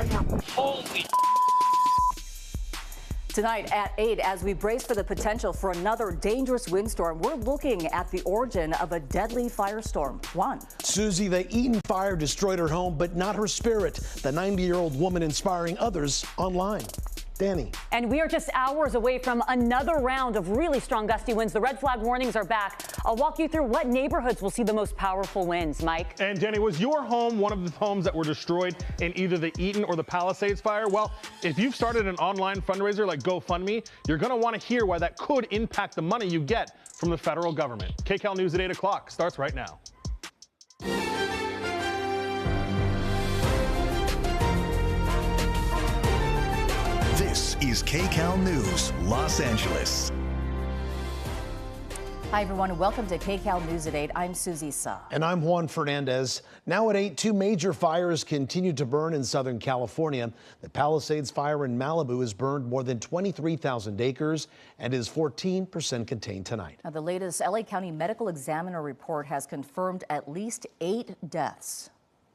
right now. Holy. Tonight at 8, as we brace for the potential for another dangerous windstorm, we're looking at the origin of a deadly firestorm. Juan. Susie, the Eaton fire destroyed her home, but not her spirit. The 90-year-old woman inspiring others online. Danny. And we are just hours away from another round of really strong gusty winds. The red flag warnings are back. I'll walk you through what neighborhoods will see the most powerful winds. Mike. And Danny, was your home one of the homes that were destroyed in either the Eaton or the Palisades fire? Well, if you've started an online fundraiser like GoFundMe, you're going to want to hear why that could impact the money you get from the federal government. KCAL News at 8 o'clock starts right now. This is KCAL News, Los Angeles. Hi, everyone. Welcome to KCAL News at 8. I'm Susie Sa. And I'm Juan Fernandez. Now at 8, 2 major fires continue to burn in Southern California. The Palisades fire in Malibu has burned more than 23,000 acres and is 14% contained tonight. Now, the latest LA County Medical Examiner report has confirmed at least 8 deaths.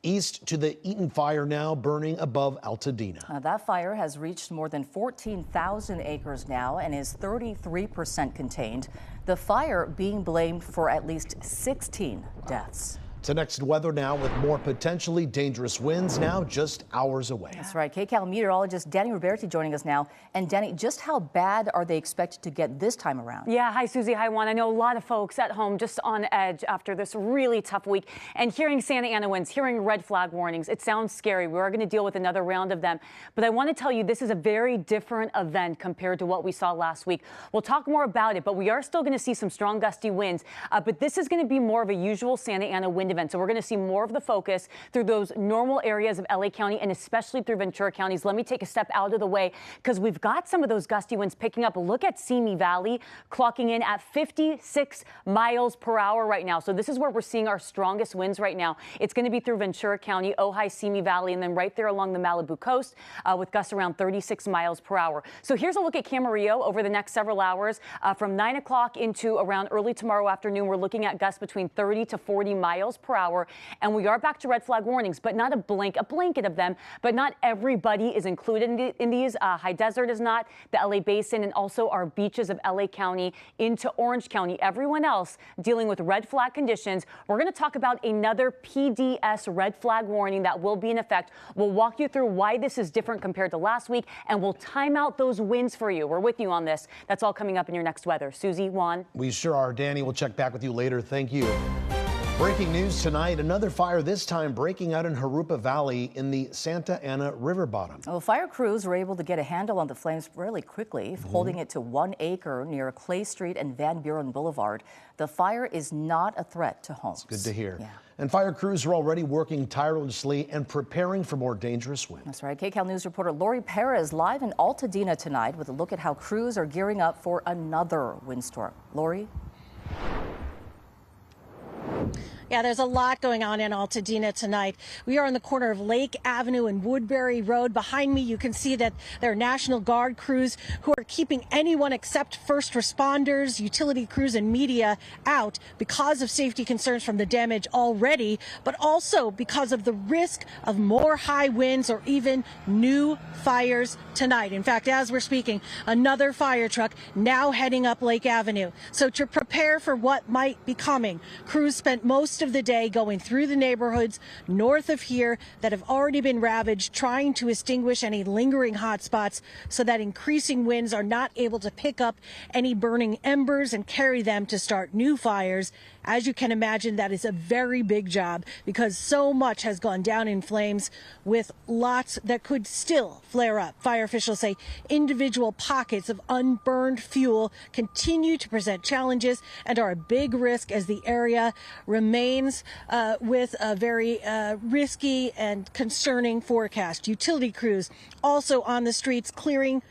East to the Eaton fire now burning above Altadena. Now, that fire has reached more than 14,000 acres now and is 33% contained. The fire being blamed for at least 16 deaths. To next weather now with more potentially dangerous winds now just hours away. That's right. KCAL meteorologist Danny Roberti joining us now. And Danny, just how bad are they expected to get this time around? Yeah. Hi, Susie. Hi, Juan. I know a lot of folks at home just on edge after this really tough week. And hearing Santa Ana winds, hearing red flag warnings, it sounds scary. We are going to deal with another round of them. But I want to tell you, this is a very different event compared to what we saw last week. We'll talk more about it, but we are still going to see some strong gusty winds. But this is going to be more of a usual Santa Ana wind event. So we're going to see more of the focus through those normal areas of LA County and especially through Ventura counties. Let me take a step out of the way because we've got some of those gusty winds picking up. Look at Simi Valley clocking in at 56 miles per hour right now. So this is where we're seeing our strongest winds right now. It's going to be through Ventura County, Ojai, Simi Valley, and then right there along the Malibu coast with gusts around 36 miles per hour. So here's a look at Camarillo over the next several hours. From 9 o'clock into around early tomorrow afternoon, we're looking at gusts between 30 to 40 miles per hour. And we are back to red flag warnings, but not a blanket of them. But not everybody is included in these. High Desert is not, the LA Basin, and also our beaches of LA County into Orange County. Everyone else dealing with red flag conditions. We're going to talk about another PDS red flag warning that will be in effect. We'll walk you through why this is different compared to last week, and we'll time out those winds for you. We're with you on this. That's all coming up in your next weather. Susie, Juan. We sure are. Danny, we'll check back with you later. Thank you. Breaking news tonight, another fire this time breaking out in Jurupa Valley in the Santa Ana River bottom. Well, fire crews were able to get a handle on the flames really quickly, holding it to 1 acre near Clay Street and Van Buren Boulevard. The fire is not a threat to homes. It's good to hear. Yeah. And fire crews are already working tirelessly and preparing for more dangerous winds. That's right. KCAL News reporter Lori Perez live in Altadena tonight with a look at how crews are gearing up for another windstorm. Lori? Yeah, there's a lot going on in Altadena tonight. We are on the corner of Lake Avenue and Woodbury Road. Behind me, you can see that there are National Guard crews who are keeping anyone except first responders, utility crews, and media out because of safety concerns from the damage already, but also because of the risk of more high winds or even new fires tonight. In fact, as we're speaking, another fire truck now heading up Lake Avenue. So to prepare for what might be coming, crews spent most of the day going through the neighborhoods north of here that have already been ravaged, trying to extinguish any lingering hot spots so that increasing winds are not able to pick up any burning embers and carry them to start new fires. As you can imagine, that is a very big job because so much has gone down in flames with lots that could still flare up. Fire officials say individual pockets of unburned fuel continue to present challenges and are a big risk as the area remains with a very risky and concerning forecast. Utility crews also on the streets clearing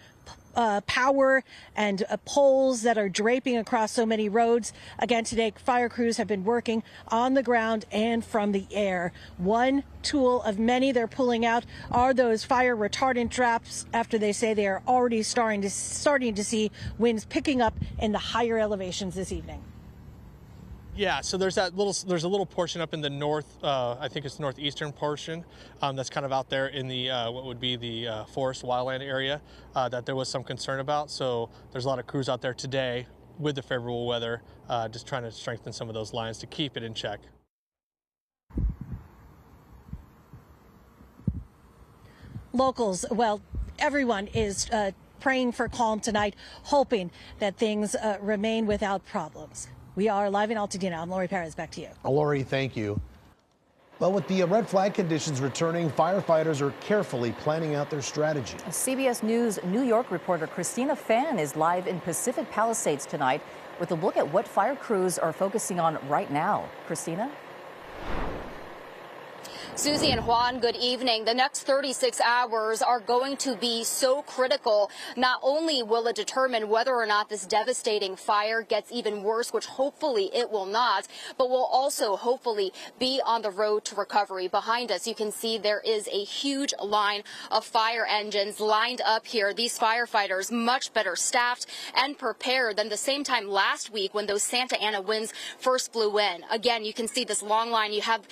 power and poles that are draping across so many roads. Again, today, fire crews have been working on the ground and from the air. One tool of many they're pulling out are those fire retardant traps after they say they are already starting to see winds picking up in the higher elevations this evening. Yeah, so there's a little portion up in the north, I think it's northeastern portion, that's kind of out there in the what would be the forest wildland area that there was some concern about. So there's a lot of crews out there today with the favorable weather, just trying to strengthen some of those lines to keep it in check. Locals, well, everyone is praying for calm tonight, hoping that things remain without problems. We are live in Altadena. I'm Lori Perez. Back to you. Lori, thank you. Well, with the red flag conditions returning, firefighters are carefully planning out their strategy. CBS News New York reporter Christina Fan is live in Pacific Palisades tonight with a look at what fire crews are focusing on right now. Christina? Susie and Juan, good evening. The next 36 hours are going to be so critical. Not only will it determine whether or not this devastating fire gets even worse, which hopefully it will not, but will also hopefully be on the road to recovery. Behind us, you can see there is a huge line of fire engines lined up here. These firefighters much better staffed and prepared than the same time last week when those Santa Ana winds first blew in. Again, you can see this long line. You have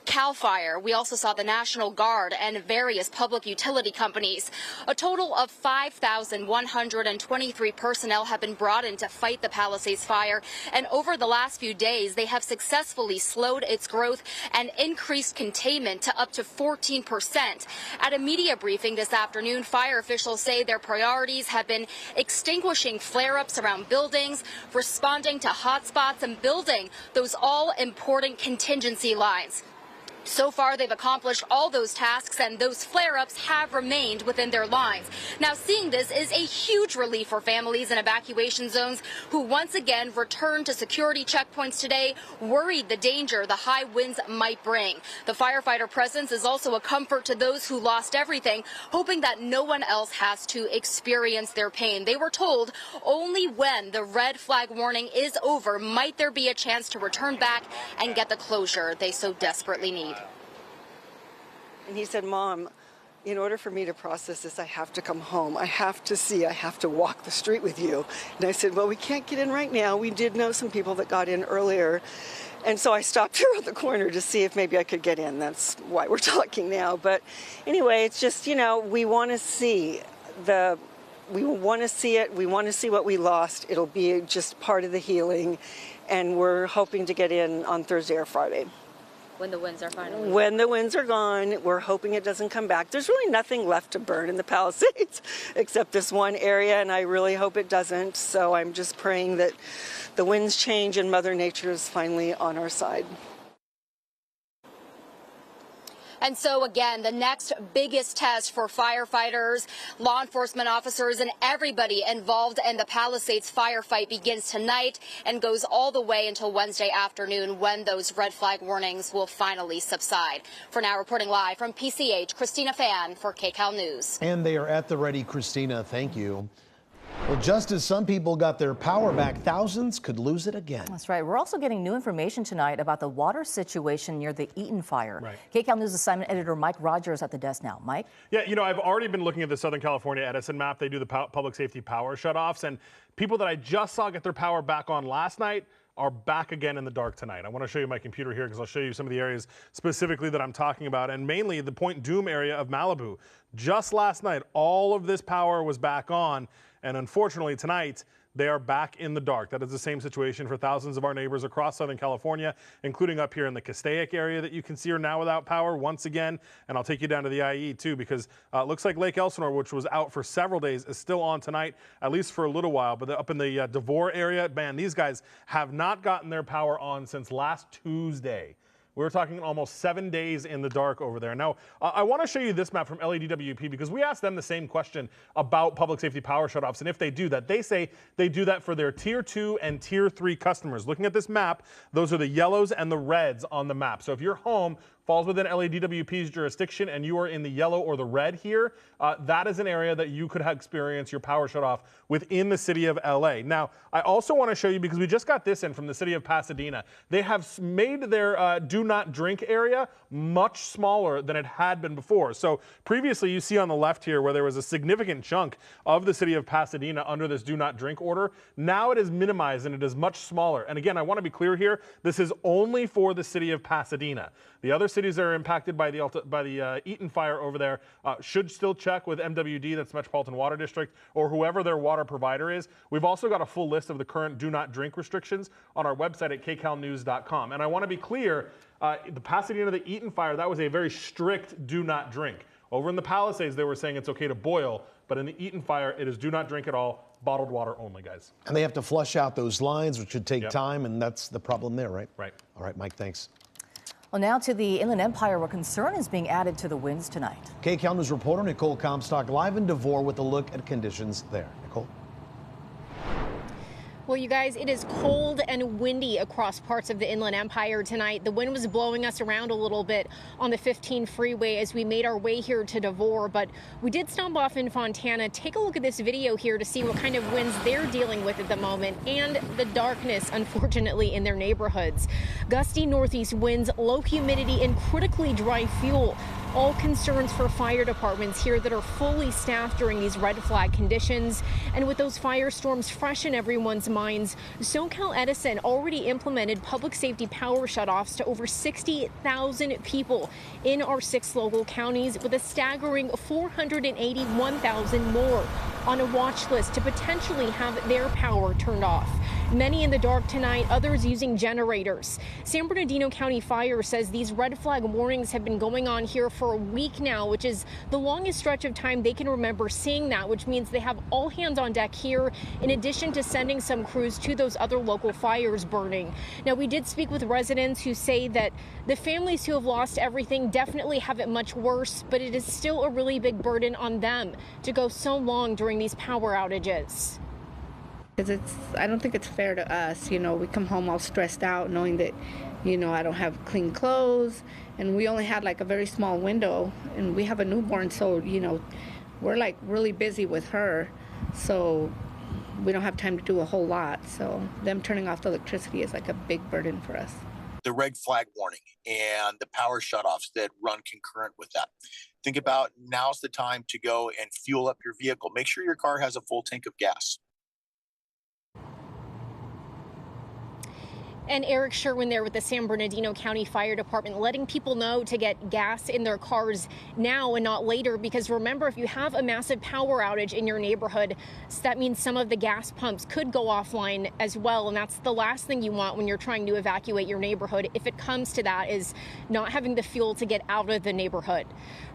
CAL FIRE. We also saw the National Guard and various public utility companies. A total of 5,123 personnel have been brought in to fight the Palisades fire, and over the last few days, they have successfully slowed its growth and increased containment to up to 14%. At a media briefing this afternoon, fire officials say their priorities have been extinguishing flare-ups around buildings, responding to hotspots, and building those all-important contingency lines. So far, they've accomplished all those tasks, and those flare-ups have remained within their lines. Now, seeing this is a huge relief for families in evacuation zones who once again returned to security checkpoints today, worried the danger the high winds might bring. The firefighter presence is also a comfort to those who lost everything, hoping that no one else has to experience their pain. They were told only when the red flag warning is over might there be a chance to return back and get the closure they so desperately need. And he said, Mom, in order for me to process this, I have to come home. I have to walk the street with you. And I said, well, we can't get in right now. We did know some people that got in earlier. And so I stopped around the corner to see if maybe I could get in. That's why we're talking now. But anyway, it's just, you know, we want to see it. We want to see what we lost. It'll be just part of the healing. And we're hoping to get in on Thursday or Friday. When the winds are finally... When the winds are gone, we're hoping it doesn't come back. There's really nothing left to burn in the Palisades except this one area, and I really hope it doesn't. So I'm just praying that the winds change and Mother Nature is finally on our side. And so, again, the next biggest test for firefighters, law enforcement officers, and everybody involved in the Palisades firefight begins tonight and goes all the way until Wednesday afternoon when those red flag warnings will finally subside. For now, reporting live from PCH, Christina Fan for KCAL News. And they are at the ready, Christina. Thank you. Well, just as some people got their power back, thousands could lose it again. That's right. We're also getting new information tonight about the water situation near the Eaton fire. Right. KCAL News assignment editor Mike Rogers at the desk now. Mike? Yeah, you know, I've already been looking at the Southern California Edison map. They do the public safety power shutoffs, and people that I just saw get their power back on last night are back again in the dark tonight. I want to show you my computer here because I'll show you some of the areas specifically that I'm talking about, and mainly the Point Dume area of Malibu. Just last night, all of this power was back on, and unfortunately tonight, they are back in the dark. That is the same situation for thousands of our neighbors across Southern California, including up here in the Castaic area that you can see are now without power once again. And I'll take you down to the IE too, because it looks like Lake Elsinore, which was out for several days, is still on tonight, at least for a little while. But up in the Devore area, man, these guys have not gotten their power on since last Tuesday. We're talking almost 7 days in the dark over there. Now, I want to show you this map from LEDWP because we asked them the same question about public safety power shutoffs and if they do that. They say they do that for their Tier 2 and Tier 3 customers. Looking at this map, those are the yellows and the reds on the map. So if your home falls within LADWP's jurisdiction and you are in the yellow or the red here, that is an area that you could experience your power shut off within the city of LA. Now, I also want to show you, because we just got this in from the city of Pasadena, they have made their do not drink area much smaller than it had been before. So previously, you see on the left here where there was a significant chunk of the city of Pasadena under this do not drink order. Now it is minimized and it is much smaller. And again, I want to be clear here, this is only for the city of Pasadena. The other cities that are impacted by the Eaton fire over there should still check with MWD, that's Metropolitan Water District, or whoever their water provider is. We've also got a full list of the current do not drink restrictions on our website at kcalnews.com. And I want to be clear, the Pasadena, the Eaton fire, that was a very strict do not drink. Over in the Palisades, they were saying it's okay to boil, but in the Eaton fire, it is do not drink at all, bottled water only, guys. And they have to flush out those lines, which should take time, and that's the problem there, right? Right. All right, Mike, thanks. Well, now to the Inland Empire, where concern is being added to the winds tonight. KCAL News reporter Nicole Comstock live in DeVore with a look at conditions there. Nicole? Well, you guys, it is cold and windy across parts of the Inland Empire tonight. The wind was blowing us around a little bit on the 15 freeway as we made our way here to DeVore, but we did stop off in Fontana. Take a look at this video here to see what kind of winds they're dealing with at the moment and the darkness, unfortunately, in their neighborhoods. Gusty northeast winds, low humidity, and critically dry fuel. All concerns for fire departments here that are fully staffed during these red flag conditions. And with those firestorms fresh in everyone's minds, SoCal Edison already implemented public safety power shutoffs to over 60,000 people in our 6 local counties, with a staggering 481,000 more on a watch list to potentially have their power turned off. Many in the dark tonight, others using generators. San Bernardino County Fire says these red flag warnings have been going on here for a week now, which is the longest stretch of time they can remember seeing that, which means they have all hands on deck here, in addition to sending some crews to those other local fires burning. Now, we did speak with residents who say that the families who have lost everything definitely have it much worse, but it is still a really big burden on them to go so long during these power outages. I don't think it's fair to us. You know, we come home all stressed out knowing that, you know, I don't have clean clothes, and we only had like a very small window, and we have a newborn, so, you know, we're like really busy with her, so we don't have time to do a whole lot. So them turning off the electricity is like a big burden for us. The red flag warning and the power shutoffs that run concurrent with that. Think about now's the time to go and fuel up your vehicle. Make sure your car has a full tank of gas. And Eric Sherwin there with the San Bernardino County Fire Department, letting people know to get gas in their cars now and not later, because remember, if you have a massive power outage in your neighborhood, that means some of the gas pumps could go offline as well. And that's the last thing you want when you're trying to evacuate your neighborhood, if it comes to that, is not having the fuel to get out of the neighborhood.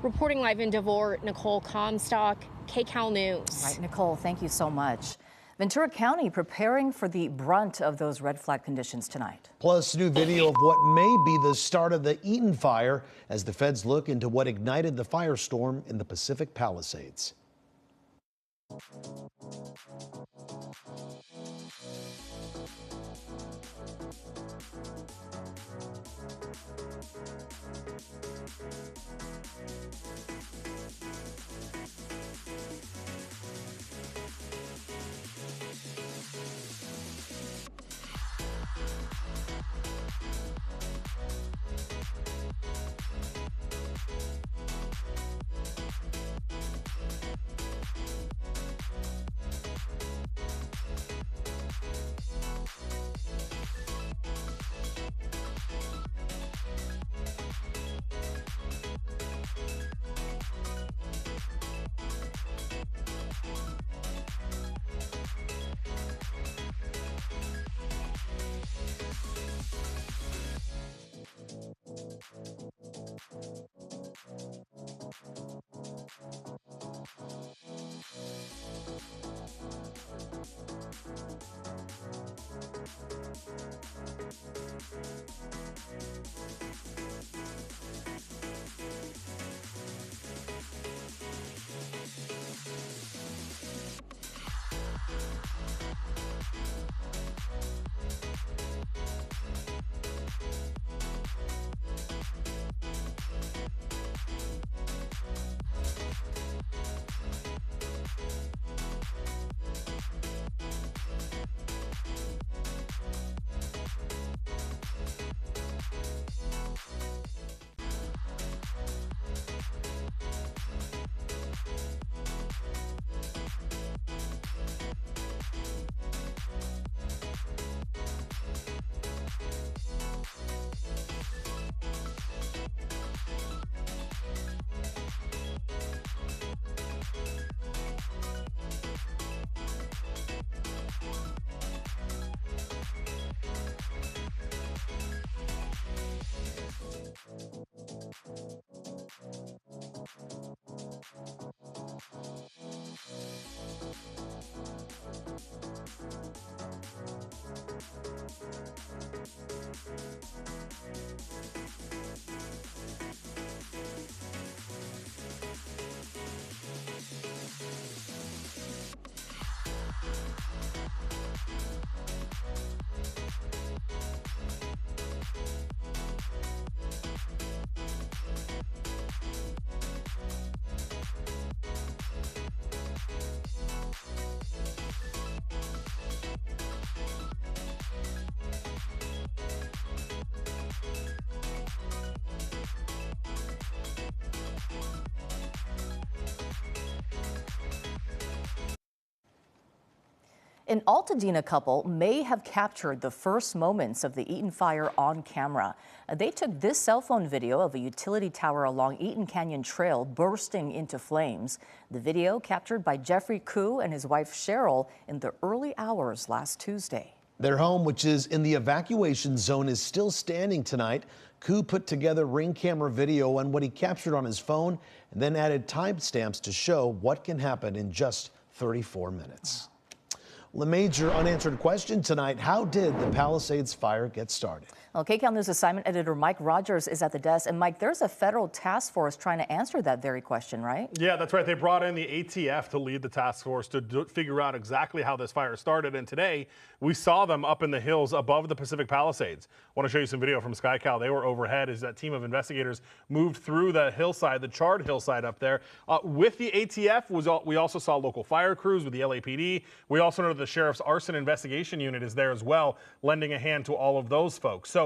Reporting live in DeVore, Nicole Comstock, KCAL News. Right, Nicole, thank you so much. Ventura County preparing for the brunt of those red flag conditions tonight. Plus, new video of what may be the start of the Eaton fire as the feds look into what ignited the firestorm in the Pacific Palisades. An Altadena couple may have captured the first moments of the Eaton fire on camera. They took this cell phone video of a utility tower along Eaton Canyon Trail bursting into flames. The video captured by Jeffrey Koo and his wife Cheryl in the early hours last Tuesday. Their home, which is in the evacuation zone, is still standing tonight. Koo put together ring camera video on what he captured on his phone and then added timestamps to show what can happen in just 34 minutes. The major unanswered question tonight: how did the Palisades fire get started? Well, KCAL News assignment editor Mike Rogers is at the desk. And Mike, there's a federal task force trying to answer that very question, right? Yeah, that's right. They brought in the ATF to lead the task force to figure out exactly how this fire started. And today we saw them up in the hills above the Pacific Palisades. I want to show you some video from SkyCal. They were overhead as that team of investigators moved through the hillside, the charred hillside up there. With the ATF, we also saw local fire crews with the LAPD. We also know the Sheriff's Arson Investigation Unit is there as well, lending a hand to all of those folks. So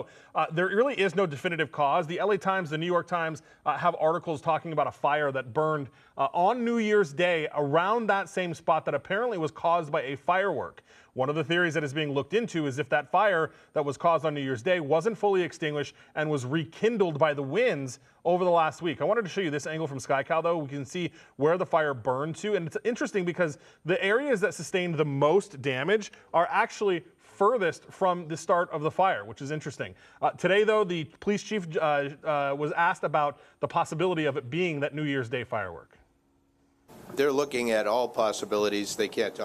there really is no definitive cause. The LA Times, the New York Times have articles talking about a fire that burned on New Year's Day around that same spot that apparently was caused by a firework. One of the theories that is being looked into is if that fire that was caused on New Year's Day wasn't fully extinguished and was rekindled by the winds over the last week. I wanted to show you this angle from SkyCal, though. We can see where the fire burned to. And it's interesting because the areas that sustained the most damage are actually furthest from the start of the fire, which is interesting. Today, though, the police chief was asked about the possibility of it being that New Year's Day firework. They're looking at all possibilities. They can't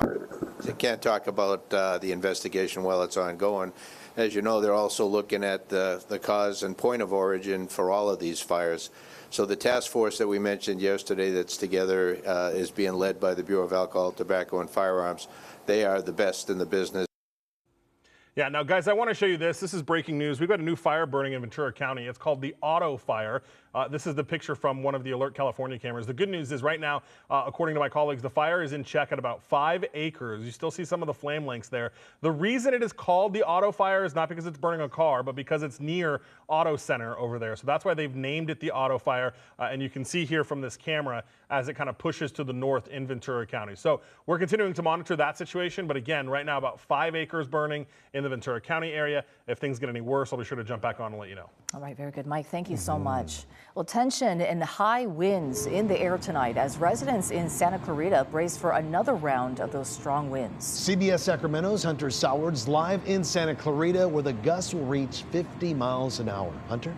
talk about the investigation while it's ongoing. As you know, they're also looking at the cause and point of origin for all of these fires. So the task force that we mentioned yesterday that's together is being led by the Bureau of Alcohol, Tobacco, and Firearms. They are the best in the business. Yeah, now, guys, I want to show you this. This is breaking news. We've got a new fire burning in Ventura County. It's called the Auto Fire. This is the picture from one of the Alert California cameras. The good news is right now, according to my colleagues, the fire is in check at about 5 acres. You still see some of the flame links there. The reason it is called the Auto Fire is not because it's burning a car, but because it's near Auto Center over there. So that's why they've named it the Auto Fire. And you can see here from this camera as it kind of pushes to the north in Ventura County. So we're continuing to monitor that situation. But again, right now, about 5 acres burning in the Ventura County area. If things get any worse, I'll be sure to jump back on and let you know. All right, very good, Mike. Thank you so much. Well, tension and high winds in the air tonight as residents in Santa Clarita brace for another round of those strong winds. CBS Sacramento's Hunter Soward's live in Santa Clarita, where the gusts will reach 50 miles an hour. Hunter?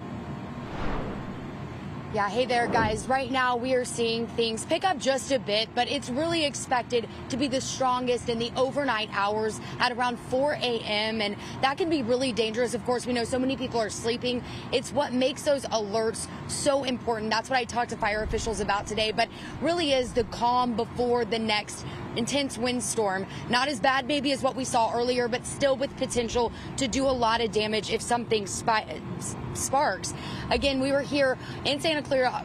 Yeah, hey there, guys. Right now we are seeing things pick up just a bit, but it's really expected to be the strongest in the overnight hours at around 4 a.m. And that can be really dangerous. Of course, we know so many people are sleeping. It's what makes those alerts so important. That's what I talked to fire officials about today, but really is the calm before the next intense windstorm. Not as bad maybe as what we saw earlier, but still with potential to do a lot of damage if something sparks. Again, we were here in Santa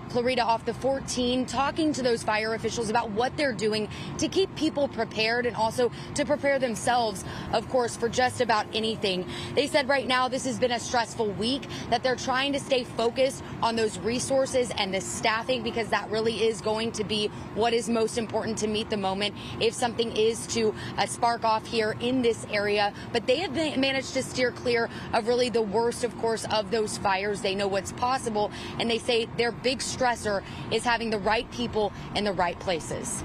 Clarita off the 14 talking to those fire officials about what they're doing to keep people prepared and also to prepare themselves, of course, for just about anything. They said right now this has been a stressful week, that they're trying to stay focused on those resources and the staffing, because that really is going to be what is most important to meet the moment if something is to spark off here in this area. But they have managed to steer clear of really the worst, of course, of those fires. They know what's possible, and they say their big stressor is having the right people in the right places.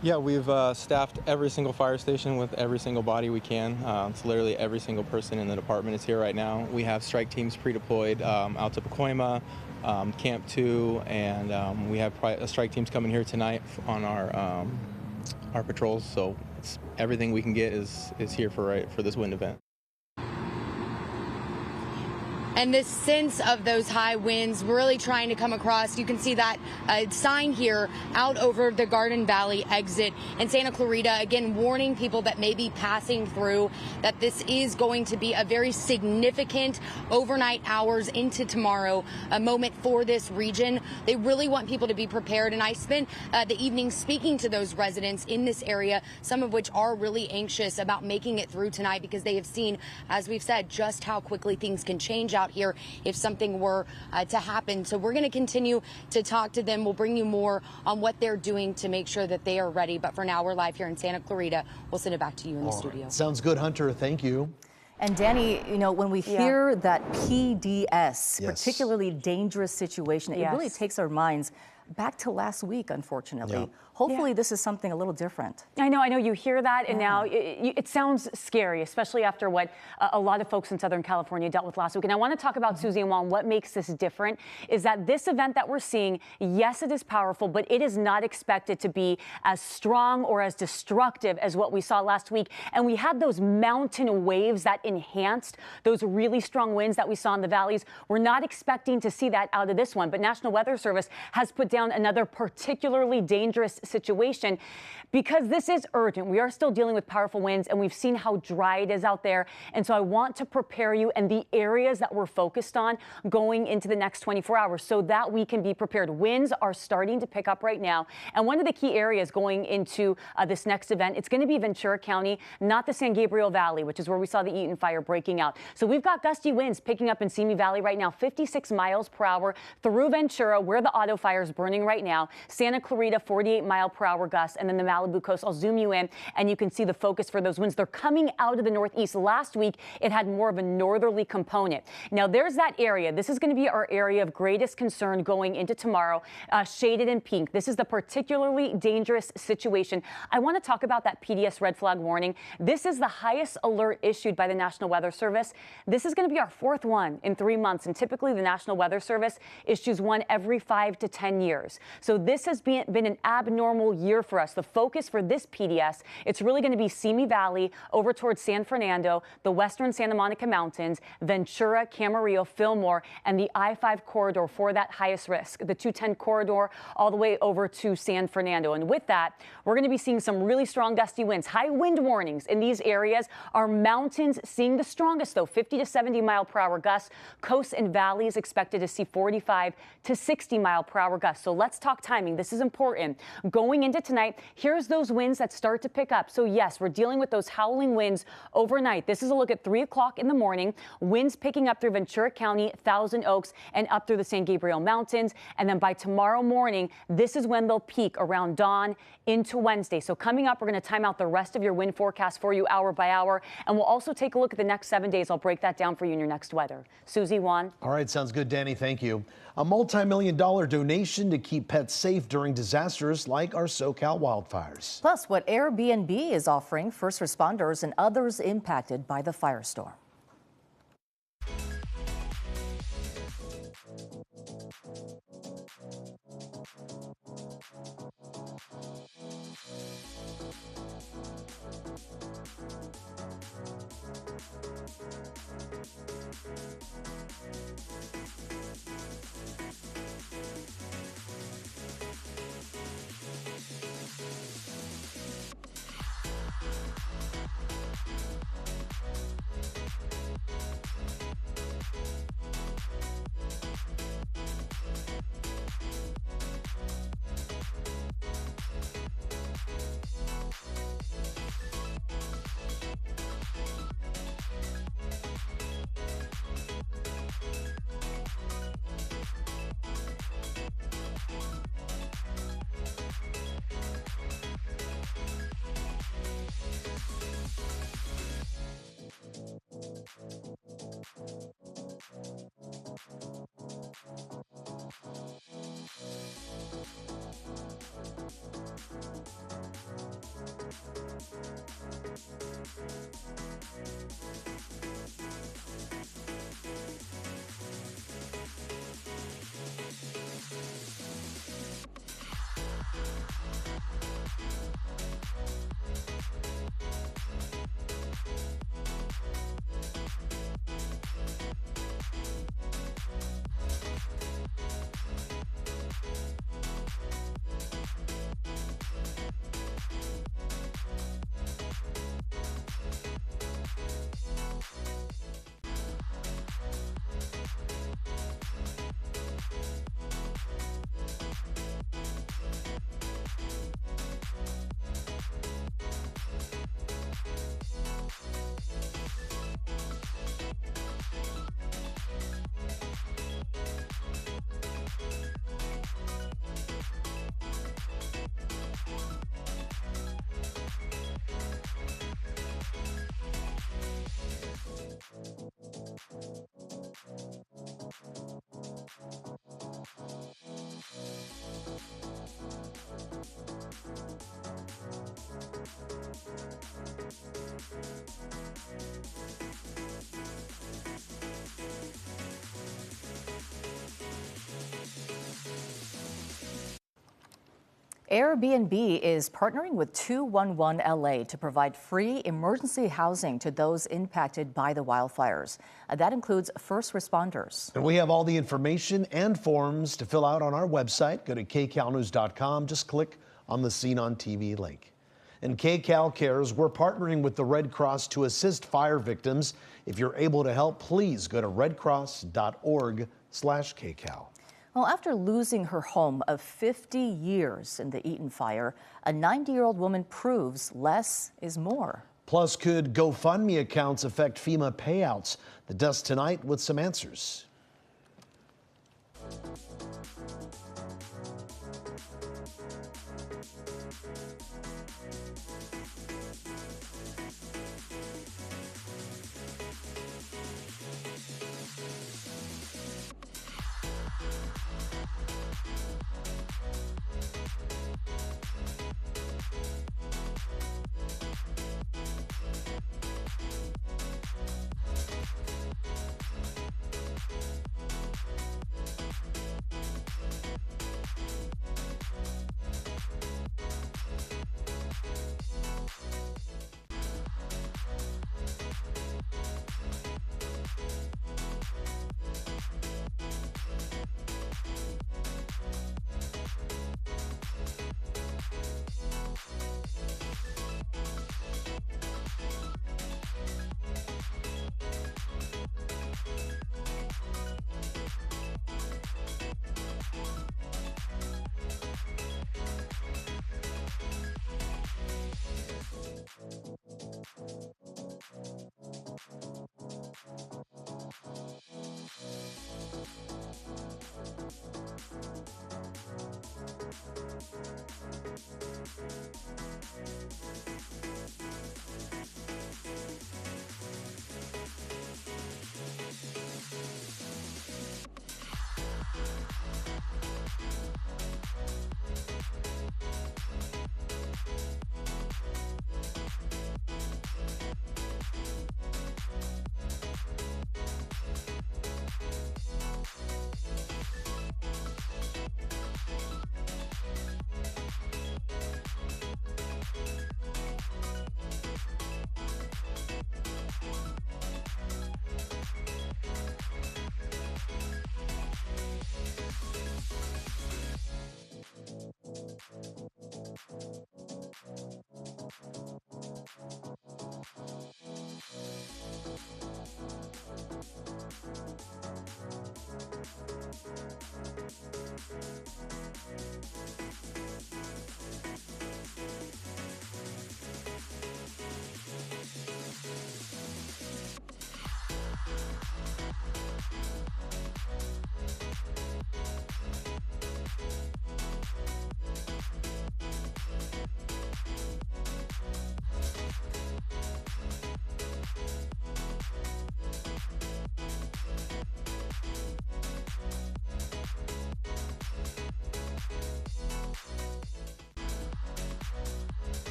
Yeah, we've staffed every single fire station with every single body we can. It's literally every single person in the department is here right now. We have strike teams pre-deployed out to Pacoima, Camp 2, and we have strike teams coming here tonight on our patrols. So everything we can get is here for this wind event. And this sense of those high winds really trying to come across. You can see that sign here out over the Garden Valley exit in Santa Clarita, again, warning people that may be passing through that this is going to be a very significant overnight hours into tomorrow, a moment for this region. They really want people to be prepared. And I spent the evening speaking to those residents in this area, some of which are really anxious about making it through tonight because they have seen, as we've said, just how quickly things can change out out here if something were to happen. So we're going to continue to talk to them. We'll bring you more on what they're doing to make sure that they are ready. But for now, we're live here in Santa Clarita. We'll send it back to you in the studio. Sounds good, Hunter. Thank you. And Danny, you know, when we hear that PDS, particularly dangerous situation, it really takes our minds back to last week, unfortunately. Hopefully this is something a little different. I know you hear that, and now it sounds scary, especially after what a lot of folks in Southern California dealt with last week. And I want to talk about, Susie and Juan, what makes this different is that this event that we're seeing, yes, it is powerful, but it is not expected to be as strong or as destructive as what we saw last week. And we had those mountain waves that enhanced those really strong winds that we saw in the valleys. We're not expecting to see that out of this one, but National Weather Service has put down another particularly dangerous situation because this is urgent. We are still dealing with powerful winds, and we've seen how dry it is out there. And so I want to prepare you and the areas that we're focused on going into the next 24 hours so that we can be prepared. Winds are starting to pick up right now. And one of the key areas going into this next event, it's going to be Ventura County, not the San Gabriel Valley, which is where we saw the Eaton fire breaking out. So we've got gusty winds picking up in Simi Valley right now, 56 miles per hour through Ventura, where the auto fire is burning right now. Santa Clarita, 48-mile-per-hour gusts, and then the Malibu coast. I'll zoom you in, and you can see the focus for those winds. They're coming out of the northeast. Last week, it had more of a northerly component. Now, there's that area. This is going to be our area of greatest concern going into tomorrow, shaded in pink. This is the particularly dangerous situation. I want to talk about that PDS red flag warning. This is the highest alert issued by the National Weather Service. This is going to be our fourth one in 3 months, and typically the National Weather Service issues one every 5 to 10 years. So this has been an abnormal year for us. The focus for this PDS, it's really going to be Simi Valley over towards San Fernando, the western Santa Monica Mountains, Ventura, Camarillo, Fillmore, and the I-5 corridor for that highest risk, the 210 corridor all the way over to San Fernando. And with that, we're going to be seeing some really strong gusty winds, high wind warnings in these areas. Our mountains seeing the strongest, though, 50 to 70 mile per hour gusts. Coasts and valleys expected to see 45 to 60 mile per hour gusts. So let's talk timing. This is important. Going into tonight, here's those winds that start to pick up. So yes, we're dealing with those howling winds overnight. This is a look at 3 o'clock in the morning. Winds picking up through Ventura County, Thousand Oaks, and up through the San Gabriel Mountains. And then by tomorrow morning, this is when they'll peak around dawn into Wednesday. So coming up, we're going to time out the rest of your wind forecast for you hour by hour. And we'll also take a look at the next 7 days. I'll break that down for you in your next weather. Susie, Juan. All right, sounds good, Danny. Thank you. A multi-million-dollar donation to keep pets safe during disasters like our SoCal wildfires. Plus, what Airbnb is offering first responders and others impacted by the firestorm. Airbnb is partnering with 211 LA to provide free emergency housing to those impacted by the wildfires. That includes first responders. And we have all the information and forms to fill out on our website. Go to kcalnews.com. Just click on the Seen on TV link. And KCAL Cares, we're partnering with the Red Cross to assist fire victims. If you're able to help, please go to redcross.org/KCAL. Well, after losing her home of 50 years in the Eaton fire, a 90-year-old woman proves less is more. Plus, could GoFundMe accounts affect FEMA payouts? The desk tonight with some answers.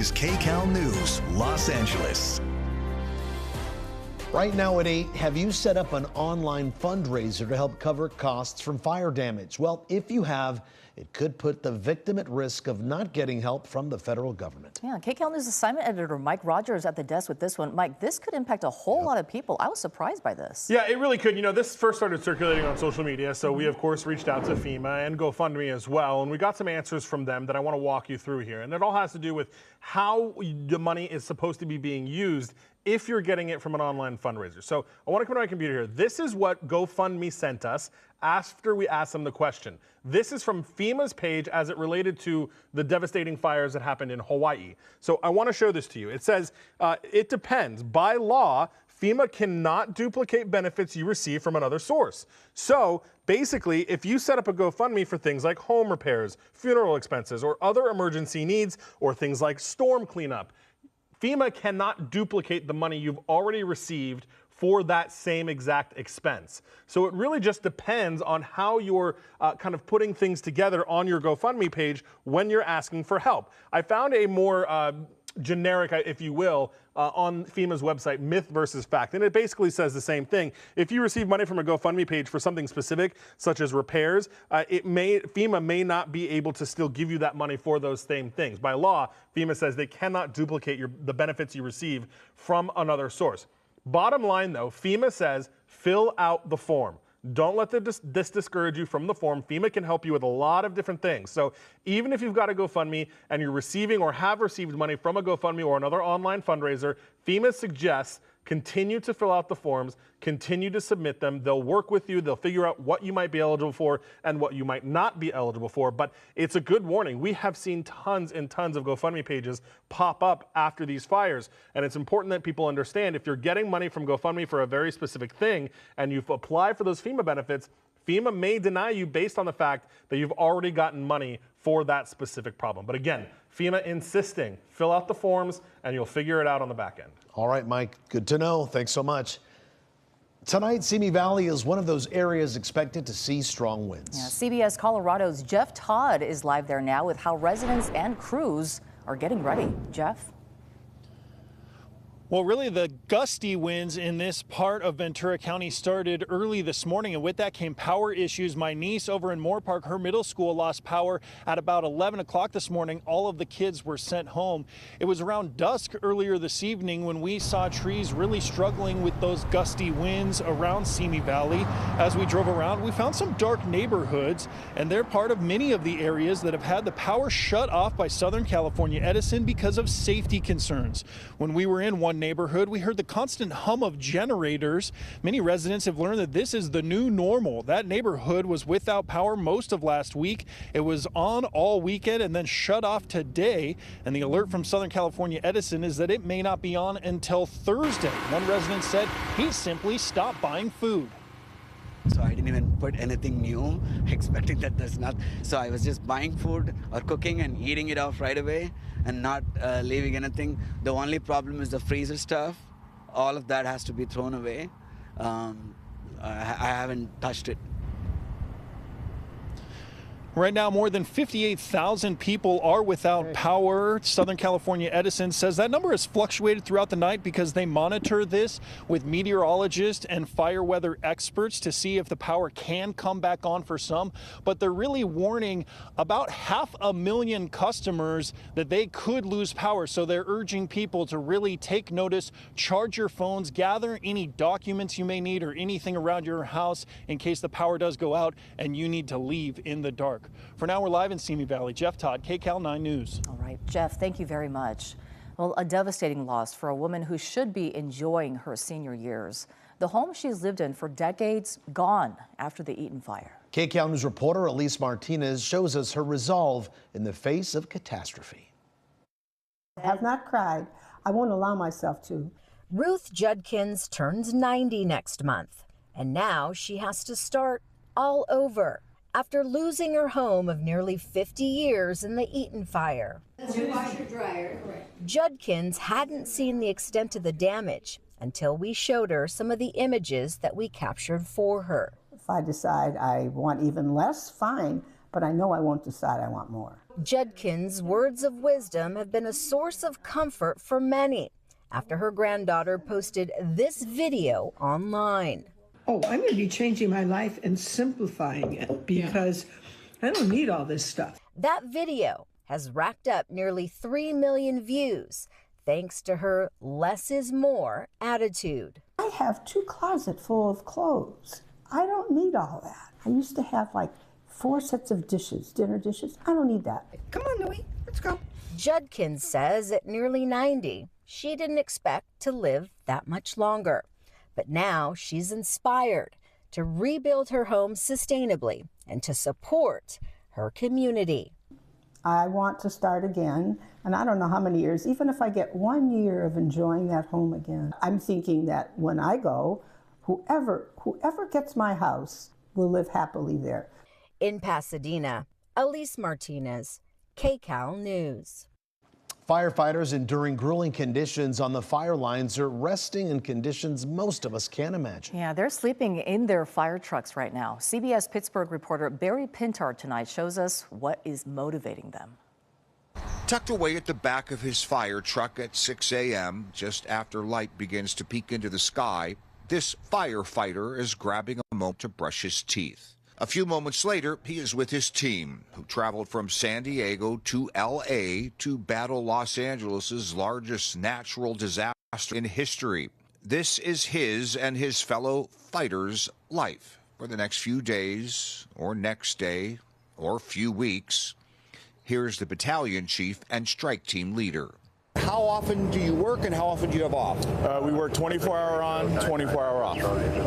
is KCAL News, Los Angeles. Right now at 8, have you set up an online fundraiser to help cover costs from fire damage? Well, if you have, it could put the victim at risk of not getting help from the federal government. Yeah, KCAL News assignment editor Mike Rogers at the desk with this one. Mike, this could impact a whole lot of people. I was surprised by this. Yeah, it really could. You know, this first started circulating on social media, so we, of course, reached out to FEMA and GoFundMe as well, and we got some answers from them that I want to walk you through here. And it all has to do with how the money is supposed to be being used if you're getting it from an online fundraiser. So I want to come to my computer here. This is what GoFundMe sent us after we asked them the question. This is from FEMA's page as it related to the devastating fires that happened in Hawaii. So I want to show this to you. It says, it depends. By law, FEMA cannot duplicate benefits you receive from another source. So basically, if you set up a GoFundMe for things like home repairs, funeral expenses, or other emergency needs, or things like storm cleanup, FEMA cannot duplicate the money you've already received for that same exact expense. So it really just depends on how you're kind of putting things together on your GoFundMe page when you're asking for help. I found a more generic, if you will, on FEMA's website, myth versus fact. And it basically says the same thing. If you receive money from a GoFundMe page for something specific, such as repairs, FEMA may not be able to still give you that money for those same things. By law, FEMA says they cannot duplicate the benefits you receive from another source. Bottom line though, FEMA says fill out the form. Don't let this discourage you from the form. FEMA can help you with a lot of different things. So even if you've got a GoFundMe and you're receiving or have received money from a GoFundMe or another online fundraiser, FEMA suggests continue to fill out the forms, continue to submit them. They'll work with you. They'll figure out what you might be eligible for and what you might not be eligible for. But it's a good warning. We have seen tons and tons of GoFundMe pages pop up after these fires. And it's important that people understand if you're getting money from GoFundMe for a very specific thing and you've applied for those FEMA benefits, FEMA may deny you based on the fact that you've already gotten money for that specific problem. But again, FEMA insisting, fill out the forms and you'll figure it out on the back end. All right, Mike, good to know. Thanks so much. Tonight, Simi Valley is one of those areas expected to see strong winds. Yeah, CBS Colorado's Jeff Todd is live there now with how residents and crews are getting ready. Jeff? Well, really, the gusty winds in this part of Ventura County started early this morning, and with that came power issues. My niece over in Moore Park, her middle school lost power at about 11 o'clock this morning. All of the kids were sent home. It was around dusk earlier this evening when we saw trees really struggling with those gusty winds around Simi Valley. As we drove around, we found some dark neighborhoods, and they're part of many of the areas that have had the power shut off by Southern California Edison because of safety concerns. When we were in one neighborhood, we heard the constant hum of generators. Many residents have learned that this is the new normal. That neighborhood was without power most of last week. It was on all weekend and then shut off today. And the alert from Southern California Edison is that it may not be on until Thursday. One resident said he simply stopped buying food. So I didn't even put anything new, expecting that there's not. So I was just buying food or cooking and eating it off right away and not leaving anything. The only problem is the freezer stuff. All of that has to be thrown away. I haven't touched it. Right now, more than 58,000 people are without power. Southern California Edison says that number has fluctuated throughout the night because they monitor this with meteorologists and fire weather experts to see if the power can come back on for some. But they're really warning about 500,000 customers that they could lose power. So they're urging people to really take notice, charge your phones, gather any documents you may need or anything around your house in case the power does go out and you need to leave in the dark. For now, we're live in Simi Valley. Jeff Todd, KCAL 9 News. All right, Jeff, thank you very much. Well, a devastating loss for a woman who should be enjoying her senior years. The home she's lived in for decades, gone after the Eaton fire. KCAL News reporter Elise Martinez shows us her resolve in the face of catastrophe. I have not cried. I won't allow myself to. Ruth Judkins turns 90 next month, and now she has to start all over after losing her home of nearly 50 years in the Eaton fire. Washer dryer. Judkins hadn't seen the extent of the damage until we showed her some of the images that we captured for her. If I decide I want even less, fine, but I know I won't decide I want more. Judkins' words of wisdom have been a source of comfort for many after her granddaughter posted this video online. Oh, I'm going to be changing my life and simplifying it because I don't need all this stuff. That video has racked up nearly 3 million views thanks to her less is more attitude. I have 2 closets full of clothes. I don't need all that. I used to have like 4 sets of dishes, dinner dishes. I don't need that. Come on, Louie, let's go. Judkins says at nearly 90, she didn't expect to live that much longer. But now she's inspired to rebuild her home sustainably and to support her community. I want to start again, and I don't know how many years, even if I get 1 year of enjoying that home again. I'm thinking that when I go, whoever gets my house will live happily there. In Pasadena, Elise Martinez, KCAL News. Firefighters enduring grueling conditions on the fire lines are resting in conditions most of us can't imagine. Yeah, they're sleeping in their fire trucks right now. CBS Pittsburgh reporter Barry Pintar tonight shows us what is motivating them. Tucked away at the back of his fire truck at 6 a.m., just after light begins to peek into the sky, this firefighter is grabbing a moment to brush his teeth. A few moments later, he is with his team, who traveled from San Diego to L.A. to battle Los Angeles' largest natural disaster in history. This is his and his fellow fighters' life for the next few days, or next day, or few weeks. Here's the battalion chief and strike team leader. How often do you work and how often do you have off? We work 24-hour on, 24-hour off.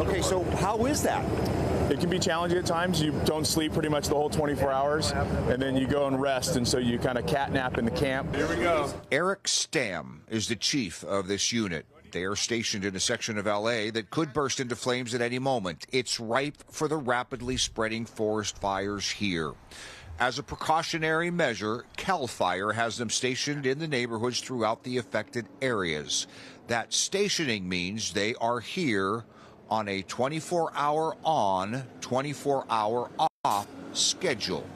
Okay, so how is that? It can be challenging at times. You don't sleep pretty much the whole 24 hours, and then you go and rest, and so you kind of catnap in the camp. Here we go. Eric Stam is the chief of this unit. They are stationed in a section of L.A. that could burst into flames at any moment. It's ripe for the rapidly spreading forest fires here. As a precautionary measure, CAL FIRE has them stationed in the neighborhoods throughout the affected areas. That stationing means they are here on a 24-hour on, 24-hour off schedule.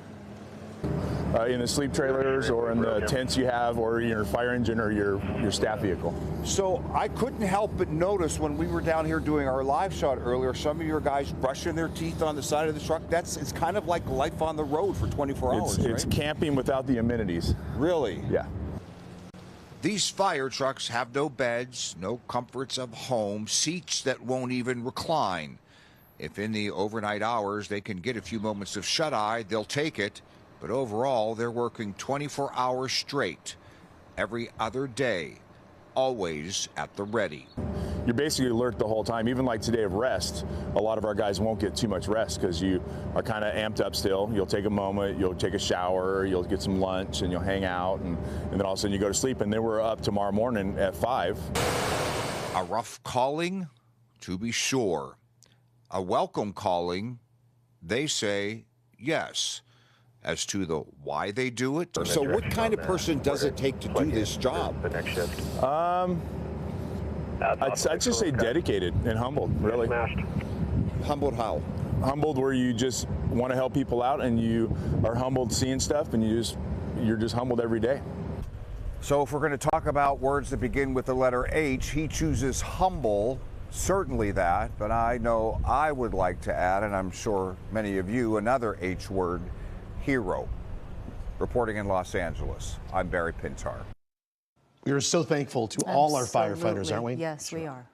In the sleep trailers or in the tents you have, or your fire engine or your staff vehicle. So I couldn't help but notice when we were down here doing our live shot earlier, some of your guys brushing their teeth on the side of the truck. It's kind of like life on the road for 24 hours, It's right? camping without the amenities. Really? Yeah. These fire trucks have no beds, no comforts of home, seats that won't even recline. If in the overnight hours they can get a few moments of shut-eye, they'll take it. But overall, they're working 24 hours straight, every other day, always at the ready. You're basically alert the whole time. Even like today of rest, a lot of our guys won't get too much rest because you are kind of amped up still. You'll take a moment, you'll take a shower, you'll get some lunch, and you'll hang out, and then all of a sudden you go to sleep, and then we're up tomorrow morning at 5. A rough calling, to be sure. A welcome calling, they say yes. As to the why they do it. So what kind of person does it take to do this job? I'd just say dedicated and humbled, really. Humbled how? Humbled where you just want to help people out, and you are humbled seeing stuff, and you're just humbled every day. So if we're going to talk about words that begin with the letter H, he chooses humble, certainly that, but I know I would like to add, and I'm sure many of you, another H word, hero. Reporting in Los Angeles, I'm Barry Pintar. We are so thankful to all our firefighters, aren't we? Yes, we are.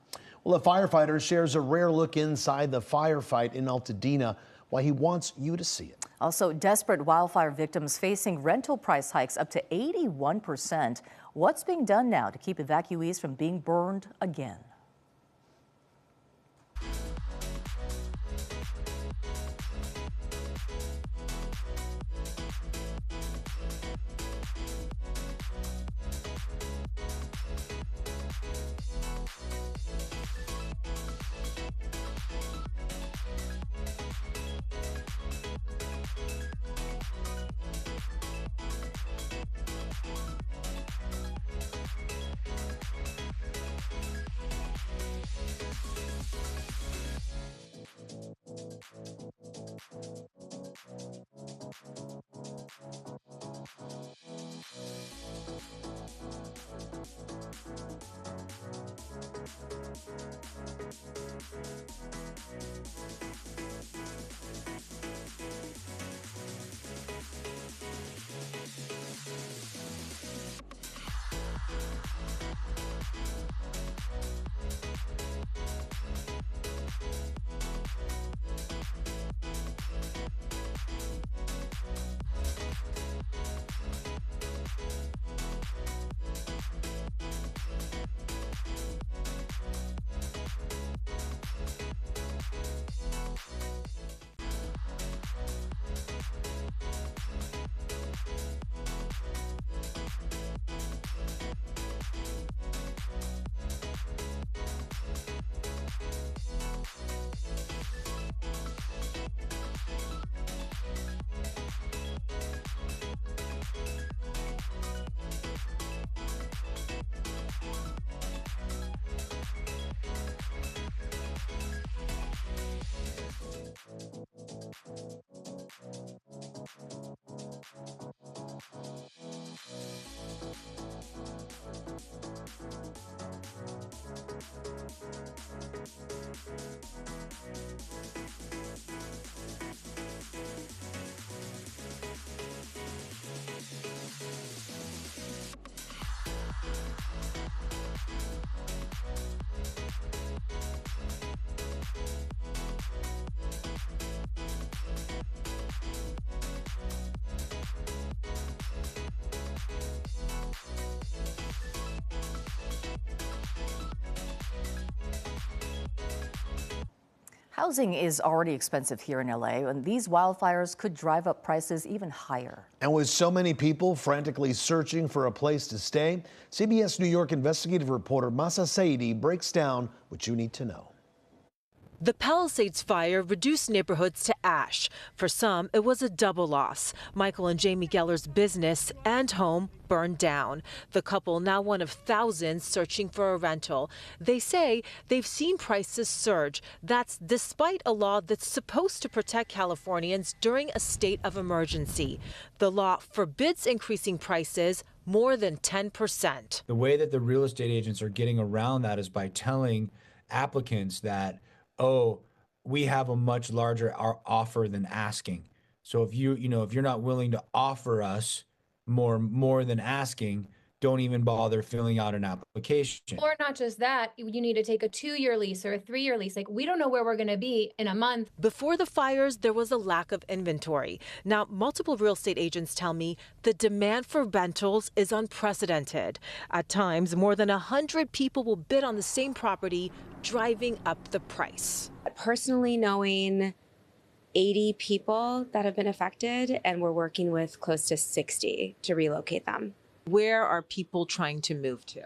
Well, a firefighter shares a rare look inside the firefight in Altadena, why he wants you to see it. Also, desperate wildfire victims facing rental price hikes up to 81%. What's being done now to keep evacuees from being burned again? Housing is already expensive here in LA, and these wildfires could drive up prices even higher. And with so many people frantically searching for a place to stay, CBS New York investigative reporter Masa Saidi breaks down what you need to know. The Palisades fire reduced neighborhoods to ash. For some, it was a double loss. Michael and Jamie Geller's business and home burned down. The couple, now one of thousands searching for a rental. They say they've seen prices surge. That's despite a law that's supposed to protect Californians during a state of emergency. The law forbids increasing prices more than 10%. The way that the real estate agents are getting around that is by telling applicants that, oh, we have a much larger offer than asking. So if you're not willing to offer us more than asking, don't even bother filling out an application. Or not just that, you need to take a 2-year lease or a 3-year lease. Like, we don't know where we're going to be in a month. Before the fires, there was a lack of inventory. Now, multiple real estate agents tell me the demand for rentals is unprecedented. At times, more than 100 people will bid on the same property, driving up the price. Personally, knowing 80 people that have been affected, and we're working with close to 60 to relocate them. Where are people trying to move to?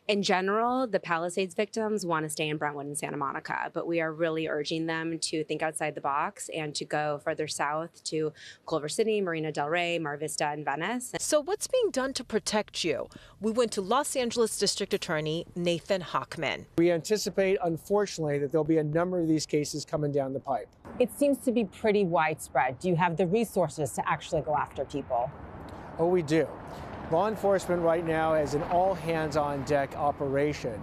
In general, the Palisades victims want to stay in Brentwood and Santa Monica, but we are really urging them to think outside the box and to go further south to Culver City, Marina del Rey, Mar Vista, and Venice. So what's being done to protect you? We went to Los Angeles District Attorney Nathan Hochman. We anticipate, unfortunately, that there'll be a number of these cases coming down the pipe. It seems to be pretty widespread. Do you have the resources to actually go after people? Oh, we do. Law enforcement right now is an all-hands-on-deck operation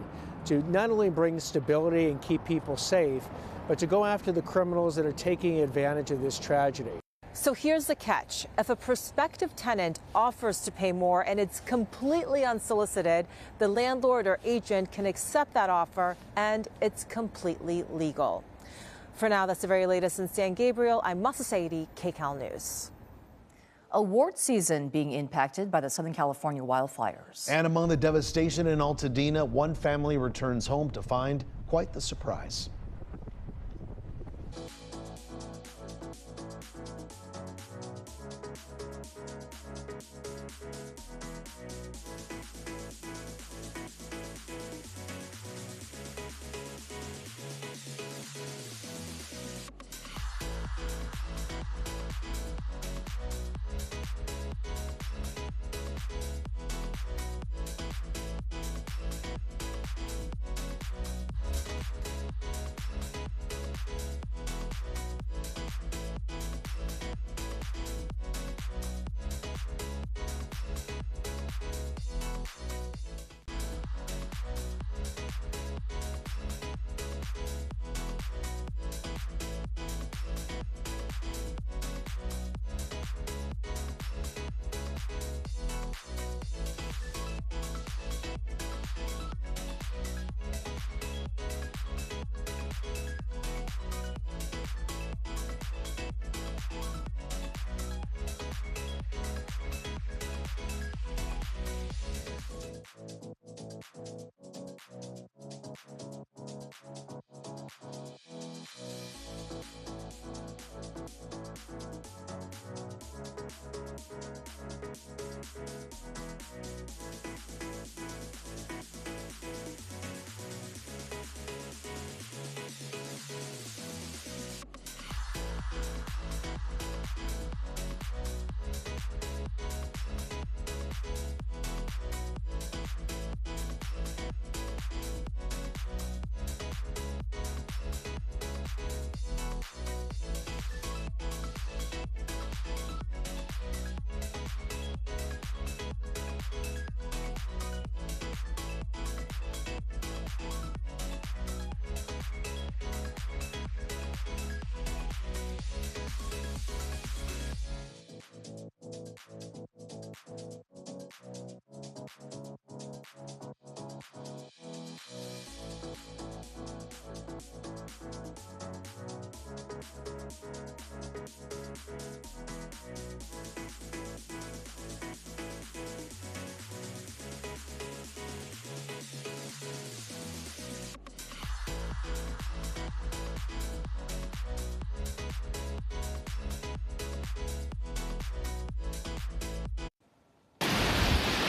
to not only bring stability and keep people safe, but to go after the criminals that are taking advantage of this tragedy. So here's the catch. If a prospective tenant offers to pay more and it's completely unsolicited, the landlord or agent can accept that offer, and it's completely legal. For now, that's the very latest in San Gabriel. I'm Masa Saidi, KCAL News. Award season being impacted by the Southern California wildfires. And among the devastation in Altadena, one family returns home to find quite the surprise.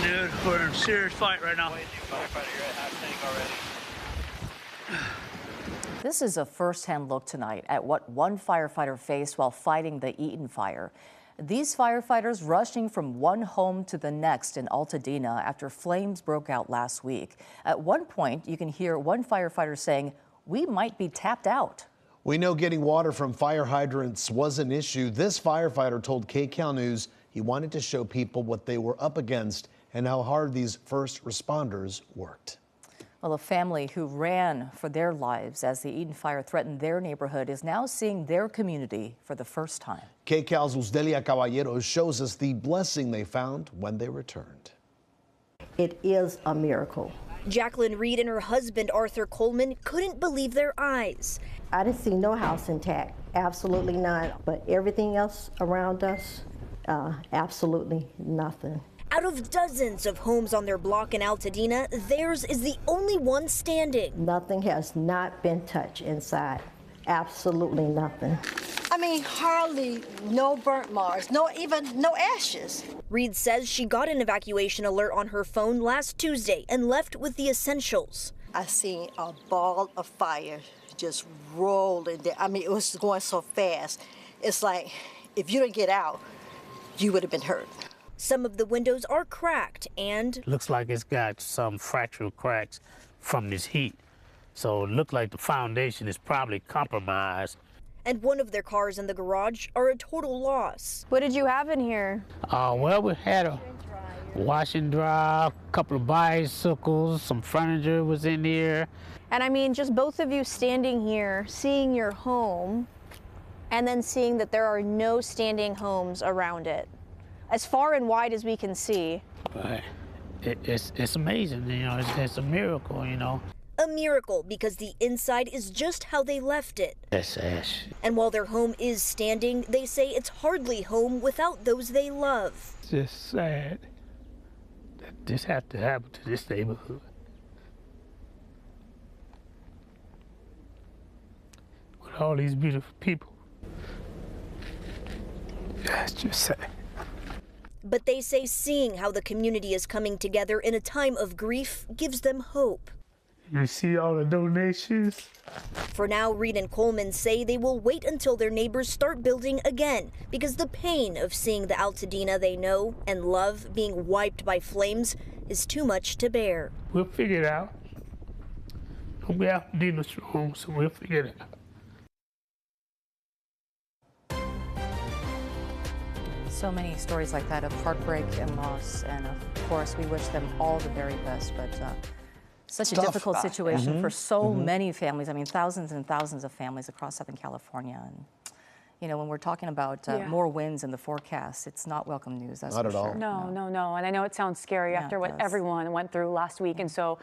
dude. We're in a serious fight right now. This is a first-hand look tonight at what one firefighter faced while fighting the Eaton fire. These firefighters rushing from one home to the next in Altadena after flames broke out last week. At one point, you can hear one firefighter saying, "We might be tapped out." We know getting water from fire hydrants was an issue. This firefighter told KCAL News he wanted to show people what they were up against and how hard these first responders worked. Well, a family who ran for their lives as the Eaton fire threatened their neighborhood is now seeing their community for the first time. KCAL's Uzdelia Caballero shows us the blessing they found when they returned. It is a miracle. Jacqueline Reed and her husband, Arthur Coleman, couldn't believe their eyes. I didn't see no house intact, absolutely none. But everything else around us, absolutely nothing. Out of dozens of homes on their block in Altadena, theirs is the only one standing. Nothing has not been touched inside. Absolutely nothing. I mean, hardly no burnt marks, even no ashes. Reed says she got an evacuation alert on her phone last Tuesday and left with the essentials. I seen a ball of fire just rolling there. I mean, it was going so fast. It's like if you didn't get out, you would have been hurt. Some of the windows are cracked and looks like it's got some fractural cracks from this heat. So it looked like the foundation is probably compromised. And one of their cars in the garage are a total loss. What did you have in here? Well, we had a wash and dry, a couple of bicycles, some furniture was in here. And I mean, just both of you standing here, seeing your home, and then seeing that there are no standing homes around it, as far and wide as we can see. But it's amazing, you know, it's a miracle, you know. A miracle because the inside is just how they left it. That's ash. And while their home is standing, they say it's hardly home without those they love. It's just sad that this had to happen to this neighborhood. With all these beautiful people. That's just sad. But they say seeing how the community is coming together in a time of grief gives them hope. You see all the donations? For now, Reed and Coleman say they will wait until their neighbors start building again because the pain of seeing the Altadena they know and love being wiped by flames is too much to bear. We'll figure it out. We have to do this wrong, so we'll figure it out. So many stories like that of heartbreak and loss, and of course we wish them all the very best, but such a difficult situation for so many families. I mean, thousands and thousands of families across Southern California. And, you know, when we're talking about more winds in the forecast, it's not welcome news, that's not for at all. sure. No. And I know it sounds scary after what everyone went through last week. And so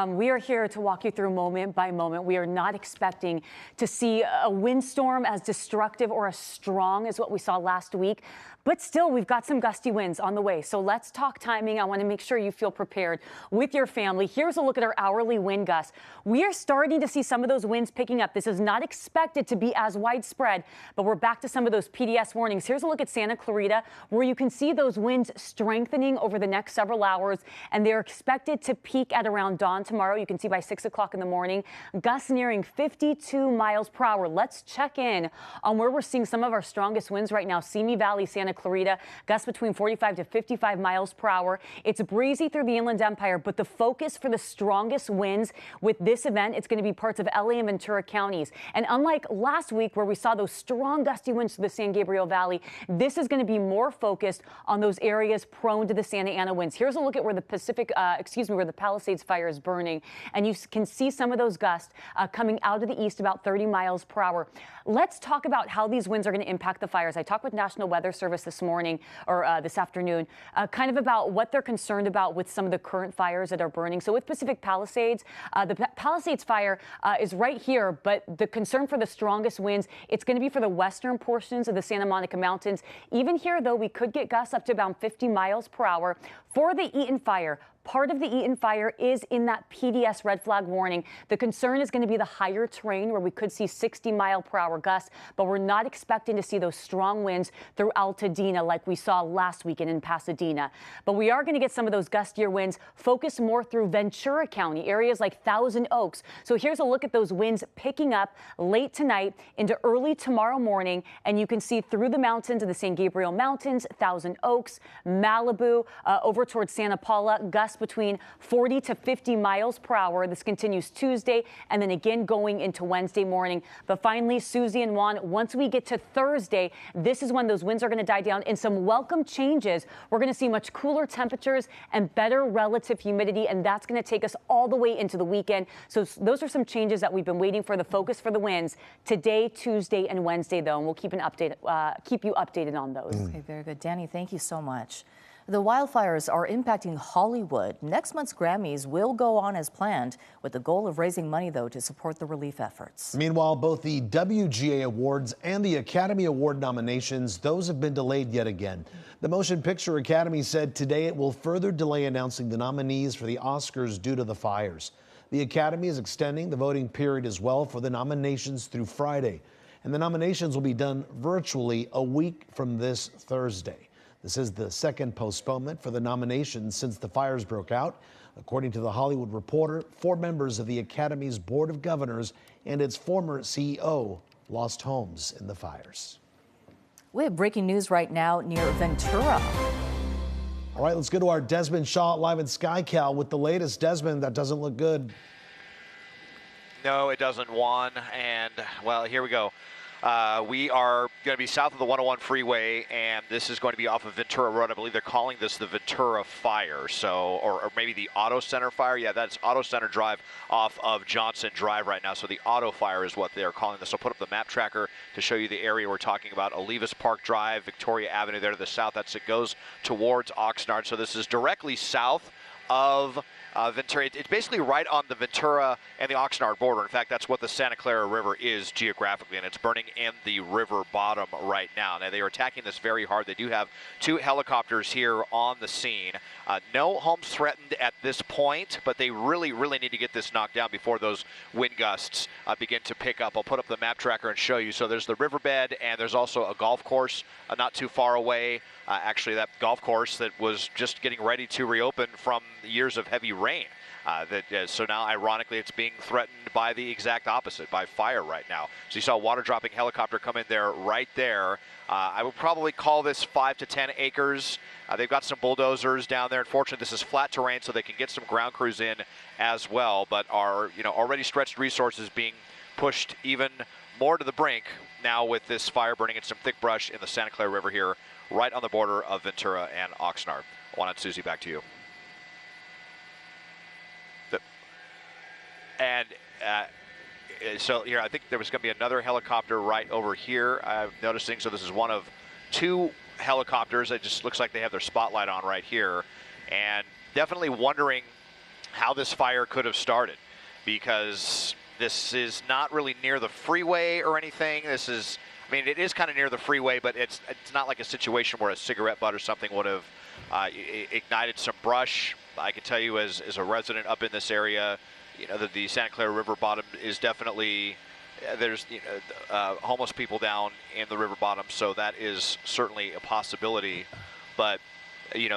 we are here to walk you through moment by moment. We are not expecting to see a windstorm as destructive or as strong as what we saw last week. But still, we've got some gusty winds on the way. So let's talk timing. I want to make sure you feel prepared with your family. Here's a look at our hourly wind gusts. We are starting to see some of those winds picking up. This is not expected to be as widespread, but we're back to some of those PDS warnings. Here's a look at Santa Clarita, where you can see those winds strengthening over the next several hours, and they're expected to peak at around dawn tomorrow. You can see by 6 o'clock in the morning, gusts nearing 52 miles per hour. Let's check in on where we're seeing some of our strongest winds right now. Simi Valley, Santa Clarita, gusts between 45 to 55 miles per hour. It's breezy through the Inland Empire, but the focus for the strongest winds with this event, it's going to be parts of LA and Ventura counties. And unlike last week where we saw those strong gusty winds to the San Gabriel Valley, this is going to be more focused on those areas prone to the Santa Ana winds. Here's a look at where the where the Palisades fire is burning, and you can see some of those gusts coming out of the east about 30 miles per hour. Let's talk about how these winds are going to impact the fires. I talked with National Weather Service this morning, or this afternoon, kind of about what they're concerned about with some of the current fires that are burning. So with Pacific Palisades, the Palisades fire is right here, but the concern for the strongest winds, it's going to be for the western portions of the Santa Monica Mountains. Even here, though, we could get gusts up to about 50 miles per hour. For the Eaton fire, Part of the Eaton fire is in that PDS red flag warning. The concern is going to be the higher terrain where we could see 60-mile-per-hour gusts, but we're not expecting to see those strong winds through Altadena like we saw last weekend in Pasadena. But we are going to get some of those gustier winds focused more through Ventura County, areas like Thousand Oaks. So here's a look at those winds picking up late tonight into early tomorrow morning, and you can see through the mountains of the San Gabriel Mountains, Thousand Oaks, Malibu, over towards Santa Paula, gusts between 40 to 50 miles per hour. This continues Tuesday and then again going into Wednesday morning. But finally, Susie and Juan, once we get to Thursday, this is when those winds are going to die down and some welcome changes. We're going to see much cooler temperatures and better relative humidity, and that's going to take us all the way into the weekend. So those are some changes that we've been waiting for, the focus for the winds today, Tuesday, and Wednesday, though, and we'll keep you updated on those. Okay, very good. Danny, thank you so much. The wildfires are impacting Hollywood. Next month's Grammys will go on as planned, with the goal of raising money, though, to support the relief efforts. Meanwhile, both the WGA Awards and the Academy Award nominations, those have been delayed yet again. The Motion Picture Academy said today it will further delay announcing the nominees for the Oscars due to the fires. The Academy is extending the voting period as well for the nominations through Friday, and the nominations will be done virtually a week from this Thursday. This is the second postponement for the nominations since the fires broke out. According to The Hollywood Reporter, 4 members of the Academy's Board of Governors and its former CEO lost homes in the fires. We have breaking news right now near Ventura. All right, let's go to our Desmond Shaw live in SkyCal with the latest. Desmond, that doesn't look good. No, it doesn't, Juan. And, well, here we go. We are going to be south of the 101 freeway, and this is going to be off of Ventura Road. I believe they're calling this the Ventura Fire, so or maybe the Auto Center Fire. Yeah, that's Auto Center Drive off of Johnson Drive right now. So the Auto Fire is what they're calling this. I'll put up the map tracker to show you the area we're talking about. Olivas Park Drive, Victoria Avenue there to the south. It goes towards Oxnard. So this is directly south of Ventura. It's basically right on the Ventura and the Oxnard border. In fact, that's what the Santa Clara River is geographically, and it's burning in the river bottom right now. Now, they are attacking this very hard. They do have 2 helicopters here on the scene. No homes threatened at this point, but they really, really need to get this knocked down before those wind gusts begin to pick up. I'll put up the map tracker and show you. So there's the riverbed, and there's also a golf course not too far away. Actually, that golf course that was just getting ready to reopen from years of heavy rain. So now, ironically, it's being threatened by the exact opposite, by fire right now. So you saw a water-dropping helicopter come in there right there. I would probably call this 5 to 10 acres. They've got some bulldozers down there. Unfortunately, this is flat terrain, so they can get some ground crews in as well, but are already stretched resources being pushed even more to the brink now with this fire burning in some thick brush in the Santa Clara River here, right on the border of Ventura and Oxnard. Juan and Susie, back to you. And so here, I think there was going to be another helicopter right over here. I'm noticing, so this is one of 2 helicopters. It just looks like they have their spotlight on right here. And definitely wondering how this fire could have started, because this is not really near the freeway or anything. This is, I mean, it is kind of near the freeway, but it's not like a situation where a cigarette butt or something would have ignited some brush. I can tell you as a resident up in this area, that the Santa Clara River bottom is definitely, there's homeless people down in the river bottom, so that is certainly a possibility. But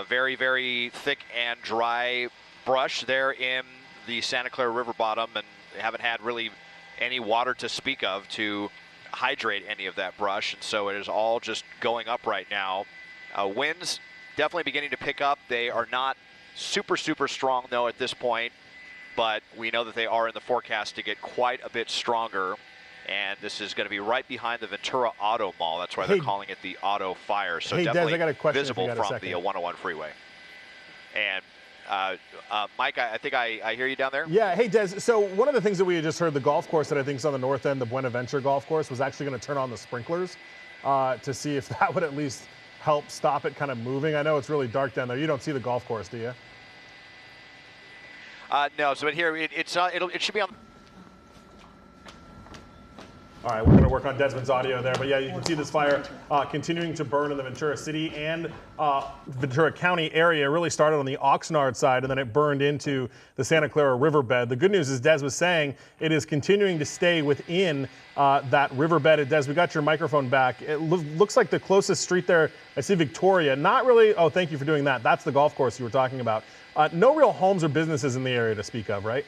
very, very thick and dry brush there in the Santa Clara River bottom, and they haven't had really any water to speak of to hydrate any of that brush, and so it is all just going up right now. Winds definitely beginning to pick up. They are not super strong though at this point, but we know that they are in the forecast to get quite a bit stronger. And this is going to be right behind the Ventura Auto Mall. That's why they're calling it the Auto Fire. So definitely Des, I got a question visible from the 101 freeway. And Mike, I think I hear you down there. Yeah. Hey, Des. So one of the things that we had just heard, the golf course that I think is on the north end, the Buenaventura golf course, was actually going to turn on the sprinklers to see if that would at least help stop it kind of moving. I know it's really dark down there. You don't see the golf course, do you? No. So here it should be on. All right, we're going to work on Desmond's audio there. But yeah, you can see this fire continuing to burn in the Ventura City and Ventura County area. It really started on the Oxnard side, and then it burned into the Santa Clara riverbed. The good news is, Des was saying, it is continuing to stay within that riverbed. And Des, we got your microphone back. It looks like the closest street there, I see Victoria. Not really, oh, thank you for doing that. That's the golf course you were talking about. No real homes or businesses in the area to speak of, right?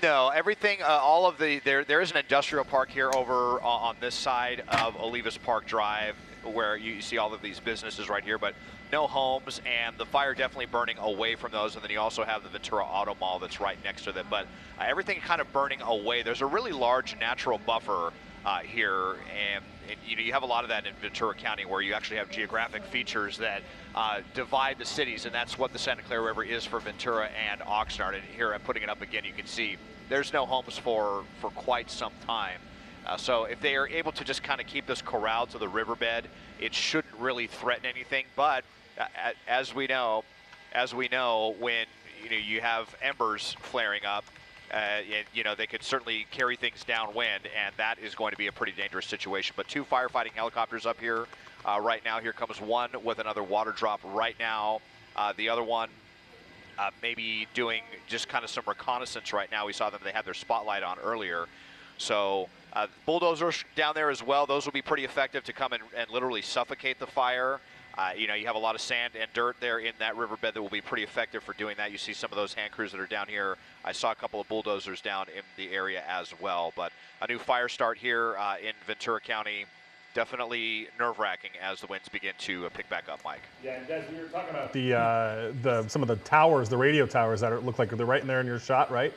No, everything, all of the, there is an industrial park here over on this side of Olivas Park Drive where you see all of these businesses right here, but no homes, and the fire definitely burning away from those. And then you also have the Ventura Auto Mall that's right next to them, but everything kind of burning away. There's a really large natural buffer here, and you know, you have a lot of that in Ventura County where you actually have geographic features that divide the cities, and that's what the Santa Clara River is for Ventura and Oxnard. And here I'm putting it up again, you can see there's no homes for quite some time. So if they are able to just kind of keep this corralled to the riverbed, it shouldn't really threaten anything. But as we know, when you have embers flaring up, they could certainly carry things downwind, and that is going to be a pretty dangerous situation. But 2 firefighting helicopters up here right now. Here comes one with another water drop right now. The other one maybe doing just kind of some reconnaissance right now. We saw them, they had their spotlight on earlier. So bulldozers down there as well. Those will be pretty effective to come and literally suffocate the fire. You have a lot of sand and dirt there in that riverbed that will be pretty effective for doing that. You see some of those hand crews that are down here. I saw a couple of bulldozers down in the area as well. But a new fire start here in Ventura County. Definitely nerve-wracking as the winds begin to pick back up, Mike. Yeah, and Des, we were talking about some of the towers, the radio towers that look like they're right in there in your shot, right?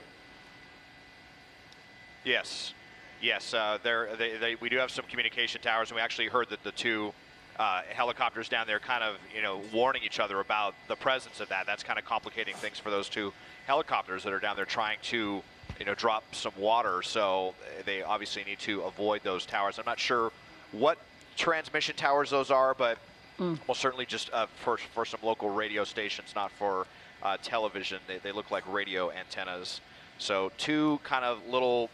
Yes. We do have some communication towers, and we actually heard that the 2 helicopters down there kind of, warning each other about the presence of that. That's kind of complicating things for those 2 helicopters that are down there trying to, drop some water. So they obviously need to avoid those towers. I'm not sure what transmission towers those are, but well, certainly just for some local radio stations, not for television. They look like radio antennas. So 2 kind of little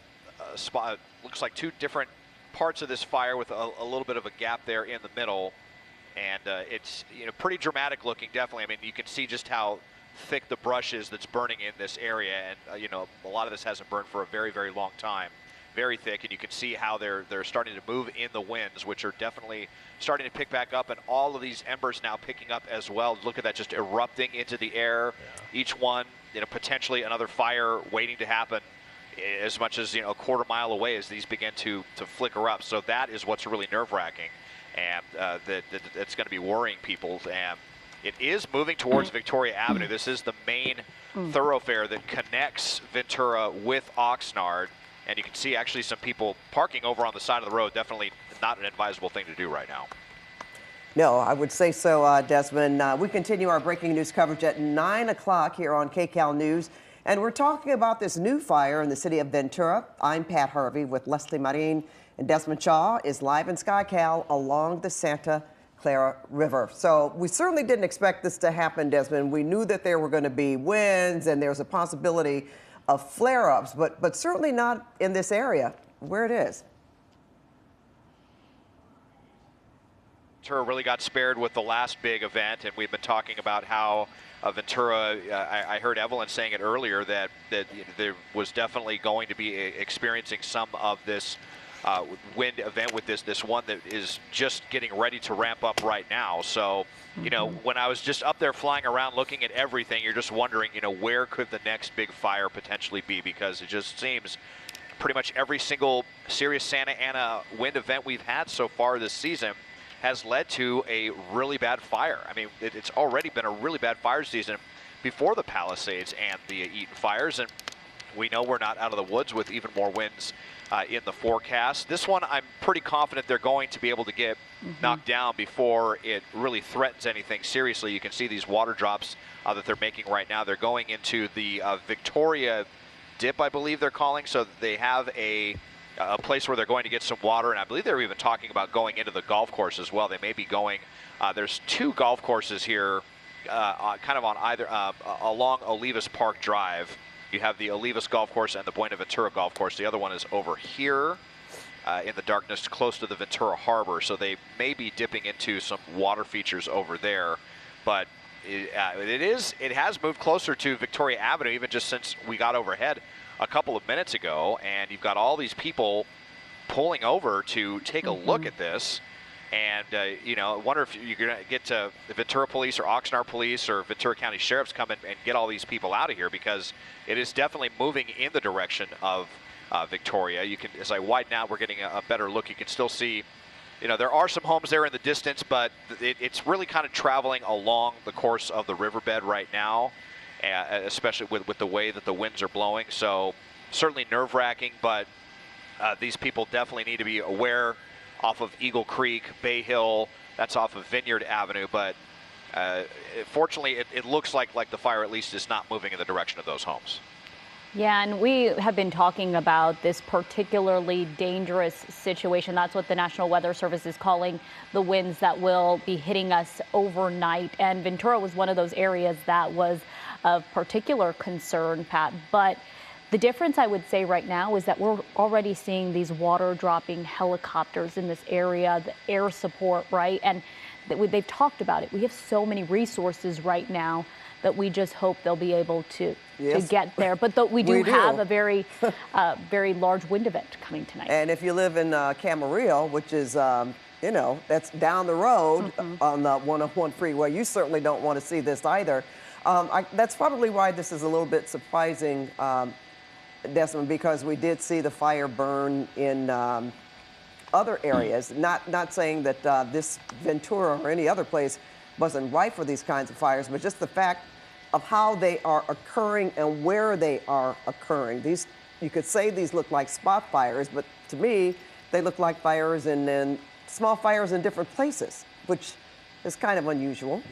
looks like 2 different parts of this fire with a little bit of a gap there in the middle, and it's pretty dramatic looking. Definitely, I mean, you can see just how thick the brush is that's burning in this area, and a lot of this hasn't burned for a very, very long time. Very thick, and you can see how they're starting to move in the winds, which are definitely starting to pick back up, and all of these embers now picking up as well. Look at that, just erupting into the air. Yeah. Each one, potentially another fire waiting to happen as much as a quarter mile away as these begin to flicker up. So that is what's really nerve-wracking, and that's going to be worrying people. And it is moving towards Victoria Avenue. This is the main thoroughfare that connects Ventura with Oxnard. And you can see actually some people parking over on the side of the road. Definitely not an advisable thing to do right now. No, I would say so, Desmond. We continue our breaking news coverage at 9 o'clock here on KCAL News. And we're talking about this new fire in the city of Ventura. I'm Pat Harvey with Leslie Marine, and Desmond Shaw is live in SkyCal along the Santa Clara River. So we certainly didn't expect this to happen, Desmond. We knew that there were going to be winds and there's a possibility of flare-ups, but certainly not in this area where it is. Ventura really got spared with the last big event, and we've been talking about how Ventura, I heard Evelyn saying it earlier, that there was definitely going to be experiencing some of this wind event with this one that is just getting ready to ramp up right now. So, when I was just up there flying around looking at everything, you're just wondering, where could the next big fire potentially be? Because it just seems pretty much every single serious Santa Ana wind event we've had so far this season has led to a really bad fire. I mean, it's already been a really bad fire season before the Palisades and the Eaton fires, and we know we're not out of the woods with even more winds in the forecast. This one, I'm pretty confident they're going to be able to get knocked down before it really threatens anything seriously. You can see these water drops that they're making right now. They're going into the Victoria dip, I believe they're calling. So they have a place where they're going to get some water, and I believe they're even talking about going into the golf course as well. They may be going, there's 2 golf courses here kind of on either, along Olivas Park Drive. You have the Olivas Golf Course and the Buenaventura Golf Course. The other one is over here in the darkness close to the Ventura Harbor. So they may be dipping into some water features over there. But it has moved closer to Victoria Avenue even just since we got overhead a couple of minutes ago. And you've got all these people pulling over to take a look at this. And, you know, I wonder if you're going to get to the Ventura Police or Oxnard Police or Ventura County Sheriffs come in and get all these people out of here, because it is definitely moving in the direction of Victoria. You can, as I widen out, we're getting a better look. You can still see, you know, there are some homes there in the distance, but it's really kind of traveling along the course of the riverbed right now, especially with the way that the winds are blowing. So certainly nerve-wracking, but these people definitely need to be aware off of Eagle Creek, Bay Hill, that's off of Vineyard Avenue, but fortunately it looks like the fire at least is not moving in the direction of those homes. Yeah, and we have been talking about this particularly dangerous situation. That's what the National Weather Service is calling the winds that will be hitting us overnight. And Ventura was one of those areas that was of particular concern, Pat. But the difference, I would say right now, is that we're already seeing these water dropping helicopters in this area, the air support, right? And they've talked about it. We have so many resources right now that we just hope they'll be able to get there. But we do have a very, very large wind event coming tonight. And if you live in Camarillo, which is, you know, that's down the road on the 101 freeway, you certainly don't want to see this either. That's probably why this is a little bit surprising, Desmond, because we did see the fire burn in other areas. Not saying that this Ventura or any other place wasn't ripe for these kinds of fires, but just the fact of how they are occurring and where they are occurring. These, you could say these look like spot fires, but to me, they look like fires and small fires in different places, which is kind of unusual.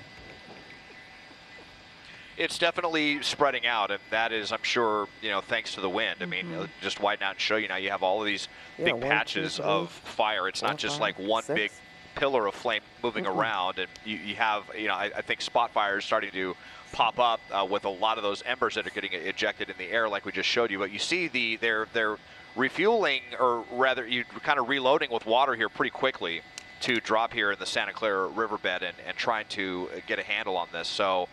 It's definitely spreading out, and that is, I'm sure, you know, thanks to the wind. I mean, just widen out and show you now. You have all of these big patches of fire. It's not just like one big pillar of flame moving around, and you have, you know, I think spot fires starting to pop up with a lot of those embers that are getting ejected in the air, like we just showed you. But you see they're refueling, or rather, you kind of reloading with water here pretty quickly to drop here in the Santa Clara riverbed and trying to get a handle on this. So.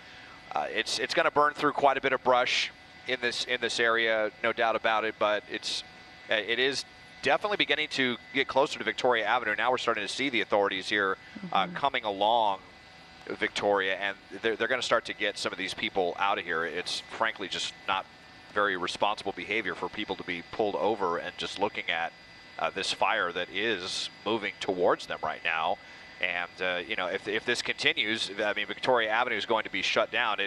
It's going to burn through quite a bit of brush in this area, no doubt about it. But it is definitely beginning to get closer to Victoria Avenue. Now we're starting to see the authorities here coming along Victoria, and they're going to start to get some of these people out of here. It's frankly just not very responsible behavior for people to be pulled over and just looking at this fire that is moving towards them right now. And, you know, if this continues, I mean, Victoria Avenue is going to be shut down.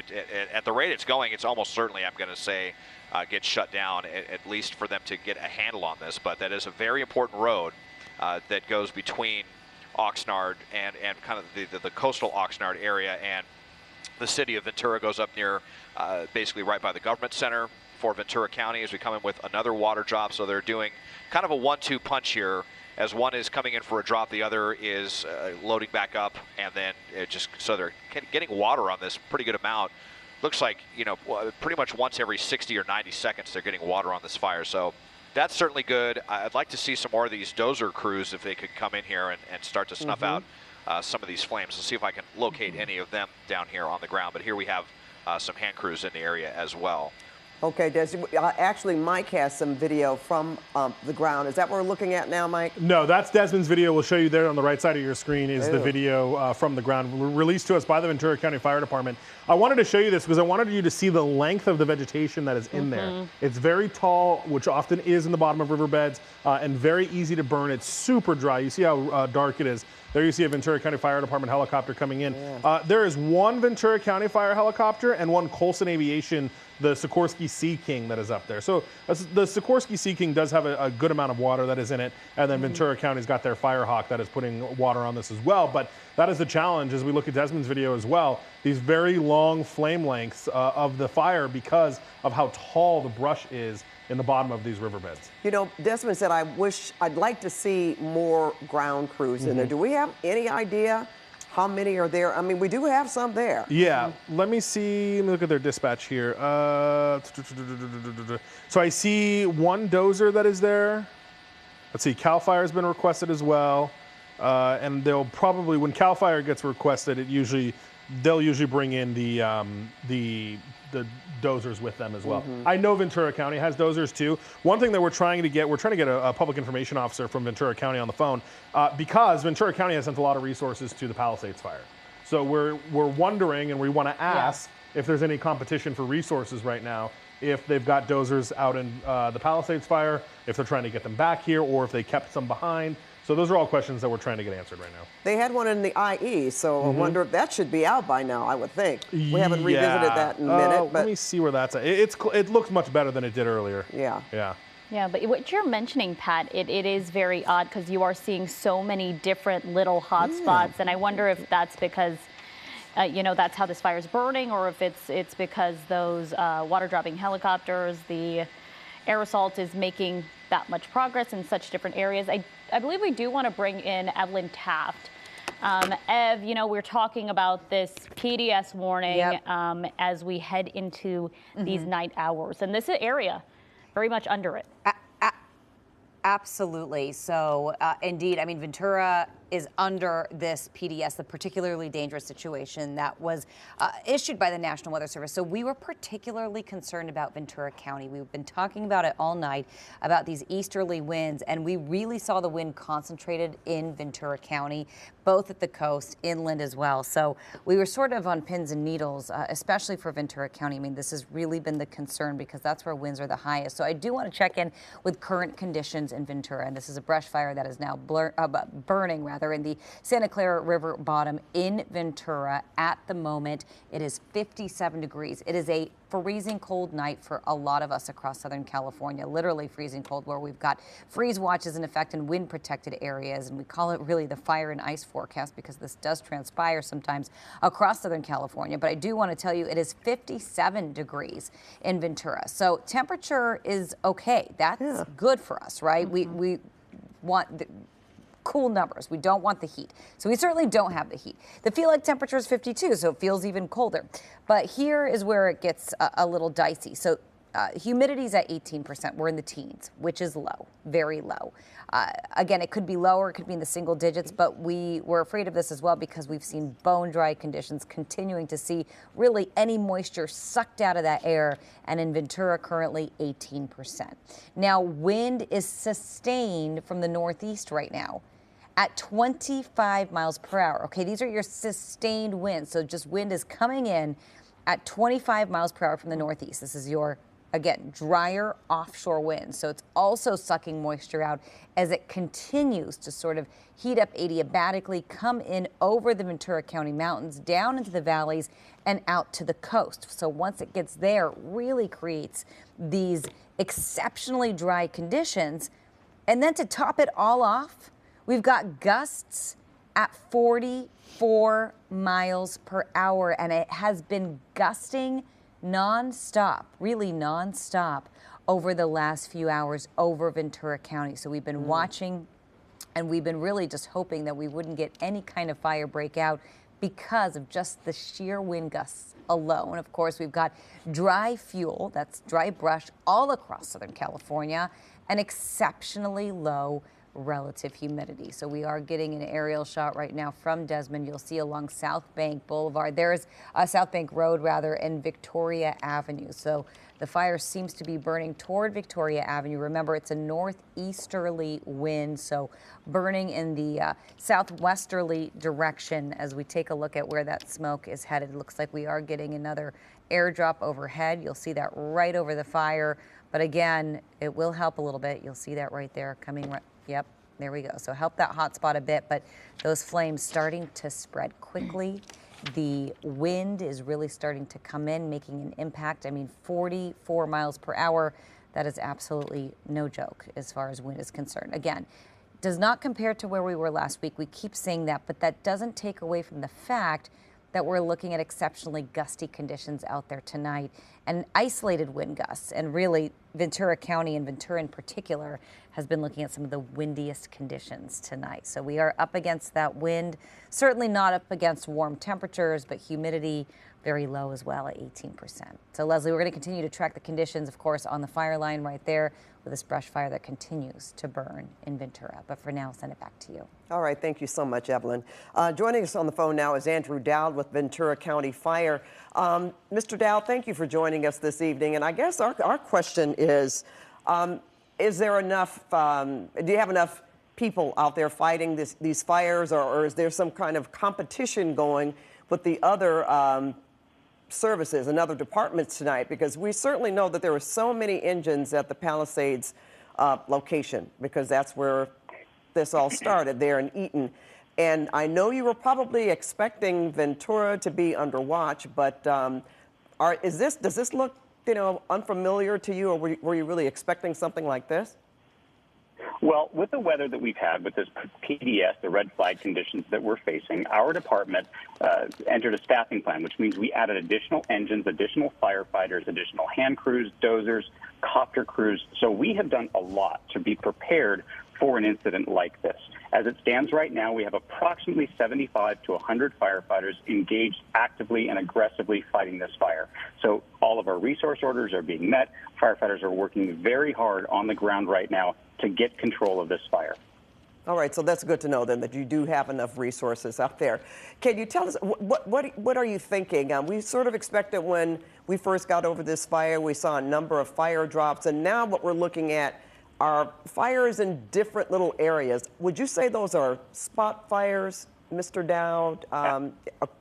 At the rate it's going, it's almost certainly, I'm going to say, get shut down, at least for them to get a handle on this. But that is a very important road that goes between Oxnard and kind of the coastal Oxnard area. And the city of Ventura goes up near basically right by the government center for Ventura County as we come in with another water drop. So they're doing kind of a 1-2 punch here. As one is coming in for a drop, the other is loading back up, and then so they're getting water on this pretty good amount. Looks like, you know, pretty much once every 60 or 90 seconds they're getting water on this fire. So that's certainly good. I'd like to see some more of these dozer crews if they could come in here and start to snuff out some of these flames. Let's see if I can locate any of them down here on the ground. But here we have some hand crews in the area as well. Okay, Des, actually, Mike has some video from the ground. Is that what we're looking at now, Mike? No, that's Desmond's video. We'll show you there on the right side of your screen is the video from the ground, released to us by the Ventura County Fire Department. I wanted to show you this because I wanted you to see the length of the vegetation that is in there. It's very tall, which often is in the bottom of riverbeds, and very easy to burn. It's super dry. You see how dark it is. There you see a Ventura County Fire Department helicopter coming in. There is one Ventura County Fire helicopter and one Colson Aviation, the Sikorsky Sea King, that is up there. So the Sikorsky Sea King does have a good amount of water that is in it, and then Ventura County's got their Firehawk that is putting water on this as well. But that is the challenge as we look at Desmond's video as well. These very long flame lengths of the fire because of how tall the brush is in the bottom of these riverbeds. You know, Desmond said, I'd like to see more ground crews in there. Do we have any idea How many are there? I mean, we do have some there. Yeah, let me see. Let me look at their dispatch here. So I see one dozer that is there. Let's see, CAL FIRE has been requested as well. And they'll probably, when CAL FIRE gets requested, they'll usually bring in the dozers with them as well. I know Ventura County has dozers too. One thing that we're trying to get a public information officer from Ventura County on the phone because Ventura County has sent a lot of resources to the Palisades fire. So we're wondering, and we want to ask if there's any competition for resources right now, if they've got dozers out in the Palisades fire, if they're trying to get them back here, or if they kept some behind. So those are all questions that we're trying to get answered right now. They had one in the IE, so I wonder if that should be out by now, I would think. We haven't revisited that in a minute. But let me see where that's at. It looks much better than it did earlier. Yeah. Yeah. Yeah, but what you're mentioning, Pat, it is very odd because you are seeing so many different little hot spots, and I wonder if that's because that's how this fire is burning, or if it's because those water-dropping helicopters, the air assault is making that much progress in such different areas. I believe we do want to bring in Evelyn Taft. Ev, we're talking about this PDS warning as we head into these night hours, and this area very much under it. Absolutely. So indeed, I mean, Ventura is under this PDS, the particularly dangerous situation that was issued by the National Weather Service. So we were particularly concerned about Ventura County. We've been talking about it all night, about these easterly winds, and we really saw the wind concentrated in Ventura County, both at the coast, inland as well. So we were sort of on pins and needles, especially for Ventura County. I mean, this has really been the concern because that's where winds are the highest. So I do want to check in with current conditions in Ventura, and this is a brush fire that is now burning in the Santa Clara River bottom in Ventura. At the moment, it is 57 degrees. It is a freezing cold night for a lot of us across Southern California, literally freezing cold, where we've got freeze watches in effect in wind protected areas, and we call it really the fire and ice forecast because this does transpire sometimes across Southern California. But I do want to tell you it is 57 degrees in Ventura. So temperature is okay. That's good for us, right? We want the cool numbers. We don't want the heat. So we certainly don't have the heat. The feel like temperature is 52, so it feels even colder. But here is where it gets a little dicey. So humidity is at 18%. We're in the teens, which is low, very low. Again, it could be lower, it could be in the single digits, but we were afraid of this as well because we've seen bone dry conditions, continuing to see really any moisture sucked out of that air, and in Ventura currently 18%. Now, wind is sustained from the northeast right now at 25 miles per hour. Okay, these are your sustained winds. So just wind is coming in at 25 miles per hour from the northeast. This is your, again, drier offshore wind. So it's also sucking moisture out as it continues to sort of heat up adiabatically, come in over the Ventura County mountains, down into the valleys, and out to the coast. So once it gets there, it really creates these exceptionally dry conditions. And then to top it all off, we've got gusts at 44 miles per hour, and it has been gusting nonstop, really nonstop over the last few hours over Ventura County. So we've been watching, and we've been really just hoping that we wouldn't get any kind of fire breakout because of just the sheer wind gusts alone. Of course, we've got dry fuel, that's dry brush, all across Southern California, and exceptionally low relative humidity. So we are getting an aerial shot right now from Desmond. You'll see along South Bank Boulevard. There's South Bank Road, rather, and Victoria Avenue. So the fire seems to be burning toward Victoria Avenue. Remember, it's a northeasterly wind, so burning in the southwesterly direction. As we take a look at where that smoke is headed, it looks like we are getting another airdrop overhead. You'll see that right over the fire. But again, it will help a little bit. You'll see that right there coming right. Yep, there we go. So help that hot spot a bit, but those flames starting to spread quickly. The wind is really starting to come in, making an impact. I mean, 44 miles per hour, that is absolutely no joke as far as wind is concerned. Again, does not compare to where we were last week. We keep saying that, but that doesn't take away from the fact that we're looking at exceptionally gusty conditions out there tonight and isolated wind gusts. And really, Ventura County and Ventura in particular has been looking at some of the windiest conditions tonight. So we are up against that wind, certainly not up against warm temperatures, but humidity very low as well at 18%. So Leslie, we're going to continue to track the conditions, of course, on the fire line right there with this brush fire that continues to burn in Ventura. But for now, I'll send it back to you. All right, thank you so much, Evelyn. Joining us on the phone now is Andrew Dowd with Ventura County Fire. Mr. Dowd, thank you for joining us this evening. And I guess our question is there enough, do you have enough people out there fighting these fires, or is there some kind of competition going with the other services and other departments tonight? Because we certainly know that there were so many engines at the Palisades location, because that's where this all started, there in Eaton. And I know you were probably expecting Ventura to be under watch, but does this look, unfamiliar to you, or were you really expecting something like this? Well, with the weather that we've had, with this PDS, the red flag conditions that we're facing, our department entered a staffing plan, which means we added additional engines, additional firefighters, additional hand crews, dozers, copter crews. So we have done a lot to be prepared for an incident like this. As it stands right now, we have approximately 75 to 100 firefighters engaged actively and aggressively fighting this fire. So all of our resource orders are being met. Firefighters are working very hard on the ground right now to get control of this fire. All right, so that's good to know then that you do have enough resources out there. Can you tell us, what are you thinking? We sort of expected when we first got over this fire, we saw a number of fire drops, and now what we're looking at are fires in different little areas. Would you say those are spot fires, Mr. Dowd?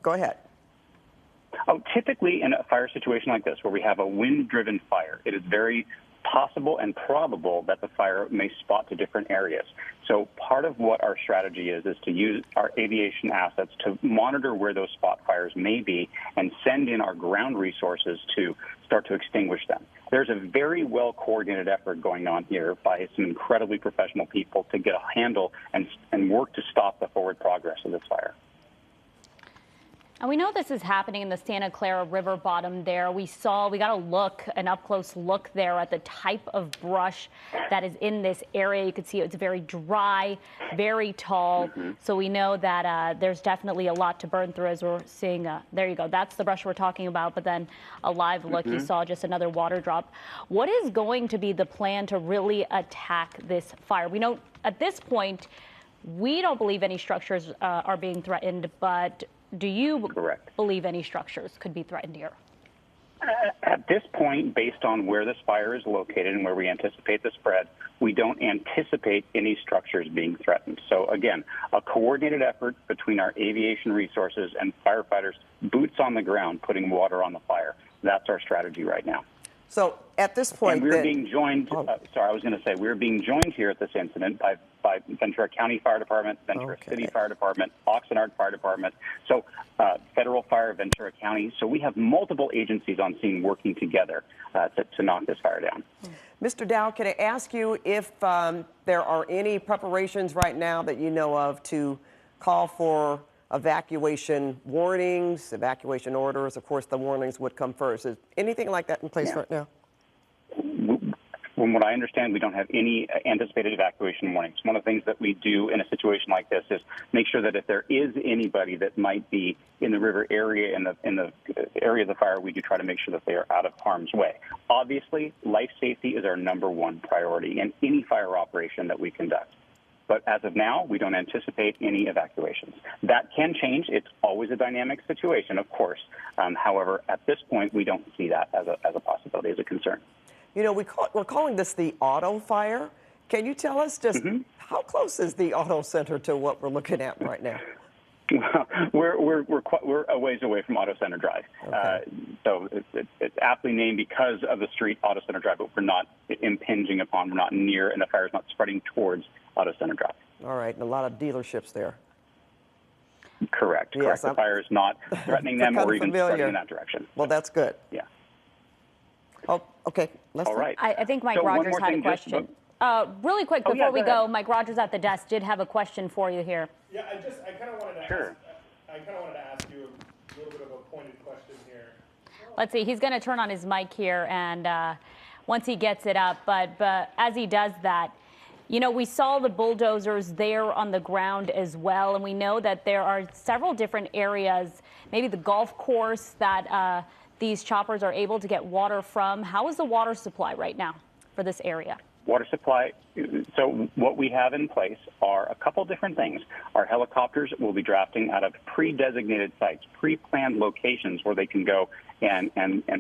Go ahead. Oh, typically in a fire situation like this, where we have a wind-driven fire, it is very possible and probable that the fire may spot to different areas. So part of what our strategy is to use our aviation assets to monitor where those spot fires may be and send in our ground resources to start to extinguish them. There's a very well-coordinated effort going on here by some incredibly professional people to get a handle and work to stop the forward progress of this fire. And we know this is happening in the Santa Clara River bottom there. We got an up-close look there at the type of brush that is in this area. You can see it's very dry, very tall. So we know that there's definitely a lot to burn through, as we're seeing. There you go. That's the brush we're talking about. But then a live look, you saw just another water drop. What is going to be the plan to really attack this fire? We know at this point, we don't believe any structures are being threatened, but do you believe any structures could be threatened here? At this point, based on where this fire is located and where we anticipate the spread, we don't anticipate any structures being threatened. So again, a coordinated effort between our aviation resources and firefighters, boots on the ground, putting water on the fire. That's our strategy right now. So at this point, and we're being joined. We're being joined here at this incident by Ventura County Fire Department, Ventura City Fire Department, Oxnard Fire Department, so Federal Fire, Ventura County. So we have multiple agencies on scene working together to knock this fire down. Mr. Dowd, can I ask you if there are any preparations right now that you know of to call for evacuation warnings, evacuation orders? Of course, the warnings would come first. Is anything like that in place right now? From what I understand, we don't have any anticipated evacuation warnings. One of the things that we do in a situation like this is make sure that if there is anybody that might be in the river area, in the area of the fire, we do try to make sure that they are out of harm's way. Obviously, life safety is our #1 priority in any fire operation that we conduct. But as of now, we don't anticipate any evacuations. That can change. It's always a dynamic situation, of course. However, at this point, we don't see that as a possibility, as a concern. You know, we're calling this the auto fire. Can you tell us just how close is the auto center to what we're looking at right now? We're a ways away from Auto Center Drive. So it's aptly named because of the street Auto Center Drive, but we're not impinging upon, we're not near, and the fire is not spreading towards Auto Center Drive. All right, and a lot of dealerships there. Correct. Yes, the fire is not threatening them or even spreading in that direction. Well, that's good. Yeah. Oh, okay. All right. I think Mike Rogers had a question. Really quick, before we go, Mike Rogers at the desk did have a question for you here. Yeah, I kind of wanted to ask you a little bit of a pointed question here. Let's see, he's going to turn on his mic here and once he gets it up. But as he does that, you know, we saw the bulldozers there on the ground as well, and we know that there are several different areas, maybe the golf course, that these choppers are able to get water from. How is the water supply right now for this area? Water supply. So what we have in place are a couple different things. Our helicopters will be drafting out of pre-designated sites, pre-planned locations where they can go and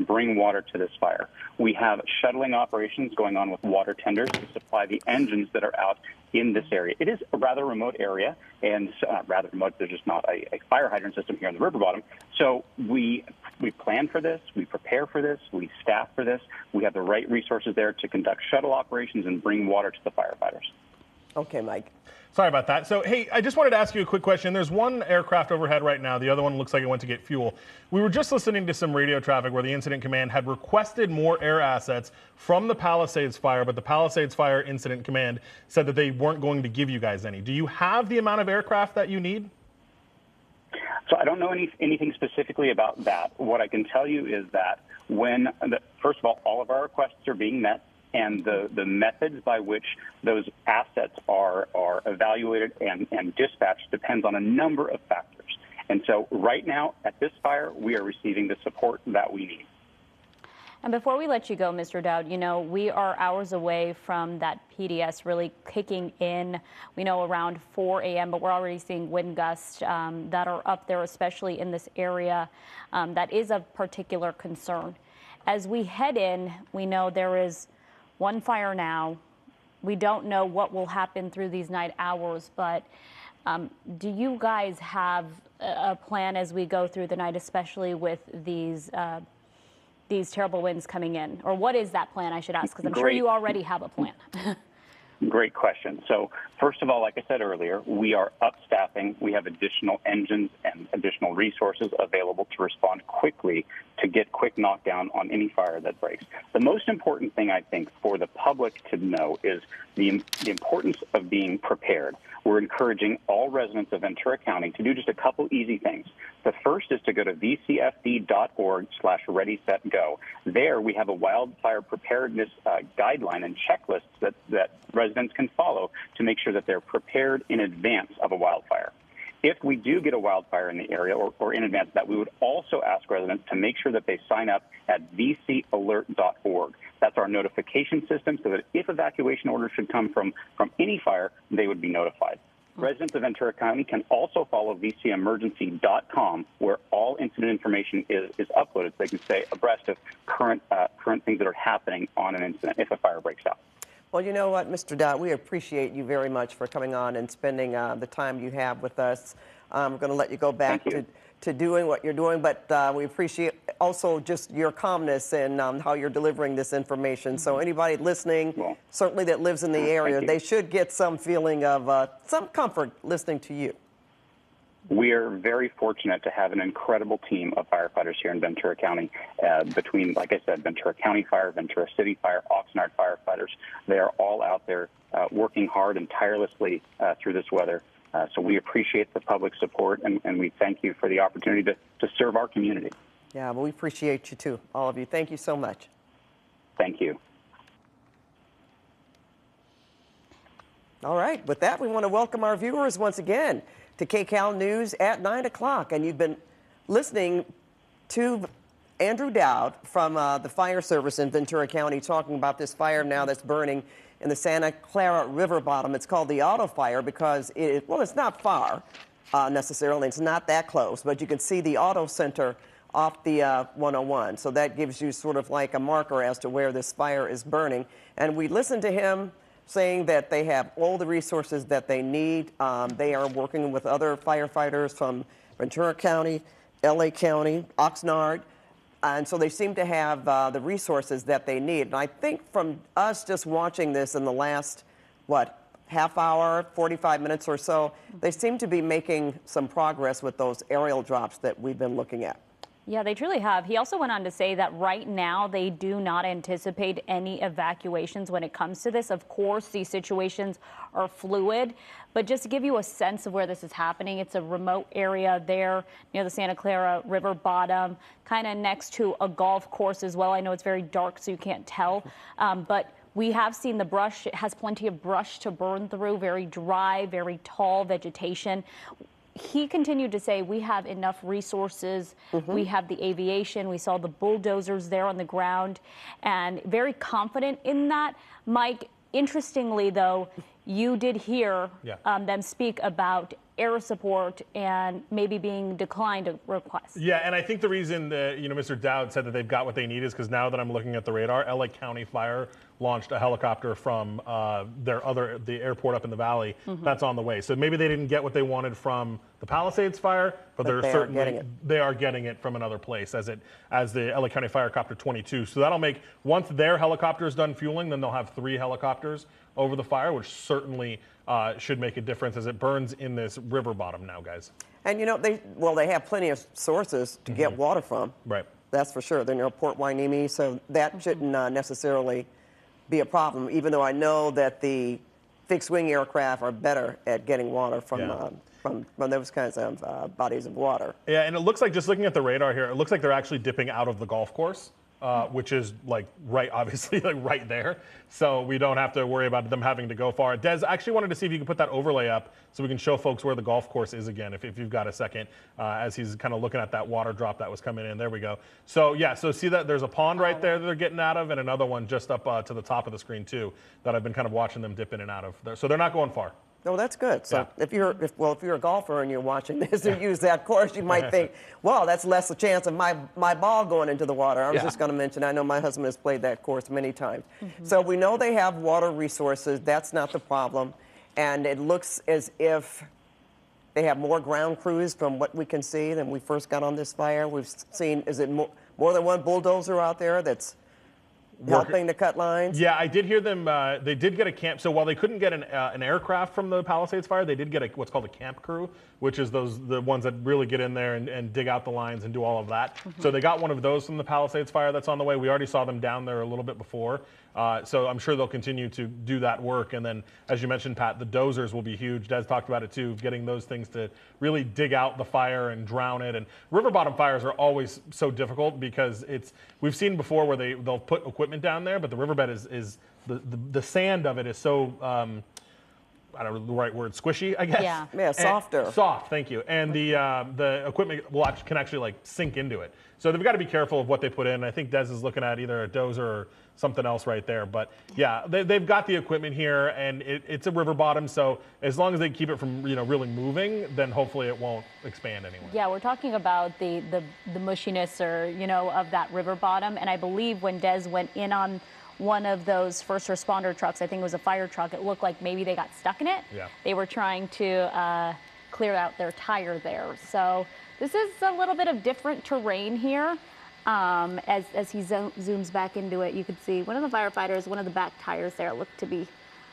bring water to this fire. We have shuttling operations going on with water tenders to supply the engines that are out in this area. It is a rather remote area, and rather remote, there's just not a fire hydrant system here in the river bottom. So we plan for this, we prepare for this, we staff for this. We have the right resources there to conduct shuttle operations and bring water to the firefighters. Okay, Mike. Sorry about that. So, hey, I just wanted to ask you a quick question. There's one aircraft overhead right now. The other one looks like it went to get fuel. We were just listening to some radio traffic where the incident command had requested more air assets from the Palisades fire, but the Palisades fire incident command said that they weren't going to give you guys any. Do you have the amount of aircraft that you need? So I don't know anything specifically about that. What I can tell you is that first of all of our requests are being met, and the methods by which those assets are evaluated and dispatched depends on a number of factors. And so right now at this fire, we are receiving the support that we need. And before we let you go, Mr. Dowd, you know, we are hours away from that PDS really kicking in, we know, around 4 a.m., but we're already seeing wind gusts that are up there, especially in this area. That is of particular concern. As we head in, we know there is one fire now. We don't know what will happen through these night hours, but do you guys have a plan as we go through the night, especially with these terrible winds coming in? Or what is that plan, I should ask, because I'm sure you already have a plan. Great question. So first of all, like I said earlier, we are upstaffing. We have additional engines and additional resources available to respond quickly to get quick knockdown on any fire that breaks. The most important thing, I think, for the public to know is the importance of being prepared. We're encouraging all residents of Ventura County to do just a couple easy things. The first is to go to vcfd.org/ready-set-go. There we have a wildfire preparedness guideline and checklist that residents can follow to make sure that they're prepared in advance of a wildfire. If we do get a wildfire in the area or in advance of that, we would also ask residents to make sure that they sign up at vcalert.org. That's our notification system so that if evacuation orders should come from any fire, they would be notified. Residents of Ventura County can also follow vcemergency.com, where all incident information is uploaded so they can stay abreast of current things that are happening on an incident if a fire breaks out. Well, you know what, Mr. Dowd, we appreciate you very much for coming on and spending the time you have with us. I'm going to let you go back to doing what you're doing, but we appreciate also just your calmness and how you're delivering this information. So anybody listening, certainly that lives in the area, they should get some feeling of some comfort listening to you. We are very fortunate to have an incredible team of firefighters here in Ventura County between, like I said, Ventura County Fire, Ventura City Fire, Oxnard firefighters. They are all out there working hard and tirelessly through this weather. So we appreciate the public support, and we thank you for the opportunity to serve our community. Yeah, well, we appreciate you too, all of you. Thank you so much. Thank you. All right, with that, we want to welcome our viewers once again to KCAL News at 9 o'clock. And you've been listening to Andrew Dowd from the fire service in Ventura County talking about this fire now that's burning in the Santa Clara River bottom. It's called the Auto Fire because it's not far necessarily. It's not that close, but you can see the auto center off the 101. So that gives you sort of like a marker as to where this fire is burning. And we listened to him saying that they have all the resources that they need. They are working with other firefighters from Ventura County, LA County, Oxnard, and so they seem to have the resources that they need. And I think from us just watching this in the last, half hour, 45 minutes or so, they seem to be making some progress with those aerial drops that we've been looking at. Yeah, they truly have. He also went on to say that right now they do not anticipate any evacuations when it comes to this. Of course, these situations are fluid, but just to give you a sense of where this is happening, it's a remote area there near the Santa Clara River bottom, kind of next to a golf course as well. I know it's very dark, so you can't tell, but we have seen the brush. It has plenty of brush to burn through, very dry, very tall vegetation. He continued to say, we have enough resources. We have the aviation. We saw the bulldozers there on the ground, and very confident in that. Mike, interestingly, though, you did hear them speak about air support and maybe being declined a request. Yeah, and I think the reason that, Mr. Dowd said that they've got what they need is because now that I'm looking at the radar, LA County Fire launched a helicopter from the airport up in the valley. That's on the way. So maybe they didn't get what they wanted from the Palisades fire, but they are getting it from another place as the LA County Fire Copter 22. So that'll make, once their helicopter is done fueling, then they'll have 3 helicopters over the fire, which certainly should make a difference as it burns in this river bottom now, guys. And they have plenty of sources to get water from. Right. That's for sure. They're near Port Hueneme, so that shouldn't necessarily be a problem, even though I know that the fixed-wing aircraft are better at getting water from those kinds of bodies of water. Yeah, and it looks like, just looking at the radar here, it looks like they're actually dipping out of the golf course, which is obviously right there. So we don't have to worry about them having to go far. Des, I actually wanted to see if you could put that overlay up so we can show folks where the golf course is again, if you've got a second, as he's kind of looking at that water drop that was coming in. There we go. So yeah, so see that there's a pond right there that they're getting out of, and another one just up to the top of the screen too, that I've been kind of watching them dip in and out of there. So they're not going far. Oh, that's good. So if you're a golfer and you're watching this and use that course, you might think, well, that's less a chance of my ball going into the water. I was just going to mention, I know my husband has played that course many times. So we know they have water resources. That's not the problem. And it looks as if they have more ground crews from what we can see than we first got on this fire. We've seen, is it more than one bulldozer out there that's helping to cut lines? Yeah, I did hear them. They did get a camp. So while they couldn't get an aircraft from the Palisades fire, they did get what's called a camp crew, which is the ones that really get in there and dig out the lines and do all of that. So they got one of those from the Palisades fire that's on the way. We already saw them down there a little bit before. So I'm sure they'll continue to do that work. And then, as you mentioned, Pat, the dozers will be huge. Des talked about it too, getting those things to really dig out the fire and drown it. And river bottom fires are always so difficult because we've seen before where they'll put equipment down there, but the riverbed is the sand of it is so I don't know the right word, squishy, I guess. Yeah, softer. Soft, thank you. And the equipment can actually sink into it. So they've got to be careful of what they put in. I think Des is looking at either a dozer or something else right there. But yeah, they've got the equipment here, and it's a river bottom. So as long as they keep it from really moving, then hopefully it won't expand anywhere. Yeah, we're talking about the mushiness of that river bottom. And I believe when Des went in on one of those first responder trucks, I think it was a fire truck, it looked like maybe they got stuck in it. Yeah. They were trying to clear out their tire there. So this is a little bit of different terrain here. As he zooms back into it, you could see one of the firefighters, one of the back tires there looked to be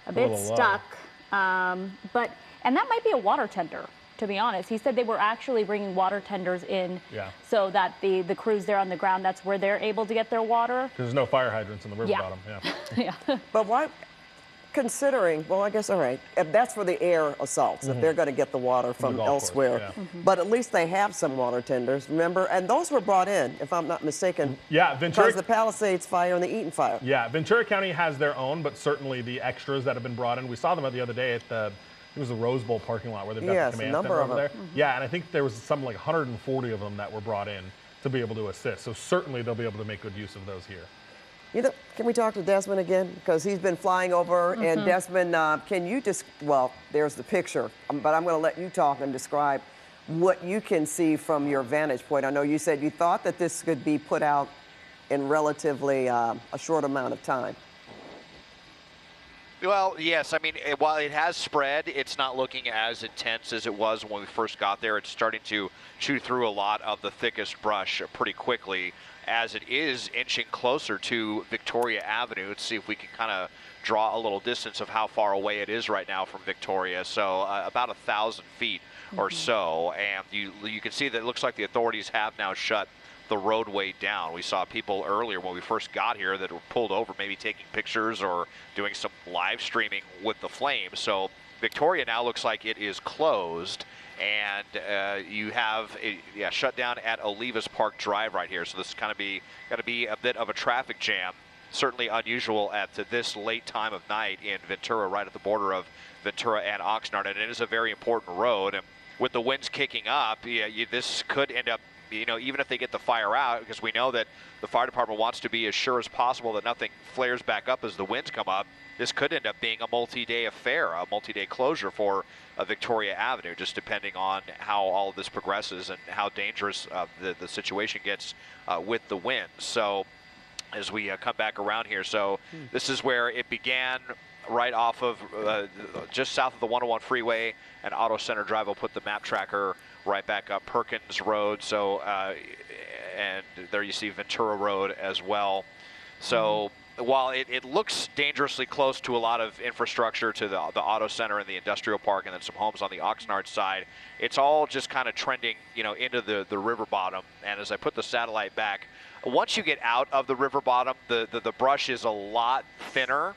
a bit stuck. And that might be a water tender, to be honest. He said they were actually bringing water tenders in so that the crews there on the ground, that's where they're able to get their water. Because there's no fire hydrants in the river bottom. Yeah. But why, considering, well, I guess, all right, if that's for the air assaults, if they're going to get the water from elsewhere. But at least they have some water tenders, remember? And those were brought in, if I'm not mistaken. Yeah, Ventura. Because the Palisades fire and the Eaton fire. Yeah, Ventura County has their own, but certainly the extras that have been brought in. We saw them the other day at it was the Rose Bowl parking lot where they've got the command center over there. Yeah, and I think there was something like 140 of them that were brought in to be able to assist. So certainly they'll be able to make good use of those here. Can we talk to Desmond again? Because he's been flying over. And Desmond, can you just, well, there's the picture, but I'm going to let you talk and describe what you can see from your vantage point. I know you said you thought that this could be put out in relatively a short amount of time. Well, yes. I mean, while it has spread, it's not looking as intense as it was when we first got there. It's starting to chew through a lot of the thickest brush pretty quickly as it is inching closer to Victoria Avenue. Let's see if we can kind of draw a little distance of how far away it is right now from Victoria. So about 1,000 feet or so. And you can see that it looks like the authorities have now shut the roadway down. We saw people earlier when we first got here that were pulled over, maybe taking pictures or doing some live streaming with the flames. So Victoria now looks like it is closed, and you have a shut down at Olivas Park Drive right here. So this is going to be a bit of a traffic jam. Certainly unusual at this late time of night in Ventura, right at the border of Ventura and Oxnard, and it is a very important road. And with the winds kicking up, this could end up, even if they get the fire out, because we know that the fire department wants to be as sure as possible that nothing flares back up as the winds come up, this could end up being a multi-day affair, a multi-day closure for Victoria Avenue, just depending on how all of this progresses and how dangerous the situation gets with the winds. So as we come back around here, so this is where it began, right off of just south of the 101 freeway and Auto Center Drive. Will put the map tracker right back up Perkins Road. So and there you see Ventura Road as well. So while it looks dangerously close to a lot of infrastructure, to the auto center and the industrial park and then some homes on the Oxnard side, it's all just kind of trending, into the river bottom. And as I put the satellite back, once you get out of the river bottom, the brush is a lot thinner,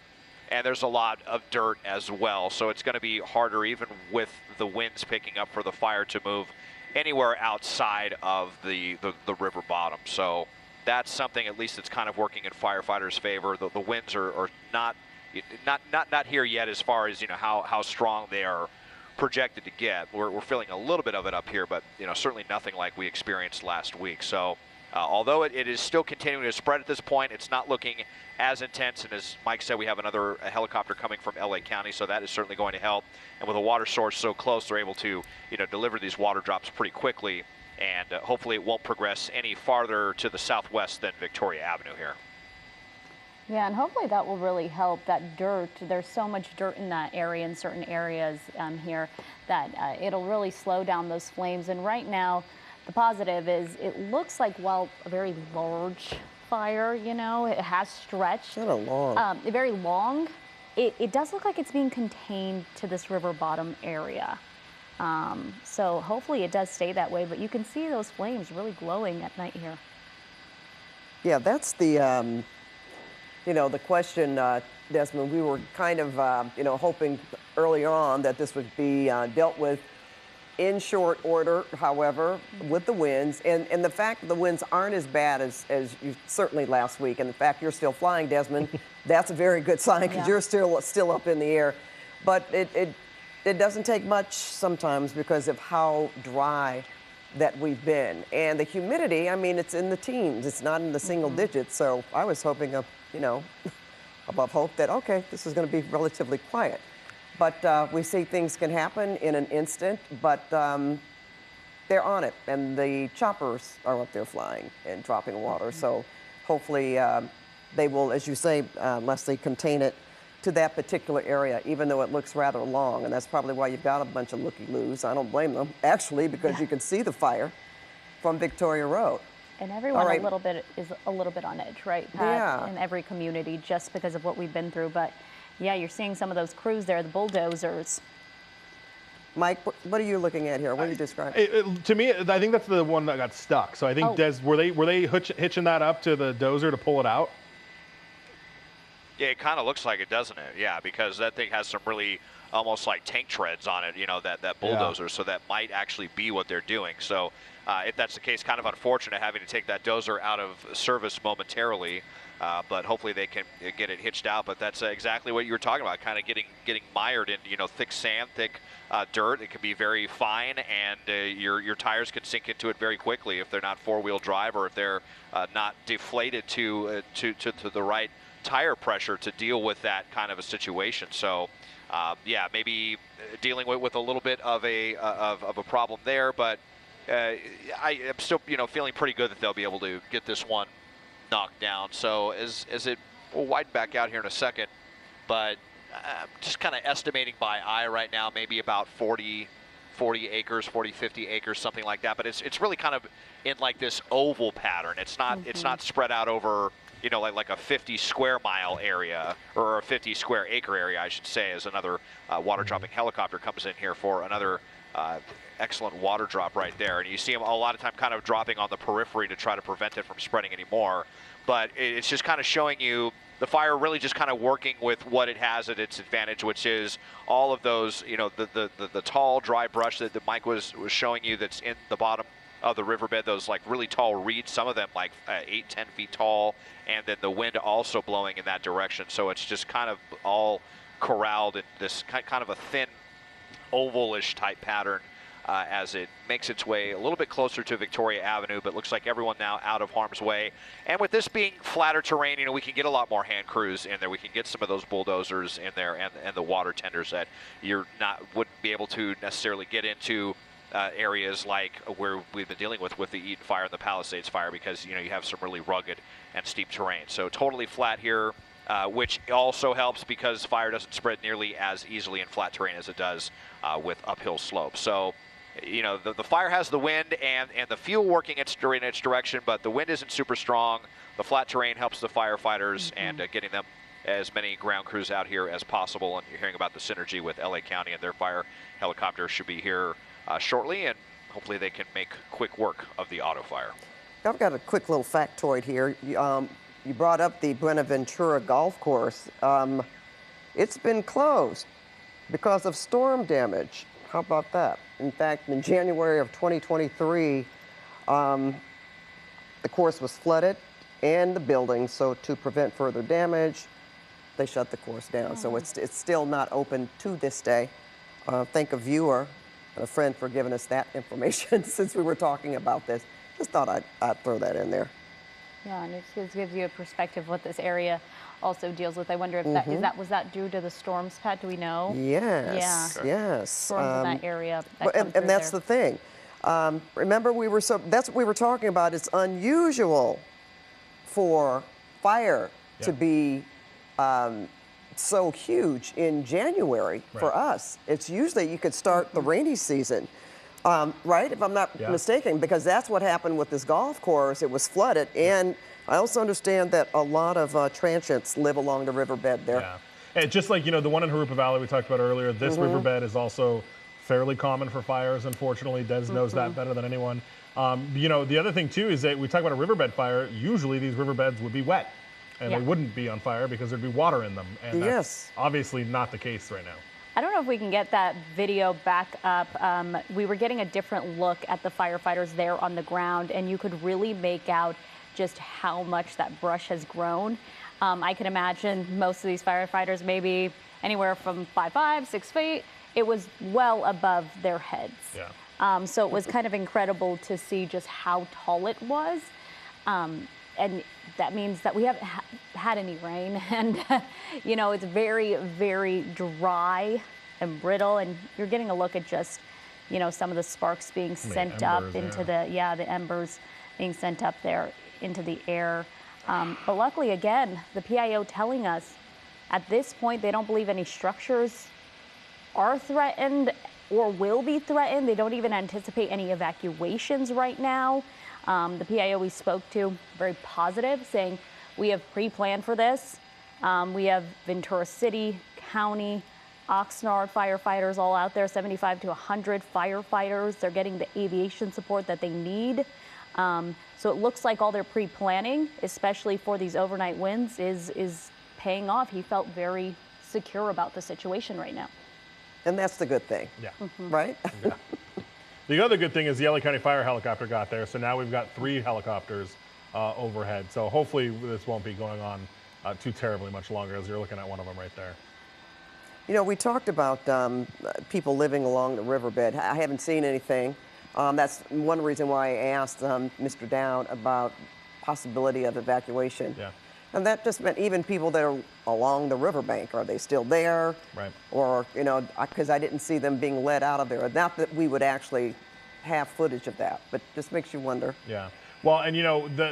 and there's a lot of dirt as well. So it's going to be harder, even with the winds picking up, for the fire to move anywhere outside of the river bottom. So that's something, at least, that's kind of working in firefighters' favor. The winds are not here yet, as far as how strong they are projected to get. We're feeling a little bit of it up here, but certainly nothing like we experienced last week. So although it is still continuing to spread at this point, it's not looking as intense. And as Mike said, we have another helicopter coming from LA County, so that is certainly going to help. And with a water source so close, they're able to deliver these water drops pretty quickly. And hopefully it won't progress any farther to the southwest than Victoria Avenue here. Yeah, and hopefully that will really help. That dirt, there's so much dirt in that area, in certain areas here, that it'll really slow down those flames. And right now, the positive is it looks like, while a very large fire, it has stretched. Kind of long. Very long. It does look like it's being contained to this river bottom area. So hopefully it does stay that way, but you can see those flames really glowing at night here. Yeah, that's the, the question, Desmond. We were kind of, hoping earlier on that this would be dealt with in short order, however, with the winds. And the fact that the winds aren't as bad as you certainly last week, and the fact you're still flying, Desmond, that's a very good sign, because you're still up in the air. But it doesn't take much sometimes because of how dry that we've been. And the humidity, I mean, it's in the teens. It's not in the single digits. So I was hoping, above hope that, okay, this is going to be relatively quiet. But we see things can happen in an instant, but they're on it. And the choppers are up there flying and dropping water. So hopefully they will, as you say, Leslie, contain it to that particular area, even though it looks rather long. And that's probably why you've got a bunch of looky-loos. I don't blame them, actually, because you can see the fire from Victoria Road. And everyone is a little bit on edge, right, Pat? Yeah. In every community, just because of what we've been through. But yeah, you're seeing some of those crews there, the bulldozers. Mike, what are you looking at here? What are you describing? To me, I think that's the one that got stuck. So I think, Des, were they hitching that up to the dozer to pull it out? Yeah, it kind of looks like it, doesn't it? Yeah, because that thing has some really almost like tank treads on it, that bulldozer. Yeah. So that might actually be what they're doing. So if that's the case, kind of unfortunate having to take that dozer out of service momentarily. But hopefully they can get it hitched out. But that's exactly what you were talking about, kind of getting mired in thick sand, thick dirt. It can be very fine, and your tires can sink into it very quickly if they're not four-wheel drive, or if they're not deflated to the right tire pressure to deal with that kind of a situation. So yeah, maybe dealing with a little bit of a problem there, but I am still feeling pretty good that they'll be able to get this one knocked down. So as it will widen back out here in a second, but just kind of estimating by eye right now, maybe about 40 acres, 50 acres, something like that. But it's really kind of in like this oval pattern. It's not spread out over like a 50 square mile area, or a 50 square acre area, I should say, as another water dropping helicopter comes in here for another excellent water drop right there. And you see them a lot of time kind of dropping on the periphery to try to prevent it from spreading anymore. But it's just kind of showing you the fire really just kind of working with what it has at its advantage, which is all of those, the tall, dry brush that Mike was showing you that's in the bottom of the riverbed, those like really tall reeds, some of them like 8-10 feet tall, and then the wind also blowing in that direction. So it's just kind of all corralled in this kind of a thin ovalish type pattern as it makes its way a little bit closer to Victoria Avenue, but looks like everyone now out of harm's way. And with this being flatter terrain, we can get a lot more hand crews in there. We can get some of those bulldozers in there and the water tenders that wouldn't be able to necessarily get into areas like where we've been dealing with the Eaton fire and the Palisades fire, because you have some really rugged and steep terrain. So totally flat here, which also helps because fire doesn't spread nearly as easily in flat terrain as it does with uphill slopes. So the fire has the wind and the fuel working in its direction, but the wind isn't super strong. The flat terrain helps the firefighters and getting them as many ground crews out here as possible. And you're hearing about the synergy with LA County, and their fire helicopter should be here shortly, and hopefully they can make quick work of the auto fire. I've got a quick little factoid here. You brought up the Ventura golf course. It's been closed because of storm damage. How about that? In fact, in January of 2023, the course was flooded and the building, so to prevent further damage, they shut the course down. So it's still not open to this day. Thank a viewer and a friend for giving us that information since we were talking about this. Just thought I'd throw that in there. Yeah, and it just gives you a perspective of what this area also deals with. I wonder if was that due to the storms, Pat? Do we know? Yes. Yeah. Yes. Storms in that area. And that's the thing. Remember, that's what we were talking about. It's unusual for fire to be so huge in January for us. It's usually you could start the rainy season. Right, if I'm not mistaken, because that's what happened with this golf course. It was flooded, and I also understand that a lot of transients live along the riverbed there. Yeah, and just like the one in Harupa Valley we talked about earlier, this riverbed is also fairly common for fires. Unfortunately, Des knows that better than anyone. The other thing too is that we talk about a riverbed fire. Usually, these riverbeds would be wet, and they wouldn't be on fire because there'd be water in them, and that's obviously not the case right now. I don't know if we can get that video back up. We were getting a different look at the firefighters there on the ground, and you could really make out just how much that brush has grown. I can imagine most of these firefighters maybe anywhere from 5'5", 6 feet. It was well above their heads. Yeah. So it was kind of incredible to see just how tall it was. And that means that we haven't had any rain, and it's very, very dry and brittle, and you're getting a look at just some of the sparks being sent up into the embers being sent up there into the air. But luckily, again, the PIO telling us at this point they don't believe any structures are threatened or will be threatened. They don't even anticipate any evacuations right now. The PIO we spoke to, very positive, saying we have pre-planned for this. We have Ventura City, County, Oxnard firefighters all out there, 75 to 100 firefighters. They're getting the aviation support that they need. So it looks like all their pre-planning, especially for these overnight winds, is paying off. He felt very secure about the situation right now. And that's the good thing. Yeah. Right? Yeah. The other good thing is the LA County Fire helicopter got there, so now we've got 3 helicopters overhead. So hopefully this won't be going on too terribly much longer, as you're looking at one of them right there. We talked about people living along the riverbed. I haven't seen anything. That's one reason why I asked Mr. Down about possibility of evacuation. Yeah. And that just meant even people that are along the riverbank, are they still there? Right. Or, because I didn't see them being led out of there. Not that we would actually have footage of that, but just makes you wonder. Yeah. Well, and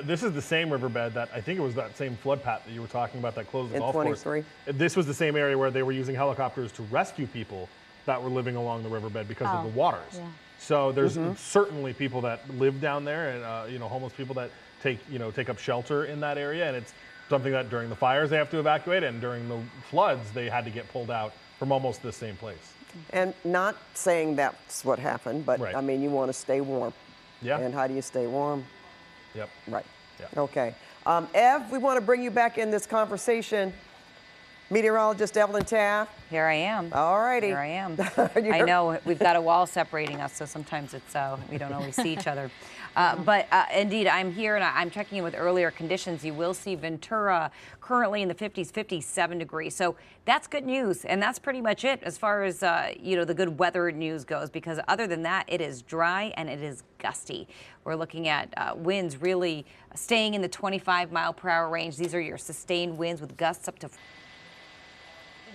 this is the same riverbed that I think it was that same flood path that you were talking about that closed the golf course. 23. This was the same area where they were using helicopters to rescue people that were living along the riverbed because of the waters. Yeah. So there's certainly people that live down there, and homeless people that take up shelter in that area, and it's something that during the fires they have to evacuate, and during the floods they had to get pulled out from almost the same place. And not saying that's what happened, but Right. I mean, you want to stay warm. Yeah. And how do you stay warm? Yep. Right. Yep. Okay. Ev, we want to bring you back in this conversation. Meteorologist Evelyn Taft. Here I am. All righty. Here I am. I know we've got a wall separating us, so sometimes it's we don't always see each other. But indeed, I'm here and I'm checking in with earlier conditions. You will see Ventura currently in the 50s, 57 degrees. So that's good news, and that's pretty much it as far as the good weather news goes. Because other than that, it is dry and it is gusty. We're looking at winds really staying in the 25-mile-per-hour range. These are your sustained winds with gusts up to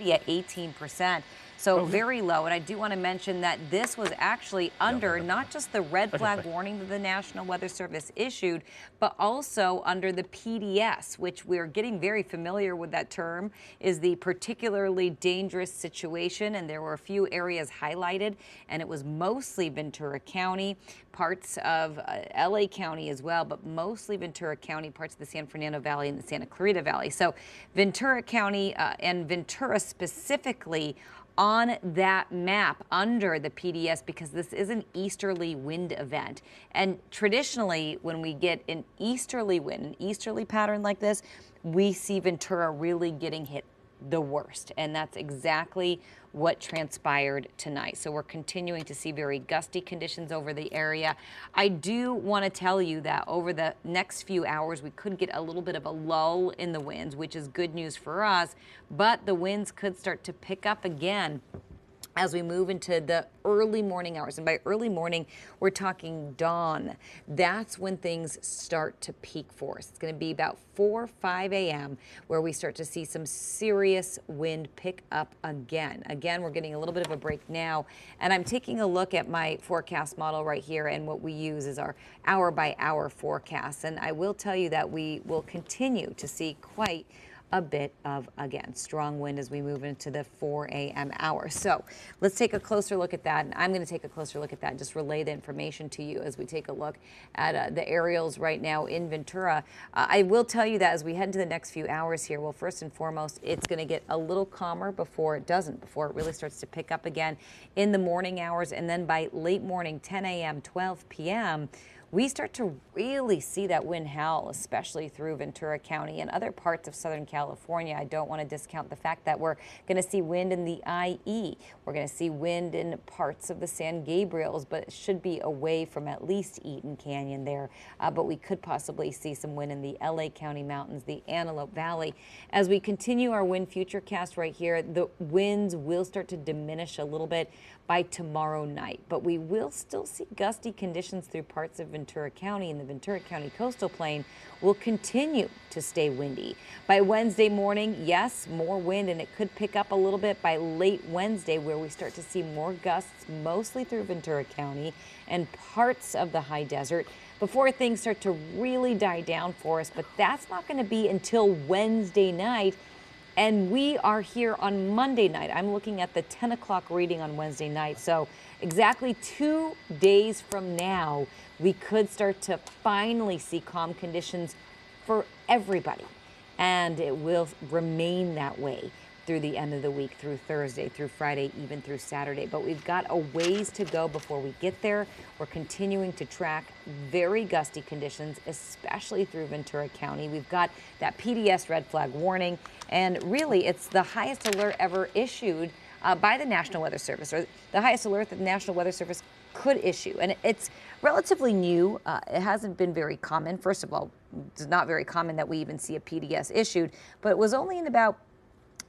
at 18%. So very low. And I do want to mention that this was actually under not just the red flag warning that the National Weather Service issued, but also under the PDS, which we're getting very familiar with that term, is the particularly dangerous situation. And there were a few areas highlighted, and it was mostly Ventura County, parts of LA County as well, but mostly Ventura County, parts of the San Fernando Valley and the Santa Clarita Valley. So Ventura County and Ventura specifically on that map under the PDS, because this is an easterly wind event. And traditionally, when we get an easterly wind, an easterly pattern like this, we see Ventura really getting hit the worst. And that's exactly what transpired tonight. So we're continuing to see very gusty conditions over the area. I do want to tell you that over the next few hours, we could get a little bit of a lull in the winds, which is good news for us, but the winds could start to pick up again as we move into the early morning hours. And by early morning, we're talking dawn. That's when things start to peak for us. It's going to be about 4, 5 a.m. where we start to see some serious wind pick up again. Again, we're getting a little bit of a break now. And I'm taking a look at my forecast model right here. And what we use is our hour-by-hour forecast. And I will tell you that we will continue to see quite a bit of, again, strong wind as we move into the 4 a.m. hour. So let's take a closer look at that. And I'm going to take a closer look at that and just relay the information to you as we take a look at the aerials right now in Ventura. I will tell you that as we head into the next few hours here, well, first and foremost, it's going to get a little calmer before it really starts to pick up again in the morning hours. And then by late morning, 10 a.m., 12 p.m., we start to really see that wind howl, especially through Ventura County and other parts of Southern California. I don't want to discount the fact that we're going to see wind in the IE. We're going to see wind in parts of the San Gabriels, but it should be away from at least Eaton Canyon there. But we could possibly see some wind in the LA County mountains, the Antelope Valley. As we continue our wind futurecast right here, the winds will start to diminish a little bit by tomorrow night, but we will still see gusty conditions through parts of Ventura County, and the Ventura County coastal plain will continue to stay windy. By Wednesday morning, yes, more wind, and it could pick up a little bit by late Wednesday, where we start to see more gusts, mostly through Ventura County and parts of the high desert, before things start to really die down for us. But that's not going to be until Wednesday night. And we are here on Monday night. I'm looking at the 10 o'clock reading on Wednesday night. So exactly 2 days from now, we could start to finally see calm conditions for everybody. And it will remain that way through the end of the week, through Thursday, through Friday, even through Saturday. But we've got a ways to go before we get there. We're continuing to track very gusty conditions, especially through Ventura County. We've got that PDS red flag warning, and really it's the highest alert ever issued by the National Weather Service, or the highest alert that the National Weather Service could issue. And it's relatively new. It hasn't been very common. First of all, it's not very common that we even see a PDS issued, but it was only in about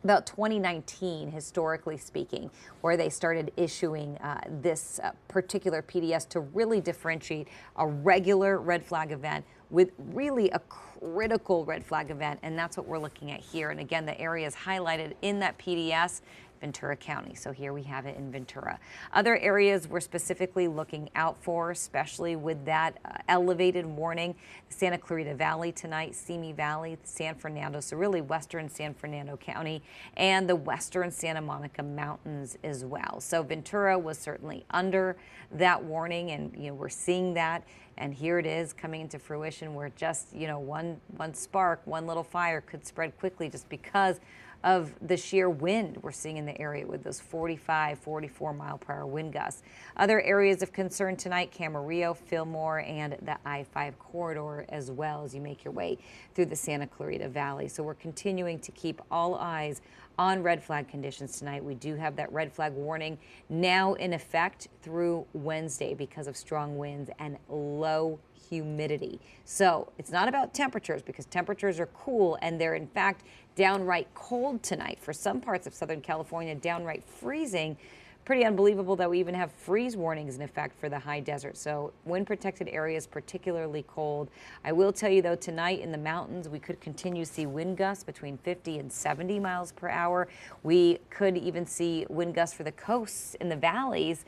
2019, historically speaking, where they started issuing this particular PDS to really differentiate a regular red flag event with really a critical red flag event. And that's what we're looking at here. And again, the areas highlighted in that PDS, Ventura County. So here we have it in Ventura. Other areas we're specifically looking out for, especially with that elevated warning, Santa Clarita Valley tonight, Simi Valley, San Fernando, so really western San Fernando County, and the western Santa Monica Mountains as well. So Ventura was certainly under that warning, and we're seeing that. And here it is coming into fruition, where just one spark, one little fire could spread quickly just because of the sheer wind we're seeing in the area with those 45, 44 mile per hour wind gusts. Other areas of concern tonight, Camarillo, Fillmore, and the I-5 corridor as well as you make your way through the Santa Clarita Valley. So we're continuing to keep all eyes on red flag conditions tonight. We do have that red flag warning now in effect through Wednesday because of strong winds and low humidity. So it's not about temperatures, because temperatures are cool and they're in fact downright cold tonight. For some parts of Southern California, downright freezing. Pretty unbelievable that we even have freeze warnings in effect for the high desert. So wind protected areas particularly cold. I will tell you though, tonight in the mountains, we could continue to see wind gusts between 50 and 70 miles per hour. We could even see wind gusts for the coasts in the valleys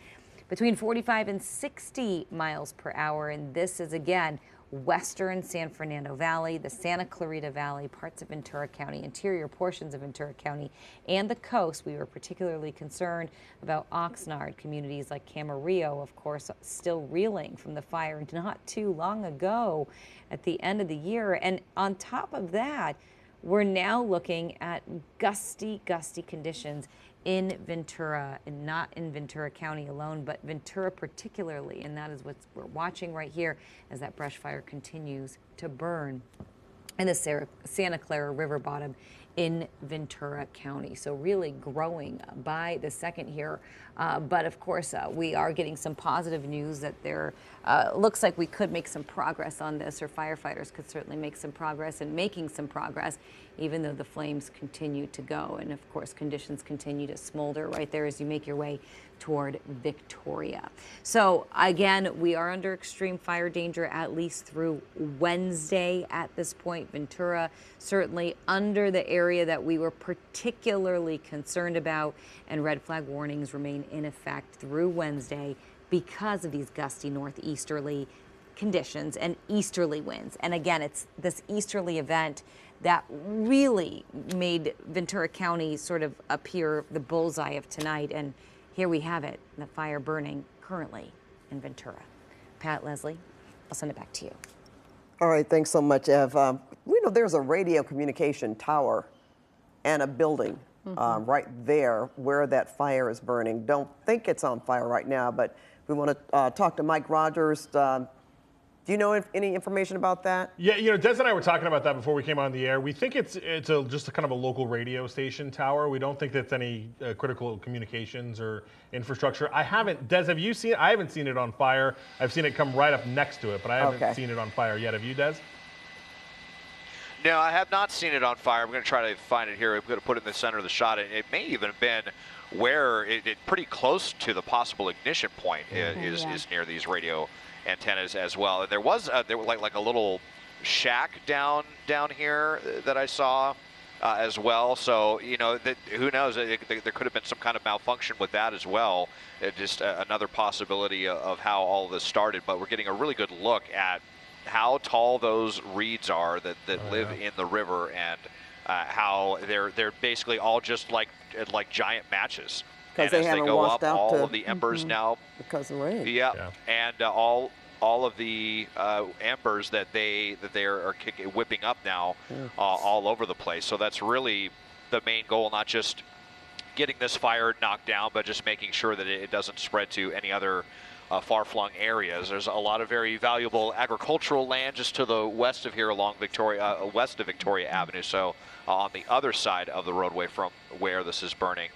between 45 and 60 miles per hour. And this is again, western San Fernando Valley, the Santa Clarita Valley, parts of Ventura County, interior portions of Ventura County, and the coast. We were particularly concerned about Oxnard, communities like Camarillo, of course, still reeling from the fire not too long ago at the end of the year. And on top of that, we're now looking at gusty conditions in Ventura, and not in Ventura County alone, but Ventura particularly. And that is what we're watching right here as that brush fire continues to burn in the Santa Clara River bottom in Ventura County. So really growing by the second here. But of course, we are getting some positive news that there looks like we could make some progress on this, or firefighters could certainly make some progress and making some progress, even though the flames continue to go. And of course, conditions continue to smolder right there as you make your way toward Victoria. So again, we are under extreme fire danger at least through Wednesday at this point. Ventura certainly under the area that we were particularly concerned about, and red flag warnings remain in effect through Wednesday because of these gusty northeasterly conditions and easterly winds. And again, it's this easterly event that really made Ventura County sort of appear the bullseye of tonight. And here we have it, the fire burning currently in Ventura. Pat, Leslie, I'll send it back to you. All right, thanks so much, Ev. We know there's a radio communication tower and a building right there where that fire is burning. Don't think it's on fire right now, but we want to talk to Mike Rogers. Do you know any information about that? Yeah, Des and I were talking about that before we came on the air. We think it's just a kind of a local radio station tower. We don't think that's any critical communications or infrastructure. Des, have you seen it? I haven't seen it on fire. I've seen it come right up next to it, but I haven't seen it on fire yet. Have you, Des? No, I have not seen it on fire. I'm going to try to find it here. I'm going to put it in the center of the shot. It may even have been where it pretty close to the possible ignition point is near these radio antennas as well. And there was like a little shack down here that I saw as well. So who knows? There could have been some kind of malfunction with that as well. Just another possibility of how all this started. But we're getting a really good look at how tall those reeds are that live in the river, and how they're basically all just like giant matches. Because they haven't washed out all of the embers now because of rain. Yeah. And all of the embers that they are whipping up now all over the place. So that's really the main goal, not just getting this fire knocked down, but just making sure that it doesn't spread to any other far-flung areas. There's a lot of very valuable agricultural land just to the west of here along west of Victoria Avenue. So on the other side of the roadway from where this is burning,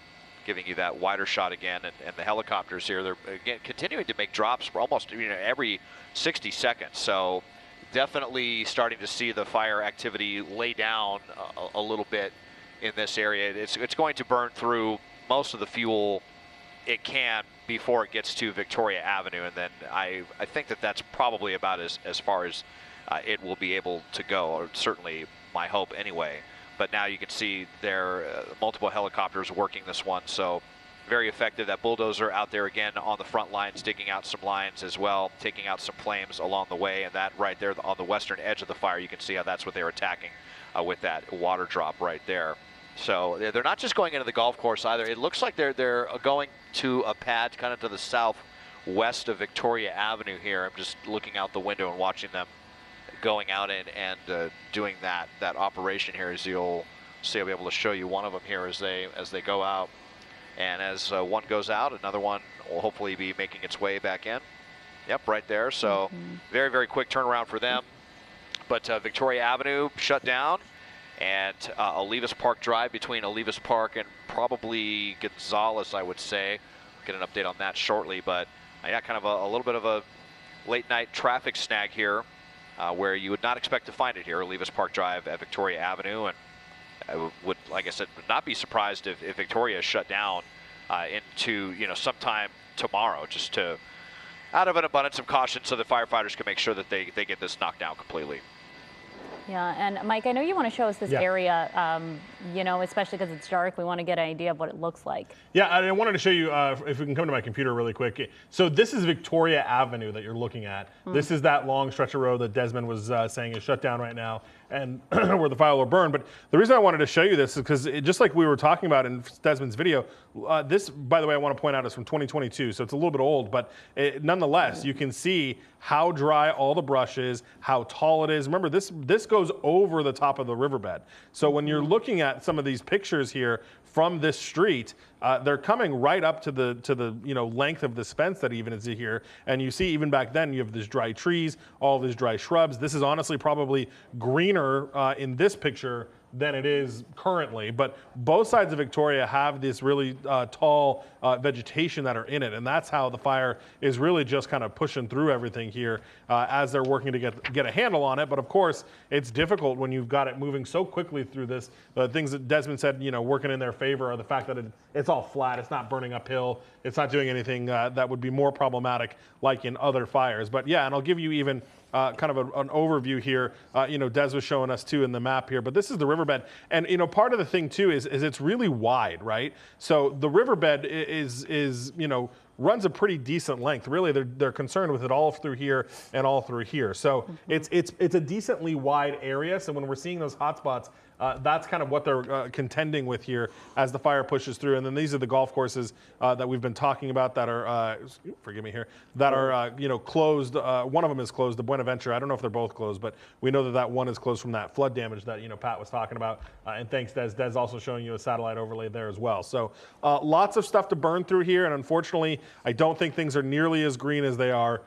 giving you that wider shot again. And the helicopters here, they're again continuing to make drops for almost every 60 seconds. So definitely starting to see the fire activity lay down a little bit in this area. It's going to burn through most of the fuel it can before it gets to Victoria Avenue, and then I think that's probably about as far as it will be able to go, or certainly my hope anyway. But now you can see there multiple helicopters working this one, so very effective. That bulldozer out there again on the front lines, digging out some lines as well, taking out some flames along the way, and that right there on the western edge of the fire, you can see how that's what they're attacking with that water drop right there. So they're not just going into the golf course either. It looks like they're going to a pad kind of to the southwest of Victoria Avenue here. I'm just looking out the window and watching them going out and doing that operation here as you'll See, I'll be able to show you one of them here as they go out. And as one goes out, another one will hopefully be making its way back in. Yep, right there. So very, very quick turnaround for them. But Victoria Avenue shut down, and Olivas Park Drive between Olivas Park and probably Gonzales, I would say. Get an update on that shortly. But yeah, kind of a little bit of a late night traffic snag here where you would not expect to find it here. Olivas Park Drive at Victoria Avenue. And I would, like I said, not be surprised if Victoria is shut down into, sometime tomorrow, just to, out of an abundance of caution, so the firefighters can make sure that they get this knocked down completely. Yeah, and Mike, I know you want to show us this area, especially because it's dark. We want to get an idea of what it looks like. Yeah, I wanted to show you, if we can come to my computer really quick. So this is Victoria Avenue that you're looking at. This is that long stretch of road that Desmond was saying is shut down right now, and where the fire will burn. But the reason I wanted to show you this is because just like we were talking about in Desmond's video, this, by the way, I want to point out is from 2022, so it's a little bit old, but nonetheless, you can see how dry all the brush is, how tall it is. Remember, this goes over the top of the riverbed. So when you're looking at some of these pictures here from this street, they're coming right up to the length of this fence that even is here. And you see even back then you have these dry trees, all these dry shrubs. This is honestly probably greener in this picture than it is currently, but both sides of Victoria have this really tall vegetation that are in it, and that's how the fire is really just kind of pushing through everything here as they're working to get a handle on it. But of course, it's difficult when you've got it moving so quickly through this. The things that Desmond said, working in their favor are the fact that it's all flat, it's not burning uphill, it's not doing anything that would be more problematic like in other fires. But yeah, and I'll give you even kind of an overview here. Des was showing us too in the map here, but this is the riverbed. And part of the thing too is it's really wide, right? So the riverbed is runs a pretty decent length. Really, they're concerned with it all through here and all through here. So it's a decently wide area. So when we're seeing those hot spots, that's kind of what they're contending with here as the fire pushes through. And then these are the golf courses that we've been talking about that are, forgive me here, that are, closed. One of them is closed, the Ventura. I don't know if they're both closed, but we know that one is closed from that flood damage that, Pat was talking about. And thanks, Des. Des also showing you a satellite overlay there as well. So lots of stuff to burn through here. And unfortunately, I don't think things are nearly as green as they are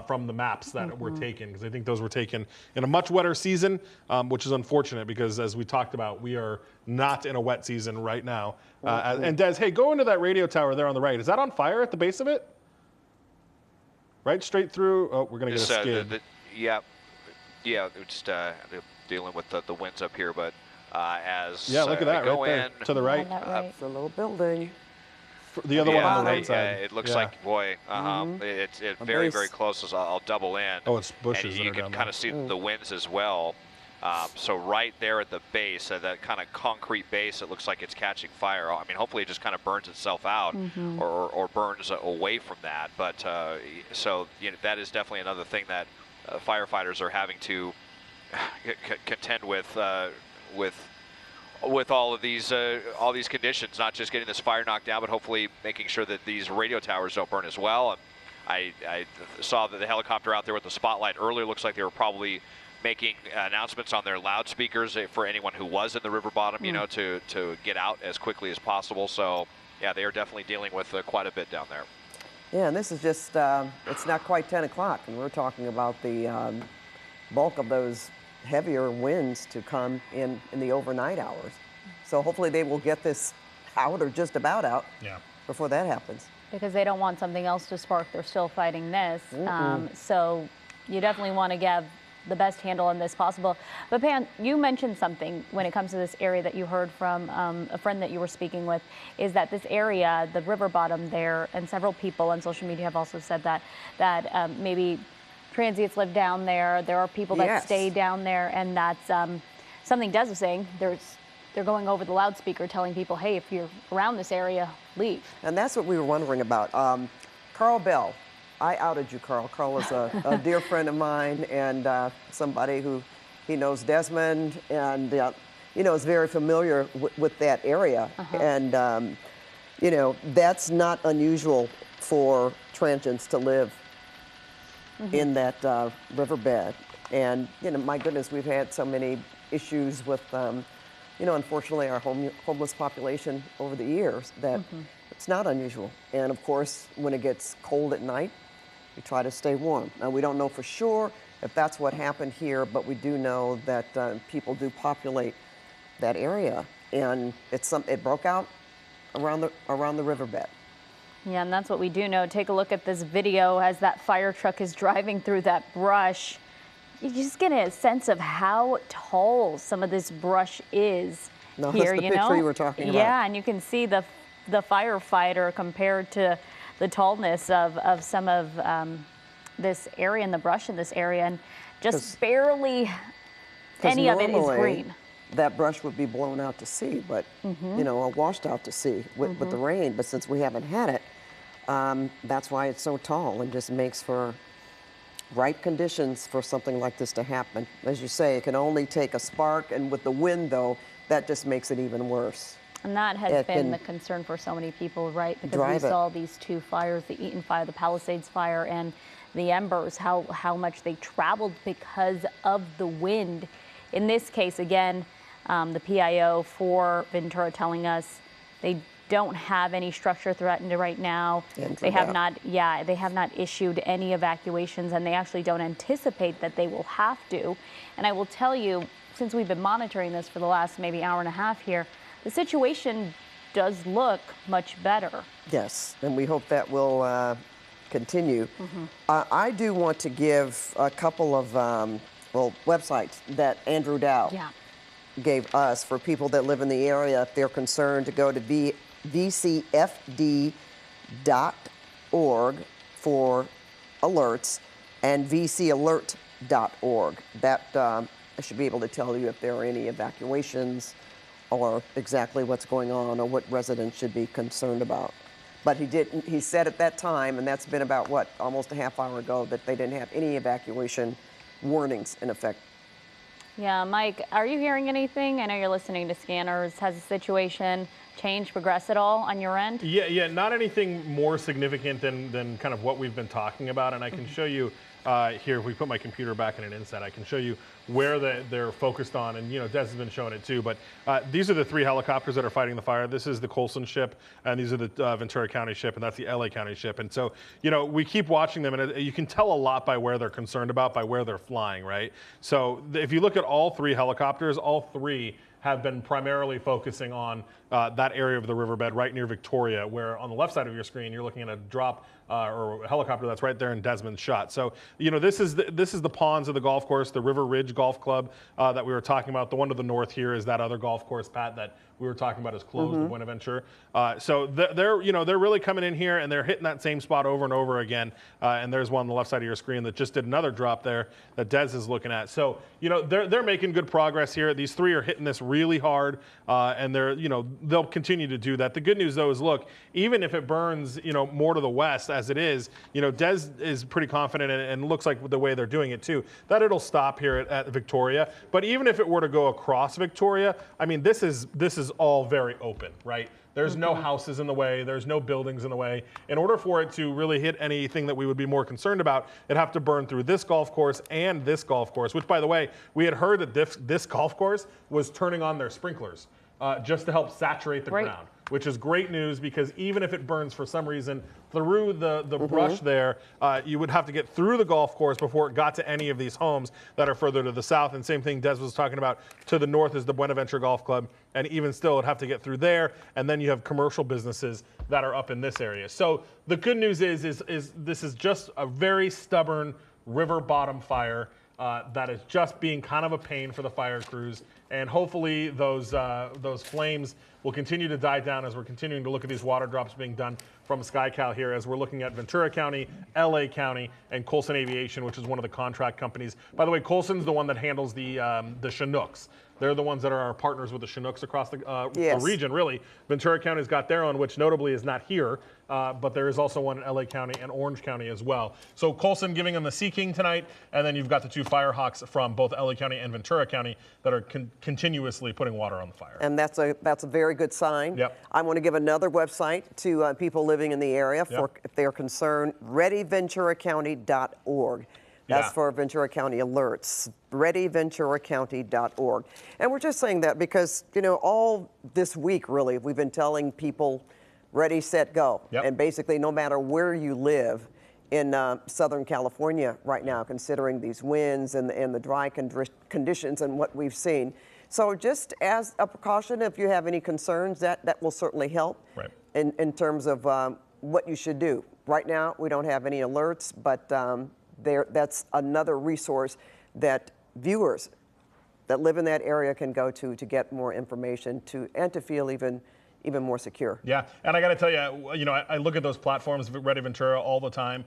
from the maps that were taken, because I think those were taken in a much wetter season, which is unfortunate because, as we talked about, we are not in a wet season right now. And Des, hey, go into that radio tower there on the right. Is that on fire at the base of it? Right straight through? Oh, we're going to get a skid. Yeah, just dealing with the winds up here, but as look at that go right there, in, to the right. It's a little building. The other one on the right side. It looks like, boy, it's very, very close. I'll double in. Oh, it's bushes. And you can kind of see the winds as well. So right there at the base, at that kind of concrete base, it looks like it's catching fire. I mean, hopefully it just kind of burns itself out or burns away from that. But so that is definitely another thing that firefighters are having to contend with all of these conditions, not just getting this fire knocked down, but hopefully making sure that these radio towers don't burn as well. And I saw that the helicopter out there with the spotlight earlier looks like they were probably making announcements on their loudspeakers for anyone who was in the river bottom, to get out as quickly as possible. So yeah, they are definitely dealing with quite a bit down there. Yeah, and this is just, it's not quite 10 o'clock, and we're talking about the bulk of those heavier winds to come in the overnight hours. So hopefully they will get this out or just about out before that happens. Because they don't want something else to spark. They're still fighting this. So you definitely want to get the best handle on this possible. But Pan, you mentioned something when it comes to this area that you heard from a friend that you were speaking with, is that this area, the river bottom there, and several people on social media have also said that maybe transients live down there. There are people that stay down there, and that's something Des was saying. They're going over the loudspeaker telling people, hey, if you're around this area, leave. And that's what we were wondering about. Carl Bell, I outed you, Carl. Carl is a dear friend of mine and somebody who he knows Desmond and is very familiar with that area. And that's not unusual for transients to live in that riverbed. And my goodness, we've had so many issues with you know, unfortunately, our homeless population over the years, that it's not unusual. And of course, when it gets cold at night, we try to stay warm. Now, we don't know for sure if that's what happened here, but we do know that people do populate that area, and it broke out around the riverbed. Yeah, and that's what we do know. Take a look at this video as that fire truck is driving through that brush. You just get a sense of how tall some of this brush is No, here, that's the picture you were talking about. Yeah, and you can see the firefighter compared to the tallness of some of this area and the brush in this area, and just barely any of it is green. That brush would be blown out to sea, but you know, or washed out to sea with the rain. But since we haven't had it, that's why it's so tall, and just makes for right conditions for something like this to happen. As you say, it can only take a spark, and with the wind, though, that just makes it even worse. And that has been the concern for so many people, right? Because we saw these two fires, the Eaton fire, the Palisades fire, and the embers, how much they traveled because of the wind. In this case, again, the PIO for Ventura telling us they don't have any structure threatened right now. They have not issued any evacuations, and they actually don't anticipate that they will have to. And I will tell you, since we've been monitoring this for the last maybe hour and a half here, the situation does look much better. Yes, and we hope that will continue. I do want to give a couple of websites that Andrew Dow gave us for people that live in the area if they're concerned, to go to vcfd.org for alerts, and vcalert.org. That I should be able to tell you if there are any evacuations or exactly what's going on or what residents should be concerned about. But he said at that time, and that's been about, what, almost a half hour ago, that they didn't have any evacuation warnings in effect. Yeah, Mike, are you hearing anything? I know you're listening to Scanners. Has the situation changed, progressed at all on your end? Yeah, not anything more significant than kind of what we've been talking about. And I can show you here, if we put my computer back in an inset, I can show you where they're focused on. And, you know, Des has been showing it too. But these are the 3 helicopters that are fighting the fire. This is the Colson ship, and these are the Ventura County ship, and that's the LA County ship. And so, you know, we keep watching them, and you can tell a lot by where they're concerned about, by where they're flying, right? So if you look at all 3 helicopters, all 3 have been primarily focusing on that area of the riverbed right near Victoria, where on the left side of your screen, you're looking at a drop or a helicopter that's right there in Desmond's shot. So, you know, this is the ponds of the golf course, the River Ridge Golf Club that we were talking about. The one to the north here is that other golf course, Pat, that we were talking about is closed, the Buenaventura. So they're really coming in here, and they're hitting that same spot over and over again. And there's one on the left side of your screen that just did another drop there that Des is looking at. So, you know, they're making good progress here. These 3 are hitting this really hard, and they'll continue to do that. The good news, though, is, look, even if it burns, you know, more to the west as it is, you know, Des is pretty confident, and looks like the way they're doing it too, that it'll stop here at Victoria. But even if it were to go across Victoria, I mean, this is all very open, right? There's no houses in the way. There's no buildings in the way. In order for it to really hit anything that we would be more concerned about, it'd have to burn through this golf course and this golf course, which, by the way, we had heard that this golf course was turning on their sprinklers just to help saturate the ground, which is great news, because even if it burns for some reason through the brush there, you would have to get through the golf course before it got to any of these homes that are further to the south. And same thing Des was talking about, to the north is the Buenaventura Golf Club, and even still it'd have to get through there, and then you have commercial businesses that are up in this area. So the good news is this is just a very stubborn river bottom fire that is just being kind of a pain for the fire crews, and hopefully those flames will continue to die down as we're continuing to look at these water drops being done from SkyCal here, as we're looking at Ventura County, LA County, and Colson Aviation, which is one of the contract companies. By the way, Colson's the one that handles the Chinooks. They're the ones that are our partners with the Chinooks across the region, really. Ventura County's got their own, which notably is not here, but there is also one in LA County and Orange County as well. So Colson giving them the Sea King tonight, and then you've got the 2 Firehawks from both LA County and Ventura County that are continuously putting water on the fire. And that's a very good sign. Yep. I want to give another website to people living in the area for if they're concerned, readyventuracounty.org. That's for Ventura County alerts, readyventuracounty.org. And we're just saying that because, you know, all this week, really, we've been telling people ready, set, go. And basically, no matter where you live in Southern California right now, considering these winds and the dry conditions and what we've seen. So just as a precaution, if you have any concerns, that will certainly help in terms of what you should do. Right now, we don't have any alerts, but that's another resource that viewers that live in that area can go to get more information and to feel even more secure. Yeah, and I got to tell you, you know, I look at those platforms, Ready Ventura, all the time.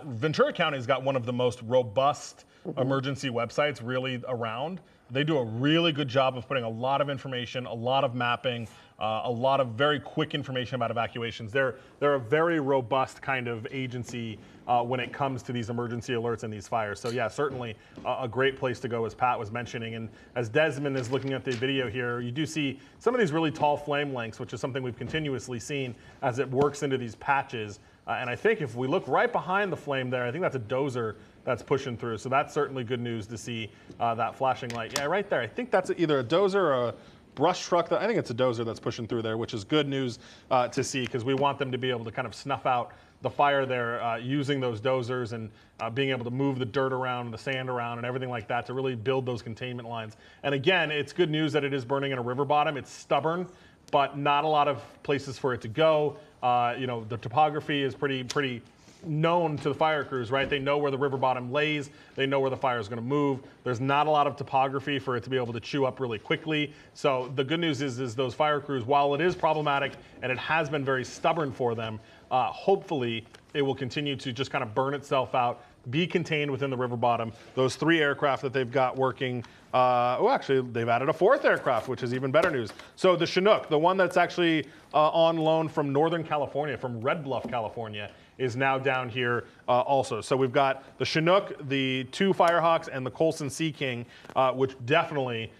Ventura County's got one of the most robust emergency websites really around. They do a really good job of putting a lot of information, a lot of mapping, a lot of very quick information about evacuations. They're a very robust kind of agency when it comes to these emergency alerts and these fires. So yeah, certainly a great place to go, as Pat was mentioning. And as Desmond is looking at the video here, you do see some of these really tall flame lengths, which is something we've continuously seen as it works into these patches. And I think if we look right behind the flame there, I think that's a dozer that's pushing through. So that's certainly good news to see that flashing light. Yeah, right there. I think that's either a dozer or a brush truck. I think it's a dozer that's pushing through there, which is good news to see, because we want them to be able to kind of snuff out the fire there using those dozers and being able to move the dirt around and the sand around and everything like that to really build those containment lines. And again, it's good news that it is burning in a river bottom. It's stubborn, but not a lot of places for it to go. You know, the topography is pretty known to the fire crews, right? They know where the river bottom lays. They know where the fire is going to move. There's not a lot of topography for it to be able to chew up really quickly. So the good news is those fire crews, while it is problematic and it has been very stubborn for them, hopefully it will continue to just kind of burn itself out, be contained within the river bottom. Those 3 aircraft that they've got working, actually they've added a 4th aircraft, which is even better news. So the Chinook, the one that's actually on loan from Northern California, from Red Bluff, California, is now down here also. So we've got the Chinook, the 2 Firehawks, and the Colson Sea King, which definitely,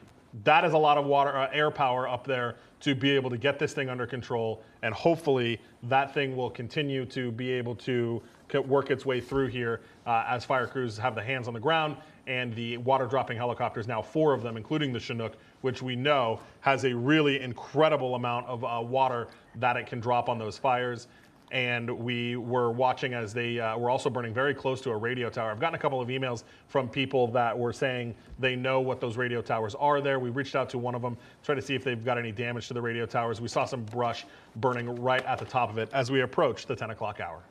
that is a lot of water, air power up there to be able to get this thing under control. And hopefully that thing will continue to be able to work its way through here as fire crews have the hands on the ground, and the water dropping helicopters, now 4 of them, including the Chinook, which we know has a really incredible amount of water that it can drop on those fires. And we were watching as they were also burning very close to a radio tower. I've gotten a couple of emails from people that were saying they know what those radio towers are there. We reached out to one of them, try to see if they've got any damage to the radio towers. We saw some brush burning right at the top of it as we approached the 10 o'clock hour.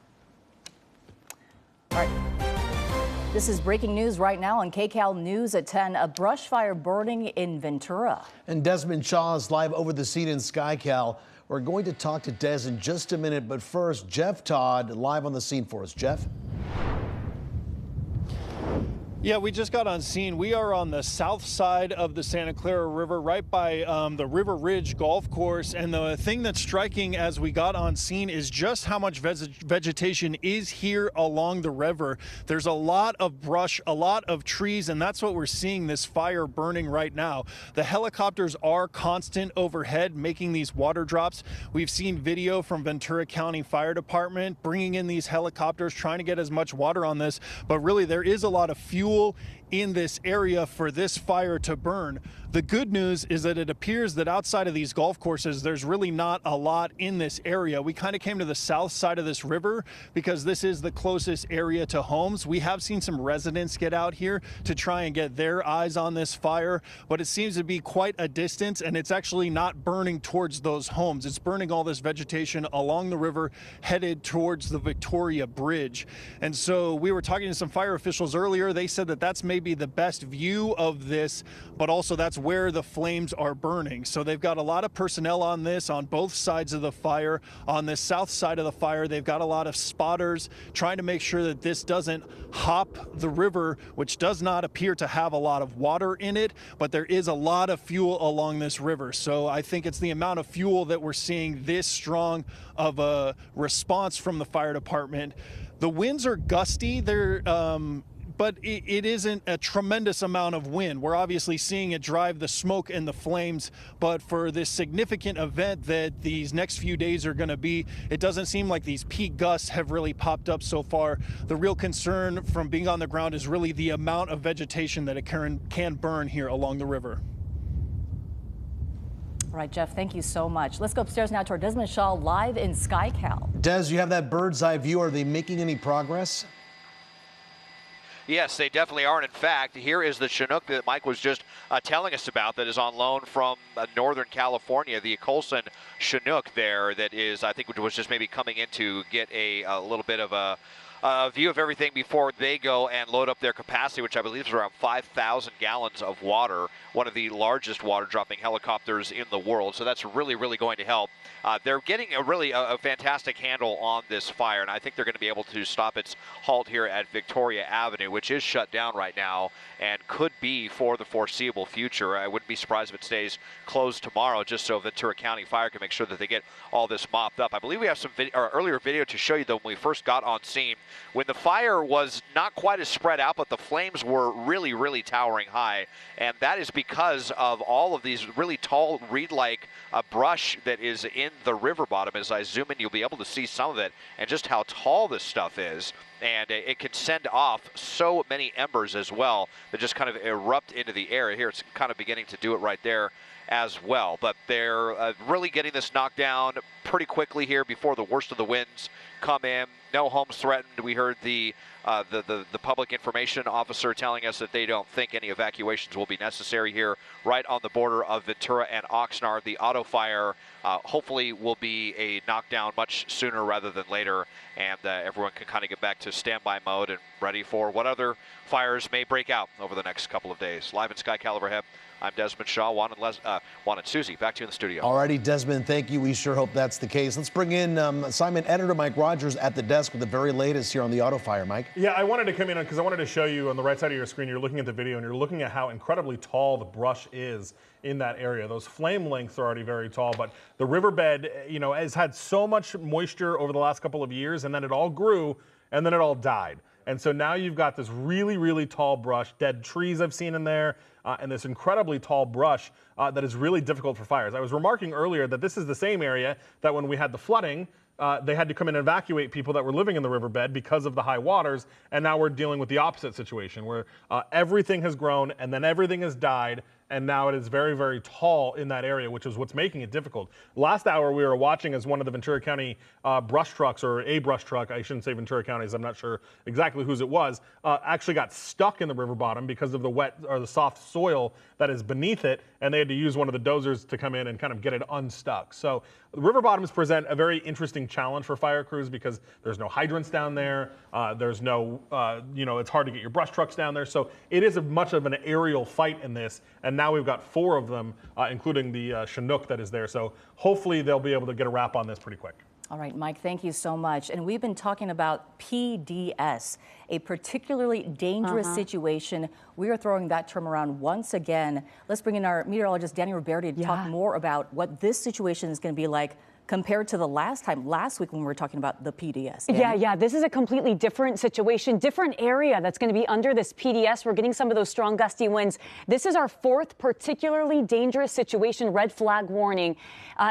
All right. This is breaking news right now on KCAL News at 10. A brush fire burning in Ventura. And Desmond Shaw is live over the scene in SkyCal. We're going to talk to Des in just a minute, but first, Jeff Todd live on the scene for us. Jeff? Yeah, we just got on scene. We are on the south side of the Santa Clara River, right by the River Ridge Golf Course. And the thing that's striking as we got on scene is just how much vegetation is here along the river. There's a lot of brush, a lot of trees, and that's what we're seeing this fire burning right now. The helicopters are constant overhead, making these water drops. We've seen video from Ventura County Fire Department bringing in these helicopters, trying to get as much water on this. But really, there is a lot of fuel in this area for this fire to burn. The good news is that it appears that outside of these golf courses, there's really not a lot in this area. We kind of came to the south side of this river because this is the closest area to homes. We have seen some residents get out here to try and get their eyes on this fire, but it seems to be quite a distance, and it's actually not burning towards those homes. It's burning all this vegetation along the river headed towards the Victoria Bridge. And so we were talking to some fire officials earlier. They said that that's maybe the best view of this, but also that's where the flames are burning. So they've got a lot of personnel on this on both sides of the fire. On the south side of the fire, they've got a lot of spotters trying to make sure that this doesn't hop the river, which does not appear to have a lot of water in it, but there is a lot of fuel along this river. So I think it's the amount of fuel that we're seeing this strong of a response from the fire department. The winds are gusty. They're but it isn't a tremendous amount of wind. We're obviously seeing it drive the smoke and the flames, but for this significant event that these next few days are going to be, it doesn't seem like these peak gusts have really popped up so far. The real concern from being on the ground is really the amount of vegetation that it can burn here along the river. All right, Jeff, thank you so much. Let's go upstairs now to our Desmond Shaw live in SkyCal. Des, you have that bird's eye view. Are they making any progress? Yes, they definitely are. And in fact, here is the Chinook that Mike was just telling us about that is on loan from Northern California, the Colson Chinook there that is, I think, was just maybe coming in to get a little bit of a view of everything before they go and load up their capacity, which I believe is around 5,000 gallons of water, one of the largest water dropping helicopters in the world. So that's really, really going to help. They're getting a fantastic handle on this fire, and I think they're going to be able to stop its halt here at Victoria Avenue, which is shut down right now and could be for the foreseeable future. I wouldn't be surprised if it stays closed tomorrow, just so Ventura County Fire can make sure that they get all this mopped up. I believe we have some earlier video to show you, though, when we first got on scene, when the fire was not quite as spread out, but the flames were really, really towering high. And that is because of all of these really tall reed-like brush that is in the river bottom. As I zoom in, you'll be able to see some of it and just how tall this stuff is. And it can send off so many embers as well that just kind of erupt into the air. Here, it's kind of beginning to do it right there as well. But they're really getting this knocked down pretty quickly here before the worst of the winds come in. No homes threatened. We heard the public information officer telling us that they don't think any evacuations will be necessary here, right on the border of Ventura and Oxnard. The auto fire hopefully will be a knockdown much sooner rather than later, and everyone can kind of get back to standby mode and ready for what other fires may break out over the next couple of days. Live in SkyCal overhead, I'm Desmond Shaw. Juan and Susie, back to you in the studio. All righty, Desmond, thank you. We sure hope that's the case. Let's bring in assignment editor Mike Rogers at the desk with the very latest here on the auto fire. Mike? Yeah, I wanted to come in because I wanted to show you on the right side of your screen, you're looking at the video and you're looking at how incredibly tall the brush is in that area. Those flame lengths are already very tall, but the riverbed, has had so much moisture over the last couple of years, and then it all grew and then it all died. And so now you've got this really, really tall brush, dead trees I've seen in there, and this incredibly tall brush that is really difficult for fires. I was remarking earlier that this is the same area that when we had the flooding, they had to come and evacuate people that were living in the riverbed because of the high waters, and now we're dealing with the opposite situation where everything has grown and then everything has died, and now it is very, very tall in that area, which is what's making it difficult. Last hour we were watching as one of the Ventura County brush trucks, or a brush truck, I shouldn't say Ventura County's, I'm not sure exactly whose it was, actually got stuck in the river bottom because of the wet or the soft soil that is beneath it, and they had to use one of the dozers to come in and kind of get it unstuck. So the river bottoms present a very interesting challenge for fire crews because there's no hydrants down there, there's no, it's hard to get your brush trucks down there, so it is much of an aerial fight in this, and now we've got 4 of them, including the Chinook that is there, so hopefully they'll be able to get a wrap on this pretty quick. All right, Mike, thank you so much. And we've been talking about PDS, a particularly dangerous situation. We are throwing that term around once again. Let's bring in our meteorologist, Danny Roberti, to talk more about what this situation is going to be like compared to the last week when we were talking about the PDS. Danny? Yeah, this is a completely different situation, different area that's going to be under this PDS. We're getting some of those strong gusty winds. This is our 4th particularly dangerous situation, red flag warning.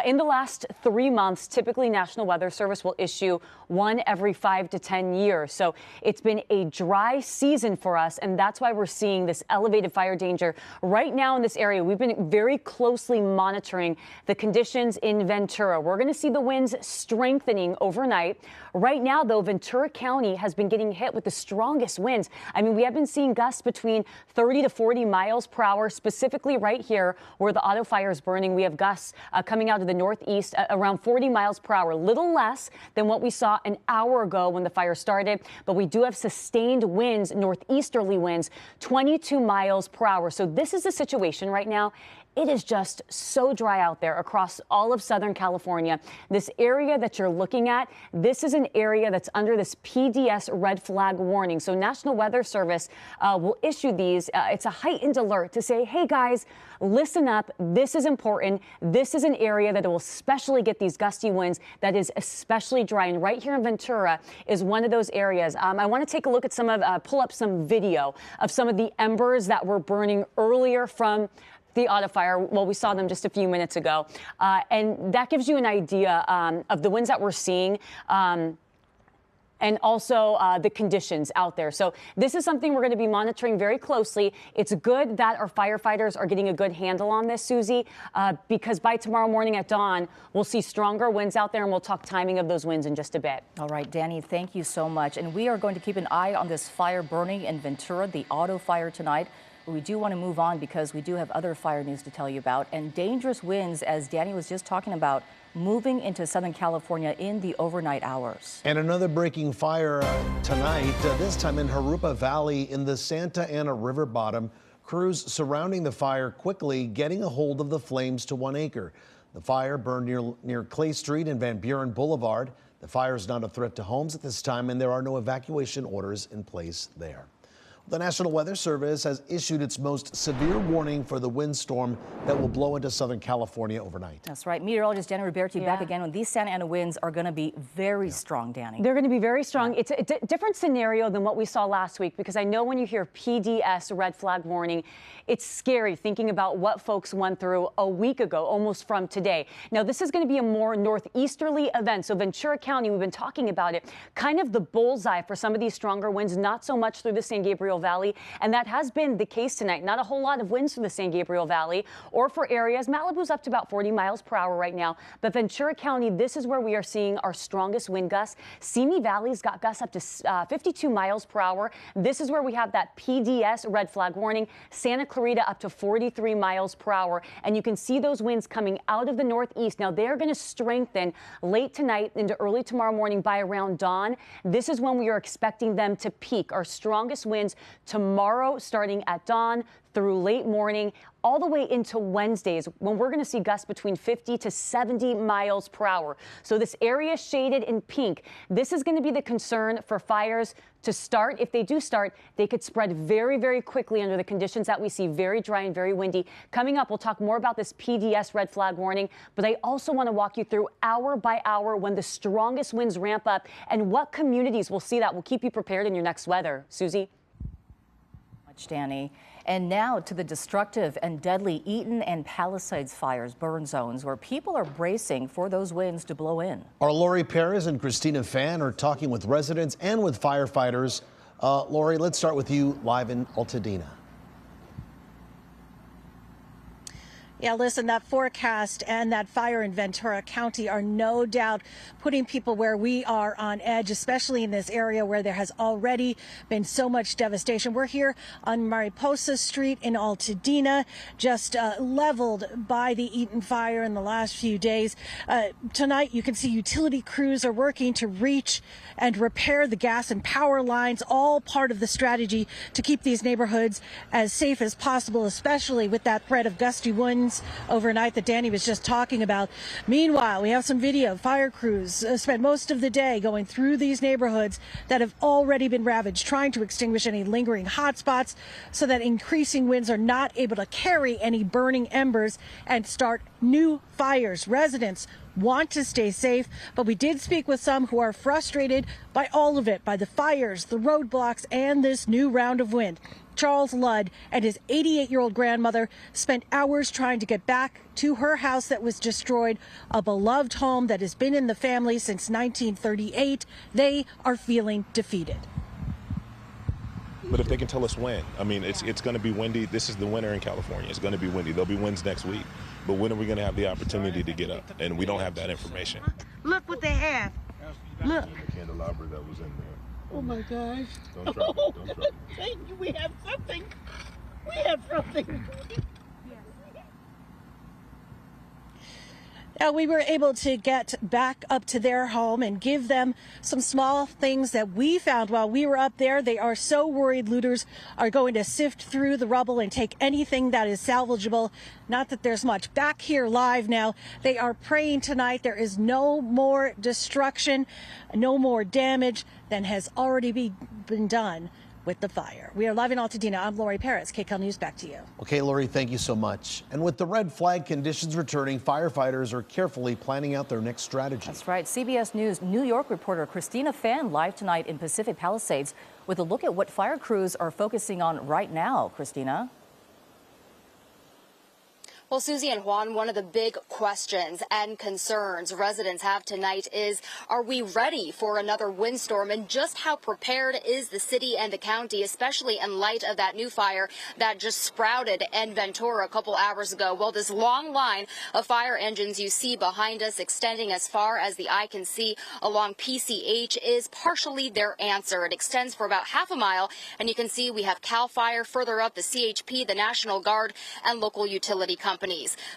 In the last 3 months, typically National Weather Service will issue one every 5 to 10 years. So it's been a dry season for us, and that's why we're seeing this elevated fire danger right now in this area. We've been very closely monitoring the conditions in Ventura. We're going to see the winds strengthening overnight. Right now, though, Ventura County has been getting hit with the strongest winds. I mean, we have been seeing gusts between 30 to 40 miles per hour, specifically right here where the auto fire is burning. We have gusts coming out of the northeast around 40 miles per hour, a little less than what we saw an hour ago when the fire started. But we do have sustained winds, northeasterly winds, 22 miles per hour. So this is the situation right now. it is just so dry out there across all of Southern California. This area that you're looking at, this is an area that's under this PDS red flag warning. So National Weather Service will issue these. It's a heightened alert to say, hey guys, listen up. This is important. This is an area that will especially get these gusty winds that is especially dry. And right here in Ventura is one of those areas. I want to take a look at pull up some video of some of the embers that were burning earlier from the auto fire. Well, we saw them just a few minutes ago. And that gives you an idea of the winds that we're seeing. And also the conditions out there. So this is something we're going to be monitoring very closely. It's good that our firefighters are getting a good handle on this, Susie, because by tomorrow morning at dawn, we'll see stronger winds out there, and we'll talk timing of those winds in just a bit. All right, Danny, thank you so much. And we are going to keep an eye on this fire burning in Ventura, the auto fire tonight. But we do want to move on because we do have other fire news to tell you about, and dangerous winds, as Danny was just talking about, moving into Southern California in the overnight hours. And another breaking fire tonight, this time in Jurupa Valley in the Santa Ana River bottom. Crews surrounding the fire quickly getting a hold of the flames to 1 acre. The fire burned near Clay Street and Van Buren Boulevard. The fire is not a threat to homes at this time, and there are no evacuation orders in place there. The National Weather Service has issued its most severe warning for the windstorm that will blow into Southern California overnight. That's right. Meteorologist Danny Roberti back again when these Santa Ana winds are going to be very strong, Danny. They're going to be very strong. It's a different scenario than what we saw last week, because I know when you hear PDS red flag warning, it's scary thinking about what folks went through a week ago, almost from today. Now, this is going to be a more northeasterly event. So Ventura County, we've been talking about it, kind of the bullseye for some of these stronger winds, not so much through the San Gabriel Valley. And that has been the case tonight. Not a whole lot of winds from the San Gabriel Valley or for areas. Malibu's up to about 40 miles per hour right now. But Ventura County, this is where we are seeing our strongest wind gusts. Simi Valley's got gusts up to 52 miles per hour. This is where we have that PDS red flag warning. Santa Clarita up to 43 miles per hour. And you can see those winds coming out of the northeast. Now, they're going to strengthen late tonight into early tomorrow morning by around dawn. This is when we are expecting them to peak. Our strongest winds tomorrow starting at dawn through late morning, all the way into Wednesdays, when we're going to see gusts between 50 to 70 miles per hour. So this area shaded in pink, this is going to be the concern for fires to start. If they do start, they could spread very, very quickly under the conditions that we see, very dry and very windy. Coming up, we'll talk more about this PDS red flag warning, but I also want to walk you through hour by hour when the strongest winds ramp up and what communities will see that. Will keep you prepared in your next weather. Susie? Danny. And now to the destructive and deadly Eaton and Palisades fires burn zones where people are bracing for those winds to blow in. Our Lori Perez and Christina Fan are talking with residents and with firefighters. Lori, let's start with you live in Altadena. Yeah, listen, that forecast and that fire in Ventura County are no doubt putting people where we are on edge, especially in this area where there has already been so much devastation. We're here on Mariposa Street in Altadena, just leveled by the Eaton fire in the last few days. Tonight, you can see utility crews are working to reach and repair the gas and power lines, all part of the strategy to keep these neighborhoods as safe as possible, especially with that threat of gusty winds overnight that Danny was just talking about. Meanwhile, we have some video. Fire crews spent most of the day going through these neighborhoods that have already been ravaged, trying to extinguish any lingering hot spots so that increasing winds are not able to carry any burning embers and start new fires. Residents want to stay safe, but we did speak with some who are frustrated by all of it, by the fires, the roadblocks, and this new round of wind. Charles Ludd and his 88-year-old grandmother spent hours trying to get back to her house that was destroyed, a beloved home that has been in the family since 1938. They are feeling defeated. But if they can tell us when, I mean, it's going to be windy. This is the winter in California. It's going to be windy. There'll be winds next week. But when are we going to have the opportunity to get up? And we don't have that information. Look what they have. Look. The candelabra that was in there. Oh my gosh. Don't drop it. Don't drop it. Thank you. We have something. We have something. Now, we were able to get back up to their home and give them some small things that we found while we were up there. They are so worried looters are going to sift through the rubble and take anything that is salvageable. Not that there's much. Back here live now, they are praying tonight there is no more destruction, no more damage than has already been done with the fire. We are live in Altadena. I'm Lori Perez, KCAL News. Back to you. Okay, Lori, thank you so much. And with the red flag conditions returning, firefighters are carefully planning out their next strategy. That's right. CBS News New York reporter Christina Fan live tonight in Pacific Palisades with a look at what fire crews are focusing on right now. Christina? Well, Susie and Juan, one of the big questions and concerns residents have tonight is, are we ready for another windstorm? And just how prepared is the city and the county, especially in light of that new fire that just sprouted in Ventura a couple hours ago? Well, this long line of fire engines you see behind us extending as far as the eye can see along PCH is partially their answer. It extends for about half a mile, and you can see we have CAL FIRE further up, the CHP, the National Guard, and local utility companies.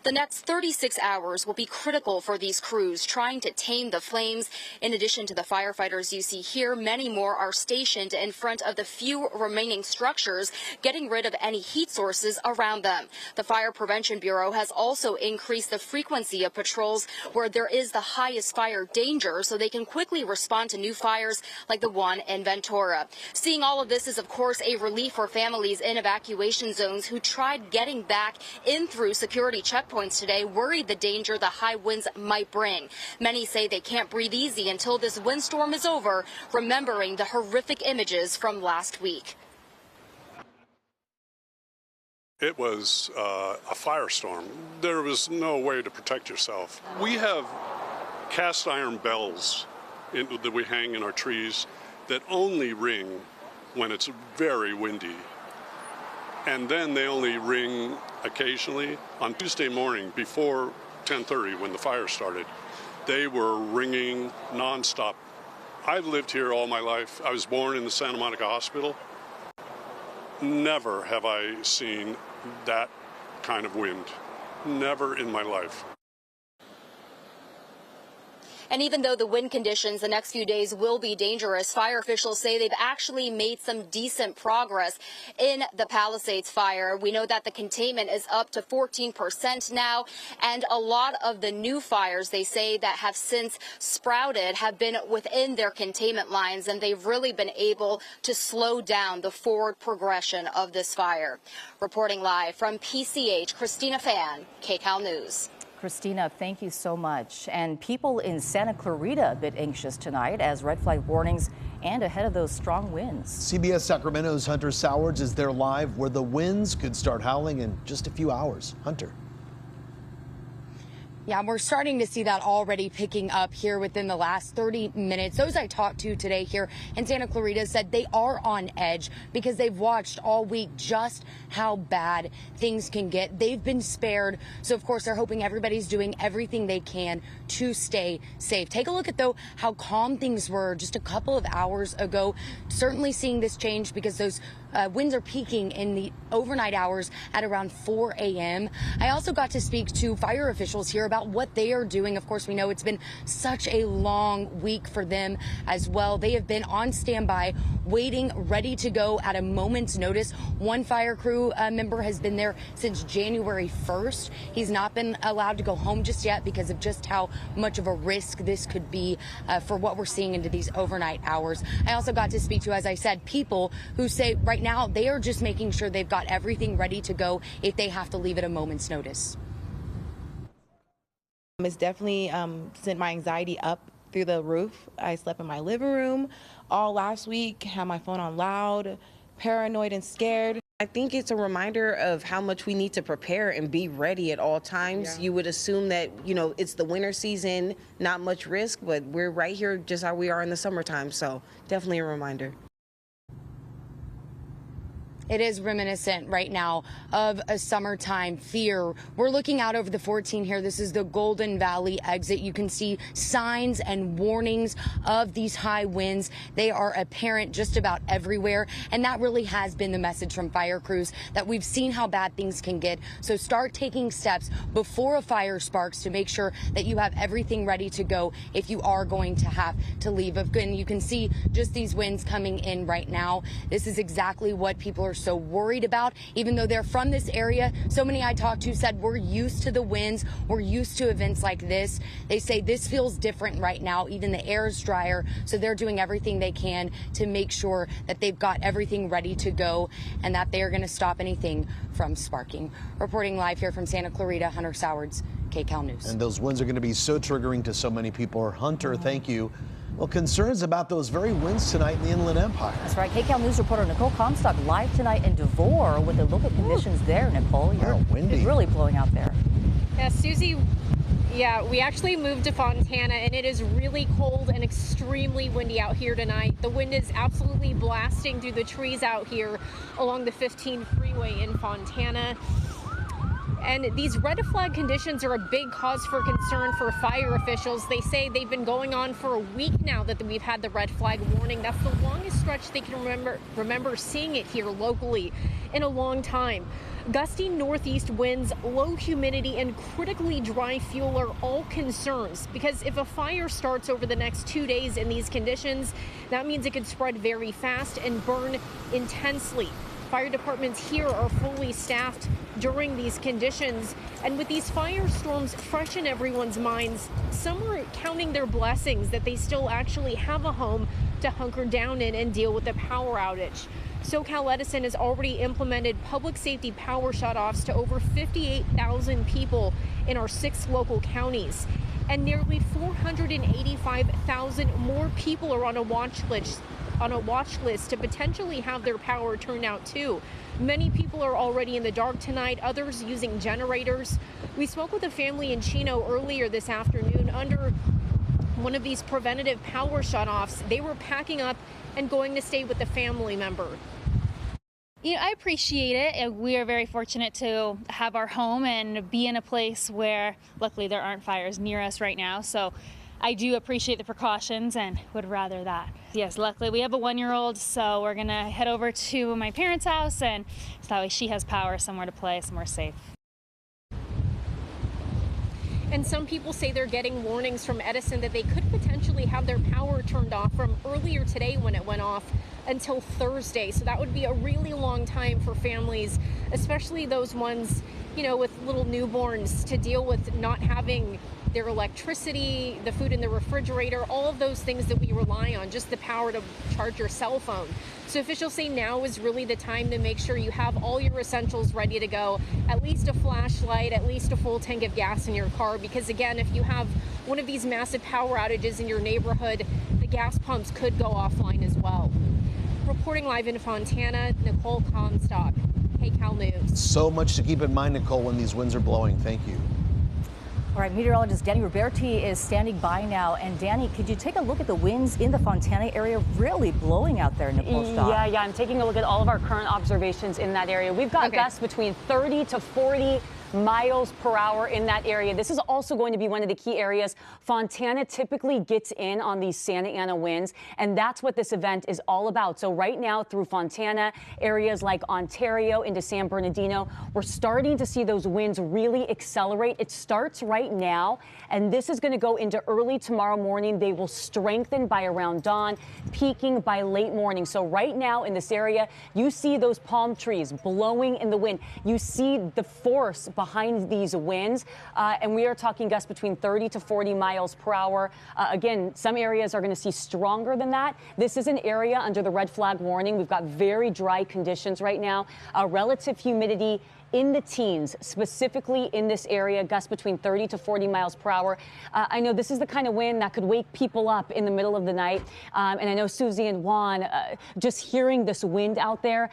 The next 36 hours will be critical for these crews trying to tame the flames. In addition to the firefighters you see here, many more are stationed in front of the few remaining structures, getting rid of any heat sources around them. The Fire Prevention Bureau has also increased the frequency of patrols where there is the highest fire danger, so they can quickly respond to new fires like the one in Ventura. Seeing all of this is, of course, a relief for families in evacuation zones who tried getting back in through security checkpoints today, worried the danger the high winds might bring. Many say they can't breathe easy until this windstorm is over, remembering the horrific images from last week. It was a firestorm. There was no way to protect yourself. We have cast iron bells that we hang in our trees that only ring when it's very windy. And then they only ring occasionally. On Tuesday morning, before 10:30, when the fire started, they were ringing nonstop. I've lived here all my life. I was born in the Santa Monica Hospital. Never have I seen that kind of wind. Never in my life. And even though the wind conditions the next few days will be dangerous, fire officials say they've actually made some decent progress in the Palisades fire. We know that the containment is up to 14% now, and a lot of the new fires, they say, that have since sprouted have been within their containment lines, and they've really been able to slow down the forward progression of this fire. Reporting live from PCH, Christina Fan, KCAL News. Christina, thank you so much. And people in Santa Clarita a bit anxious tonight as red flag warnings and ahead of those strong winds. CBS Sacramento's Hunter Sowards is there live where the winds could start howling in just a few hours. Hunter. Yeah, we're starting to see that already picking up here within the last 30 minutes. Those I talked to today here in Santa Clarita said they are on edge because they've watched all week just how bad things can get. They've been spared. So, of course, they're hoping everybody's doing everything they can to stay safe. Take a look at, though, how calm things were just a couple of hours ago. Certainly seeing this change because those winds are peaking in the overnight hours at around 4 a.m. I also got to speak to fire officials here about what they are doing. Of course, we know it's been such a long week for them as well. They have been on standby, waiting, ready to go at a moment's notice. One fire crew member has been there since January 1st. He's not been allowed to go home just yet because of just how much of a risk this could be for what we're seeing into these overnight hours. I also got to speak to, as I said, people who say right now they are just making sure they've got everything ready to go if they have to leave at a moment's notice. It's definitely sent my anxiety up through the roof. I slept in my living room all last week, had my phone on loud, paranoid and scared. I think it's a reminder of how much we need to prepare and be ready at all times. Yeah. You would assume that, you know, it's the winter season, not much risk, but we're right here just how we are in the summertime. So definitely a reminder. It is reminiscent right now of a summertime fear. We're looking out over the 14 here. This is the Golden Valley exit. You can see signs and warnings of these high winds. They are apparent just about everywhere. And that really has been the message from fire crews, that we've seen how bad things can get. So start taking steps before a fire sparks to make sure that you have everything ready to go if you are going to have to leave. And you can see just these winds coming in right now. This is exactly what people are so worried about, even though they're from this area. So many I talked to said we're used to the winds, we're used to events like this. They say this feels different right now. Even the air is drier, so they're doing everything they can to make sure that they've got everything ready to go and that they are going to stop anything from sparking. Reporting live here from Santa Clarita, Hunter Sowards, KCAL News. And those winds are going to be so triggering to so many people. Hunter, thank you. Well, concerns about those very winds tonight in the Inland Empire. That's right. KCAL News reporter Nicole Comstock live tonight in Devore with a look at conditions there. Nicole, it's really blowing out there. Yeah, Susie, we actually moved to Fontana, and it is really cold and extremely windy out here tonight. The wind is absolutely blasting through the trees out here along the 15 freeway in Fontana. And these red flag conditions are a big cause for concern for fire officials. They say they've been going on for a week now that we've had the red flag warning. That's the longest stretch they can remember seeing it here locally in a long time. Gusty northeast winds, low humidity, and critically dry fuel are all concerns, because if a fire starts over the next 2 days in these conditions, that means it could spread very fast and burn intensely. Fire departments here are fully staffed during these conditions, and with these firestorms fresh in everyone's minds, some are counting their blessings that they still actually have a home to hunker down in and deal with the power outage. SoCal Edison has already implemented public safety power shutoffs to over 58,000 people in our 6 local counties, and nearly 485,000 more people are on a watch list to potentially have their power turned out too. Many people are already in the dark tonight, others using generators. We spoke with a family in Chino earlier this afternoon under one of these preventative power shutoffs. They were packing up and going to stay with a family member. I appreciate it. We are very fortunate to have our home and be in a place where luckily there aren't fires near us right now. So I do appreciate the precautions and would rather that. Yes, luckily we have a 1-year-old, so we're gonna head over to my parents' house, and so that way she has power, somewhere to play, somewhere safe. And some people say they're getting warnings from Edison that they could potentially have their power turned off from earlier today when it went off until Thursday. So that would be a really long time for families, especially those ones, with little newborns, to deal with not having their electricity, the food in the refrigerator, all of those things that we rely on, just the power to charge your cell phone. So officials say now is really the time to make sure you have all your essentials ready to go, at least a flashlight, at least a full tank of gas in your car, because again, if you have one of these massive power outages in your neighborhood, the gas pumps could go offline as well. Reporting live in Fontana, Nicole Comstock, KCAL News. So much to keep in mind, Nicole, when these winds are blowing. Thank you. All right, meteorologist Danny Roberti is standing by now. And Danny, could you take a look at the winds in the Fontana area? Really blowing out there, Nicole. Yeah, I'm taking a look at all of our current observations in that area. We've got gusts between 30 to 40 miles per hour in that area. This is also going to be one of the key areas. Fontana typically gets in on these Santa Ana winds, and that's what this event is all about. So right now through Fontana, areas like Ontario into San Bernardino, we're starting to see those winds really accelerate. It starts right now, and this is going to go into early tomorrow morning. They will strengthen by around dawn, peaking by late morning. So right now in this area, you see those palm trees blowing in the wind. You see the force behind these winds, and we are talking gusts between 30 to 40 miles per hour. Again, some areas are going to see stronger than that. This is an area under the red flag warning. We've got very dry conditions right now. Relative humidity in the teens, specifically in this area, gusts between 30 to 40 miles per hour. I know this is the kind of wind that could wake people up in the middle of the night. And I know Susie and Juan, just hearing this wind out there,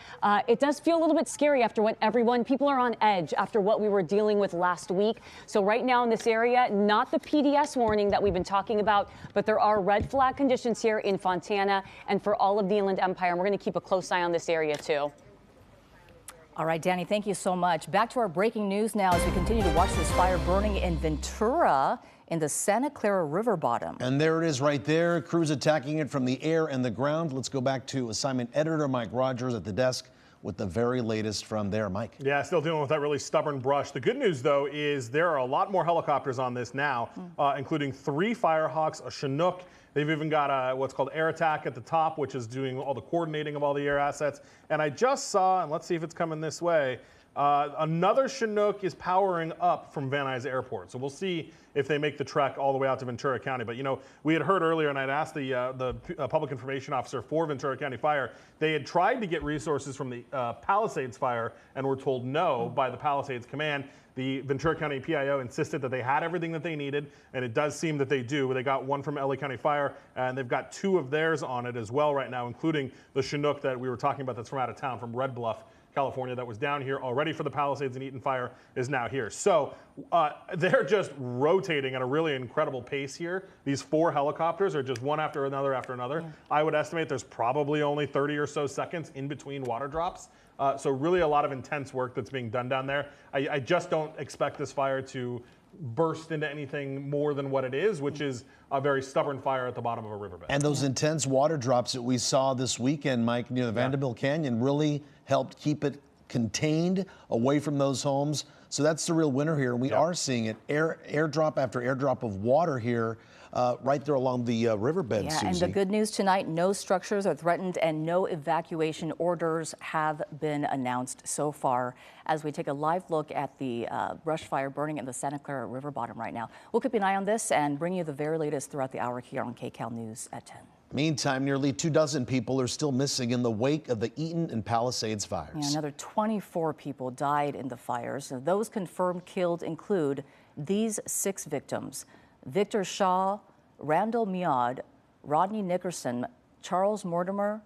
it does feel a little bit scary after what people are on edge after what we were dealing with last week. So right now in this area, not the PDS warning that we've been talking about, but there are red flag conditions here in Fontana and for all of the Inland Empire. And we're going to keep a close eye on this area too. All right, Danny, thank you so much. Back to our breaking news now as we continue to watch this fire burning in Ventura in the Santa Clara River bottom. And there it is right there. Crews attacking it from the air and the ground. Let's go back to assignment editor Mike Rogers at the desk with the very latest from there. Mike. Yeah, still dealing with that really stubborn brush. The good news, though, is there are a lot more helicopters on this now, including 3 Firehawks, a Chinook. They've even got what's called air attack at the top, which is doing all the coordinating of all the air assets. And I just saw, and let's see if it's coming this way, another Chinook is powering up from Van Nuys Airport. So we'll see if they make the trek all the way out to Ventura County. But, you know, we had heard earlier, and I'd asked the public information officer for Ventura County Fire, they had tried to get resources from the Palisades fire and were told no by the Palisades command. The Ventura County PIO insisted that they had everything that they needed, and it does seem that they do. They got one from LA County Fire, and they've got 2 of theirs on it as well right now, including the Chinook that we were talking about that's from out of town, from Red Bluff, California, that was down here already for the Palisades and Eaton fire is now here. So they're just rotating at a really incredible pace here. These 4 helicopters are just one after another after another. Yeah. I would estimate there's probably only 30 or so seconds in between water drops. So really a lot of intense work that's being done down there. I just don't expect this fire to burst into anything more than what it is, which is a very stubborn fire at the bottom of a riverbed. And those intense water drops that we saw this weekend, Mike, near the Vanderbilt Canyon really helped keep it contained away from those homes. So that's the real winner here. And we are seeing it, airdrop after airdrop of water here right there along the riverbed, yeah, Susie. And the good news tonight, no structures are threatened and no evacuation orders have been announced so far as we take a live look at the brush fire burning in the Santa Clara River bottom right now. We'll keep an eye on this and bring you the very latest throughout the hour here on KCAL News at 10. Meantime, nearly 24 people are still missing in the wake of the Eaton and Palisades fires. Yeah, another 24 people died in the fires. Those confirmed killed include these 6 victims: Victor Shaw, Randall Mead, Rodney Nickerson, Charles Mortimer,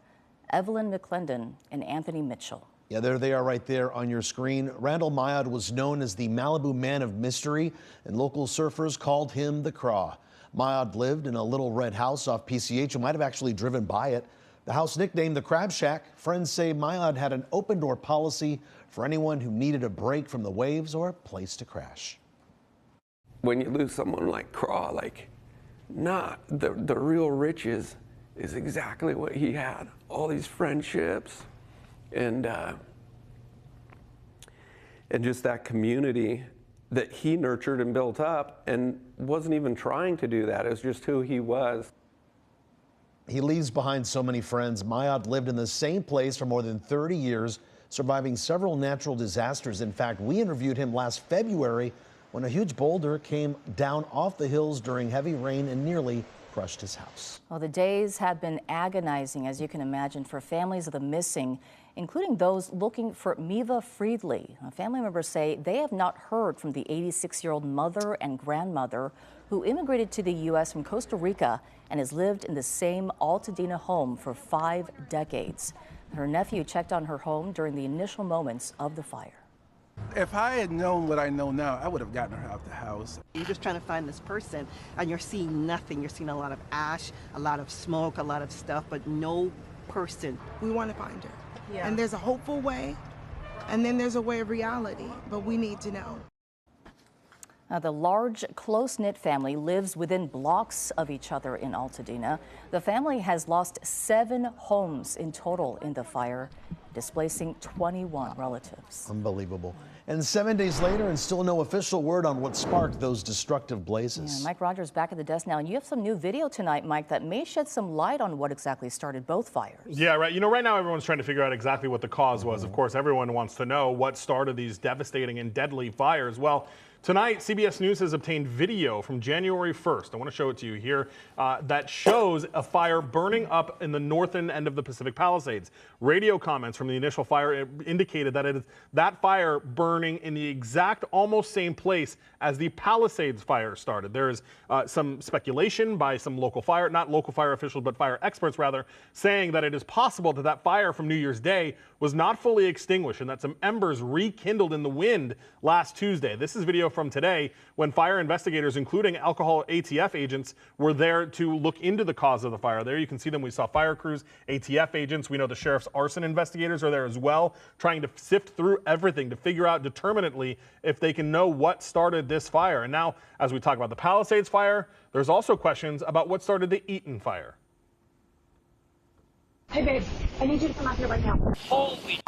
Evelyn McClendon, and Anthony Mitchell. Yeah, there they are right there on your screen. Randall Mead was known as the Malibu Man of Mystery, and local surfers called him the Craw. Mead lived in a little red house off PCH. You might have actually driven by it. The house nicknamed the Crab Shack. Friends say Mead had an open door policy for anyone who needed a break from the waves or a place to crash. When you lose someone like Craw, like, not the real riches is exactly what he had. All these friendships and just that community that he nurtured and built up, and wasn't even trying to do that. It was just who he was. He leaves behind so many friends. Mead lived in the same place for more than 30 years, surviving several natural disasters. In fact, we interviewed him last February when a huge boulder came down off the hills during heavy rain and nearly crushed his house. Well, the days have been agonizing, as you can imagine, for families of the missing, including those looking for Miva Friedley. Family members say they have not heard from the 86-year-old mother and grandmother who immigrated to the U.S. from Costa Rica and has lived in the same Altadena home for 5 decades. Her nephew checked on her home during the initial moments of the fire. If I had known what I know now, I would have gotten her out the house. You're just trying to find this person, and you're seeing nothing. You're seeing a lot of ash, a lot of smoke, a lot of stuff, but no person. We want to find her. Yeah. And there's a hopeful way, and then there's a way of reality, but we need to know. Now, the large, close-knit family lives within blocks of each other in Altadena. The family has lost 7 homes in total in the fire, displacing 21 relatives. Unbelievable. And 7 days later, and still no official word on what sparked those destructive blazes. Yeah, Mike Rogers back at the desk now, and you have some new video tonight, Mike, that may shed some light on what exactly started both fires. Yeah, right. You know, right now everyone's trying to figure out exactly what the cause was. Of course, everyone wants to know what started these devastating and deadly fires. Well, tonight, CBS News has obtained video from January 1st. I want to show it to you here that shows a fire burning up in the northern end of the Pacific Palisades. Radio comments from the initial fire indicated that it is that fire burning in the exact, almost same place as the Palisades fire started. There is some speculation by some not local fire officials, but fire experts rather, saying that it is possible that that fire from New Year's Day was not fully extinguished and that some embers rekindled in the wind last Tuesday. This is video from today when fire investigators, including alcohol ATF agents, were there to look into the cause of the fire. There you can see them. We saw fire crews, ATF agents. We know the sheriff's arson investigators are there as well, trying to sift through everything to figure out determinately if they can know what started this fire. And now, as we talk about the Palisades fire, there's also questions about what started the Eaton fire. Hey, babe, I need you to come out here right now. Holy.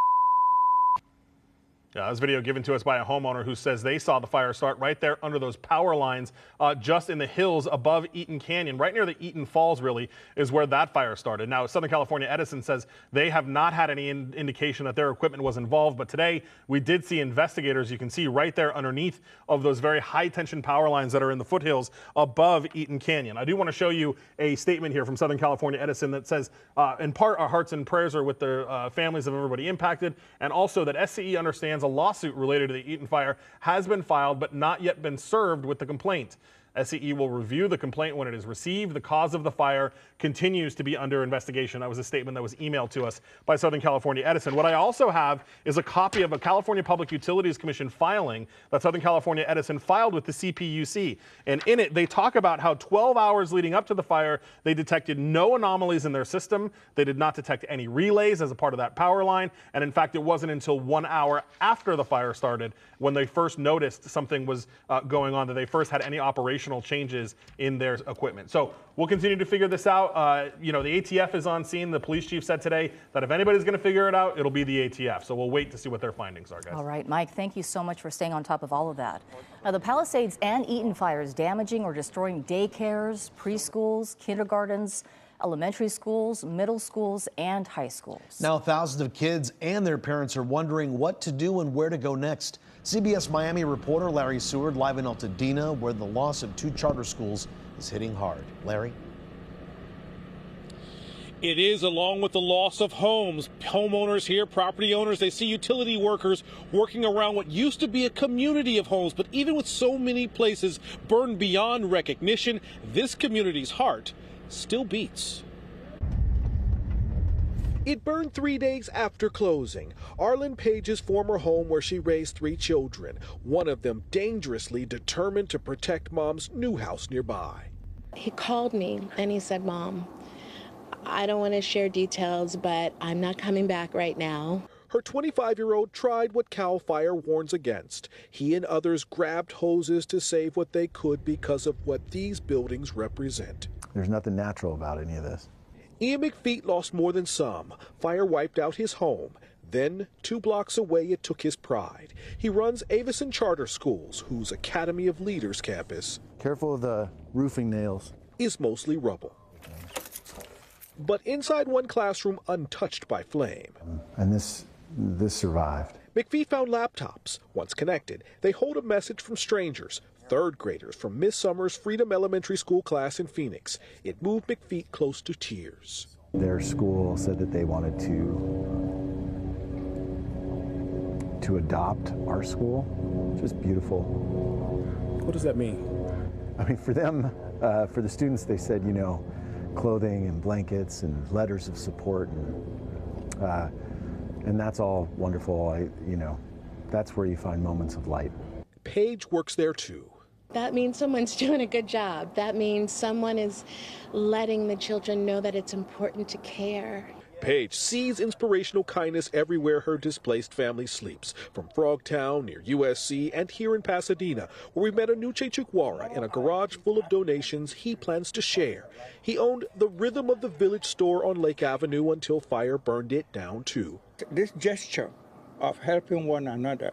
Yeah, this video given to us by a homeowner who says they saw the fire start right there under those power lines just in the hills above Eaton Canyon. Right near the Eaton Falls, really, is where that fire started. Now, Southern California Edison says they have not had any indication that their equipment was involved. But today, we did see investigators, you can see right there underneath of those very high-tension power lines that are in the foothills above Eaton Canyon. I do want to show you a statement here from Southern California Edison that says, in part, our hearts and prayers are with the families of everybody impacted, and also that SCE understands a lawsuit related to the Eaton fire has been filed but not yet been served with the complaint. SCE will review the complaint when it is received. The cause of the fire continues to be under investigation. That was a statement that was emailed to us by Southern California Edison. What I also have is a copy of a California Public Utilities Commission filing that Southern California Edison filed with the CPUC. And in it, they talk about how 12 hours leading up to the fire, they detected no anomalies in their system. They did not detect any relays as a part of that power line. And in fact, it wasn't until 1 hour after the fire started when they first noticed something was going on, that they first had any operational changes in their equipment. So we'll continue to figure this out. You know, the ATF is on scene. The police chief said today that if anybody's going to figure it out, it'll be the ATF. So we'll wait to see what their findings are, guys. All right, Mike, thank you so much for staying on top of all of that. The Palisades and Eaton fires damaging or destroying daycares, preschools, kindergartens, elementary schools, middle schools, and high schools. Now thousands of kids and their parents are wondering what to do and where to go next. CBS Miami reporter Larry Seward live in Altadena, where the loss of 2 charter schools is hitting hard. Larry? It is, along with the loss of homes. Homeowners here, property owners, they see utility workers working around what used to be a community of homes. But even with so many places burned beyond recognition, this community's heart still beats. It burned 3 days after closing. Arlen Page's former home where she raised 3 children, one of them dangerously determined to protect Mom's new house nearby. He called me and he said, Mom, I don't want to share details, but I'm not coming back right now. Her 25-year-old tried what CAL FIRE warns against. He and others grabbed hoses to save what they could because of what these buildings represent. There's nothing natural about any of this. Ian McFeet lost more than some. Fire wiped out his home. Then, 2 blocks away, it took his pride. He runs Avison Charter Schools, whose Academy of Leaders campus, careful of the roofing nails, is mostly rubble. But inside one classroom untouched by flame. And this survived. McFeet found laptops. Once connected, they hold a message from strangers. 3rd graders from Miss Summers' Freedom Elementary School class in Phoenix. It moved McFeet close to tears. Their school said that they wanted to adopt our school. Just beautiful. What does that mean? I mean, for them, for the students, they said, you know, clothing and blankets and letters of support, and that's all wonderful. You know, that's where you find moments of light. Paige works there too. That means someone's doing a good job. That means someone is letting the children know that it's important to care. Paige sees inspirational kindness everywhere her displaced family sleeps, from Frogtown near USC and here in Pasadena, where we met Anuche Chukwara in a garage full of donations he plans to share. He owned the Rhythm of the Village store on Lake Avenue until fire burned it down too. This gesture of helping one another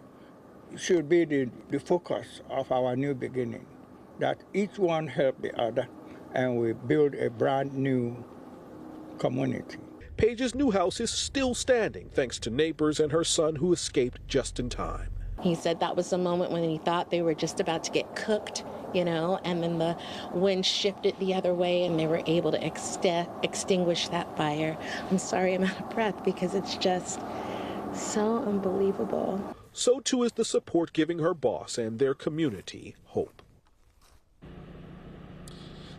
should be the focus of our new beginning, that each one help the other and we build a brand new community. Paige's new house is still standing thanks to neighbors and her son who escaped just in time. He said that was the moment when he thought they were just about to get cooked, you know, and then the wind shifted the other way and they were able to extinguish that fire. I'm sorry I'm out of breath because it's just so unbelievable. So too is the support giving her boss and their community hope.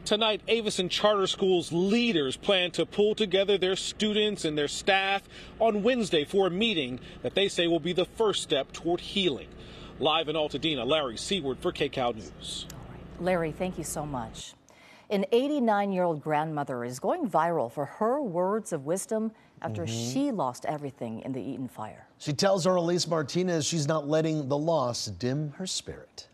Tonight, Avison Charter Schools leaders plan to pull together their students and their staff on Wednesday for a meeting that they say will be the first step toward healing. Live in Altadena, Larry Seward for KCAL News. Larry, thank you so much. An 89-year-old grandmother is going viral for her words of wisdom after she lost everything in the Eaton fire. She tells our Elise Martinez she's not letting the loss dim her spirit.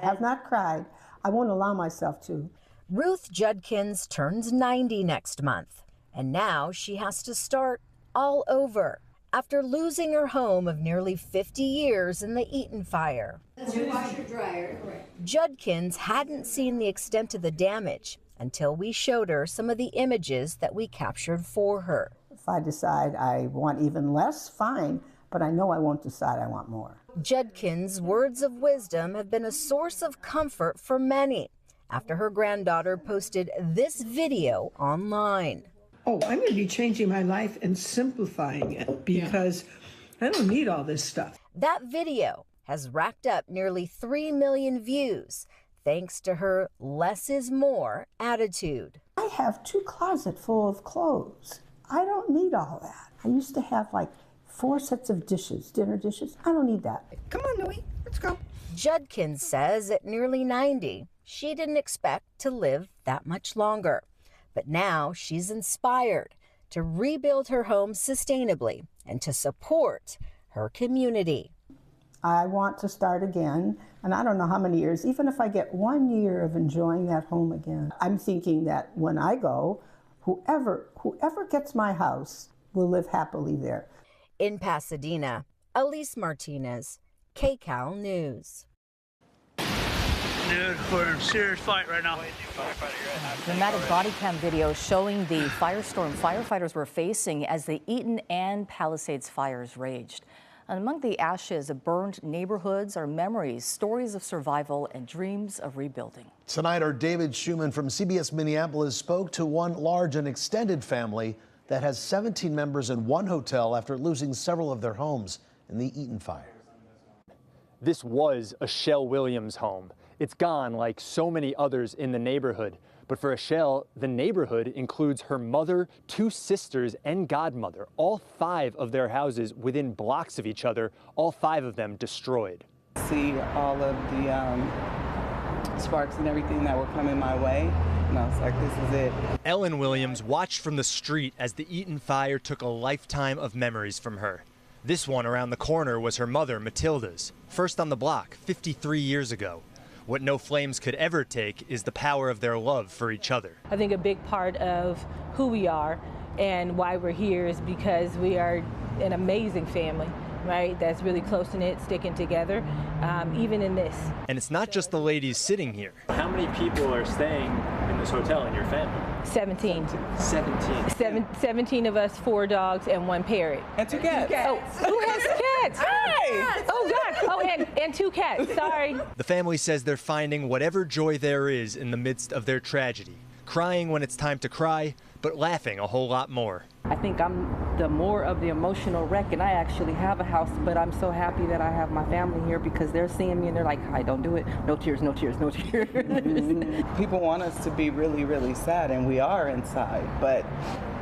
I have not cried. I won't allow myself to. Ruth Judkins turns 90 next month, and now she has to start all over after losing her home of nearly 50 years in the Eaton fire. That's your washer dryer. Judkins hadn't seen the extent of the damage until we showed her some of the images that we captured for her. If I decide I want even less, fine, but I know I won't decide I want more. Judkins' words of wisdom have been a source of comfort for many after her granddaughter posted this video online. Oh, I'm going to be changing my life and simplifying it because I don't need all this stuff. That video has racked up nearly 3 million views thanks to her less is more attitude. I have 2 closets full of clothes. I don't need all that. I used to have like 4 sets of dishes, dinner dishes. I don't need that. Come on, Louie, let's go. Judkins says at nearly 90, she didn't expect to live that much longer. But now she's inspired to rebuild her home sustainably and to support her community. I want to start again, and I don't know how many years, even if I get 1 year of enjoying that home again. I'm thinking that when I go, whoever gets my house will live happily there. In Pasadena, Elise Martinez, KCAL News. Dude, we're in a serious fight right now. Dramatic body cam video showing the firestorm firefighters were facing as the Eaton and Palisades fires raged. And among the ashes of burned neighborhoods are memories, stories of survival, and dreams of rebuilding. Tonight, our David Schumann from CBS Minneapolis spoke to one large and extended family that has 17 members in one hotel after losing several of their homes in the Eaton fire. This was a Shell Williams home. It's gone like so many others in the neighborhood. But for Shell, the neighborhood includes her mother, 2 sisters, and godmother, all 5 of their houses within blocks of each other, all 5 of them destroyed. See all of the sparks and everything that were coming my way, and I was like, this is it. Ellen Williams watched from the street as the Eaton fire took a lifetime of memories from her. This one around the corner was her mother, Matilda's, first on the block 53 years ago. What no flames could ever take is the power of their love for each other. I think a big part of who we are and why we're here is because we are an amazing family, right? That's really close-knit, sticking together, even in this. And it's not just the ladies sitting here. How many people are staying in this hotel in your family? 17. 17. 17 of us, 4 dogs and 1 parrot. And 2 cats. Oh, who has cats? Hey! Oh, God. Oh, and 2 cats. Sorry. The family says they're finding whatever joy there is in the midst of their tragedy, crying when it's time to cry, but laughing a whole lot more. I think I'm the more of the emotional wreck, and I actually have a house, but I'm so happy that I have my family here because they're seeing me and they're like, hi, don't do it. No tears, no tears, no tears. People want us to be really, really sad, and we are inside, but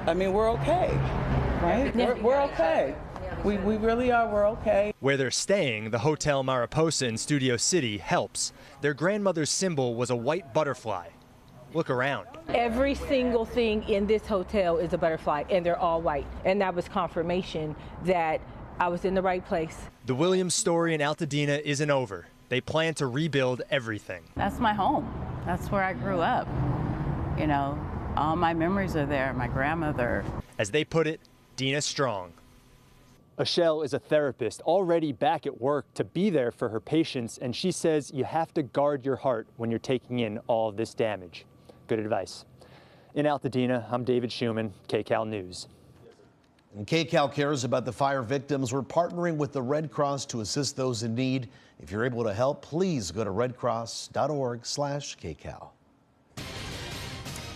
I mean, we're okay, right? We're okay. We really are, we're okay. Where they're staying, the Hotel Mariposa in Studio City, helps. Their grandmother's symbol was a white butterfly. Look around. Every single thing in this hotel is a butterfly, and they're all white. And that was confirmation that I was in the right place. The Williams story in Altadena isn't over. They plan to rebuild everything. That's my home. That's where I grew up. You know, all my memories are there, my grandmother. As they put it, Dina Strong. Ashell is a therapist already back at work to be there for her patients, and she says you have to guard your heart when you're taking in all of this damage. Good advice. In Altadena, I'm David Schumann, KCAL News. And KCAL cares about the fire victims. We're partnering with the Red Cross to assist those in need. If you're able to help, please go to redcross.org/KCAL.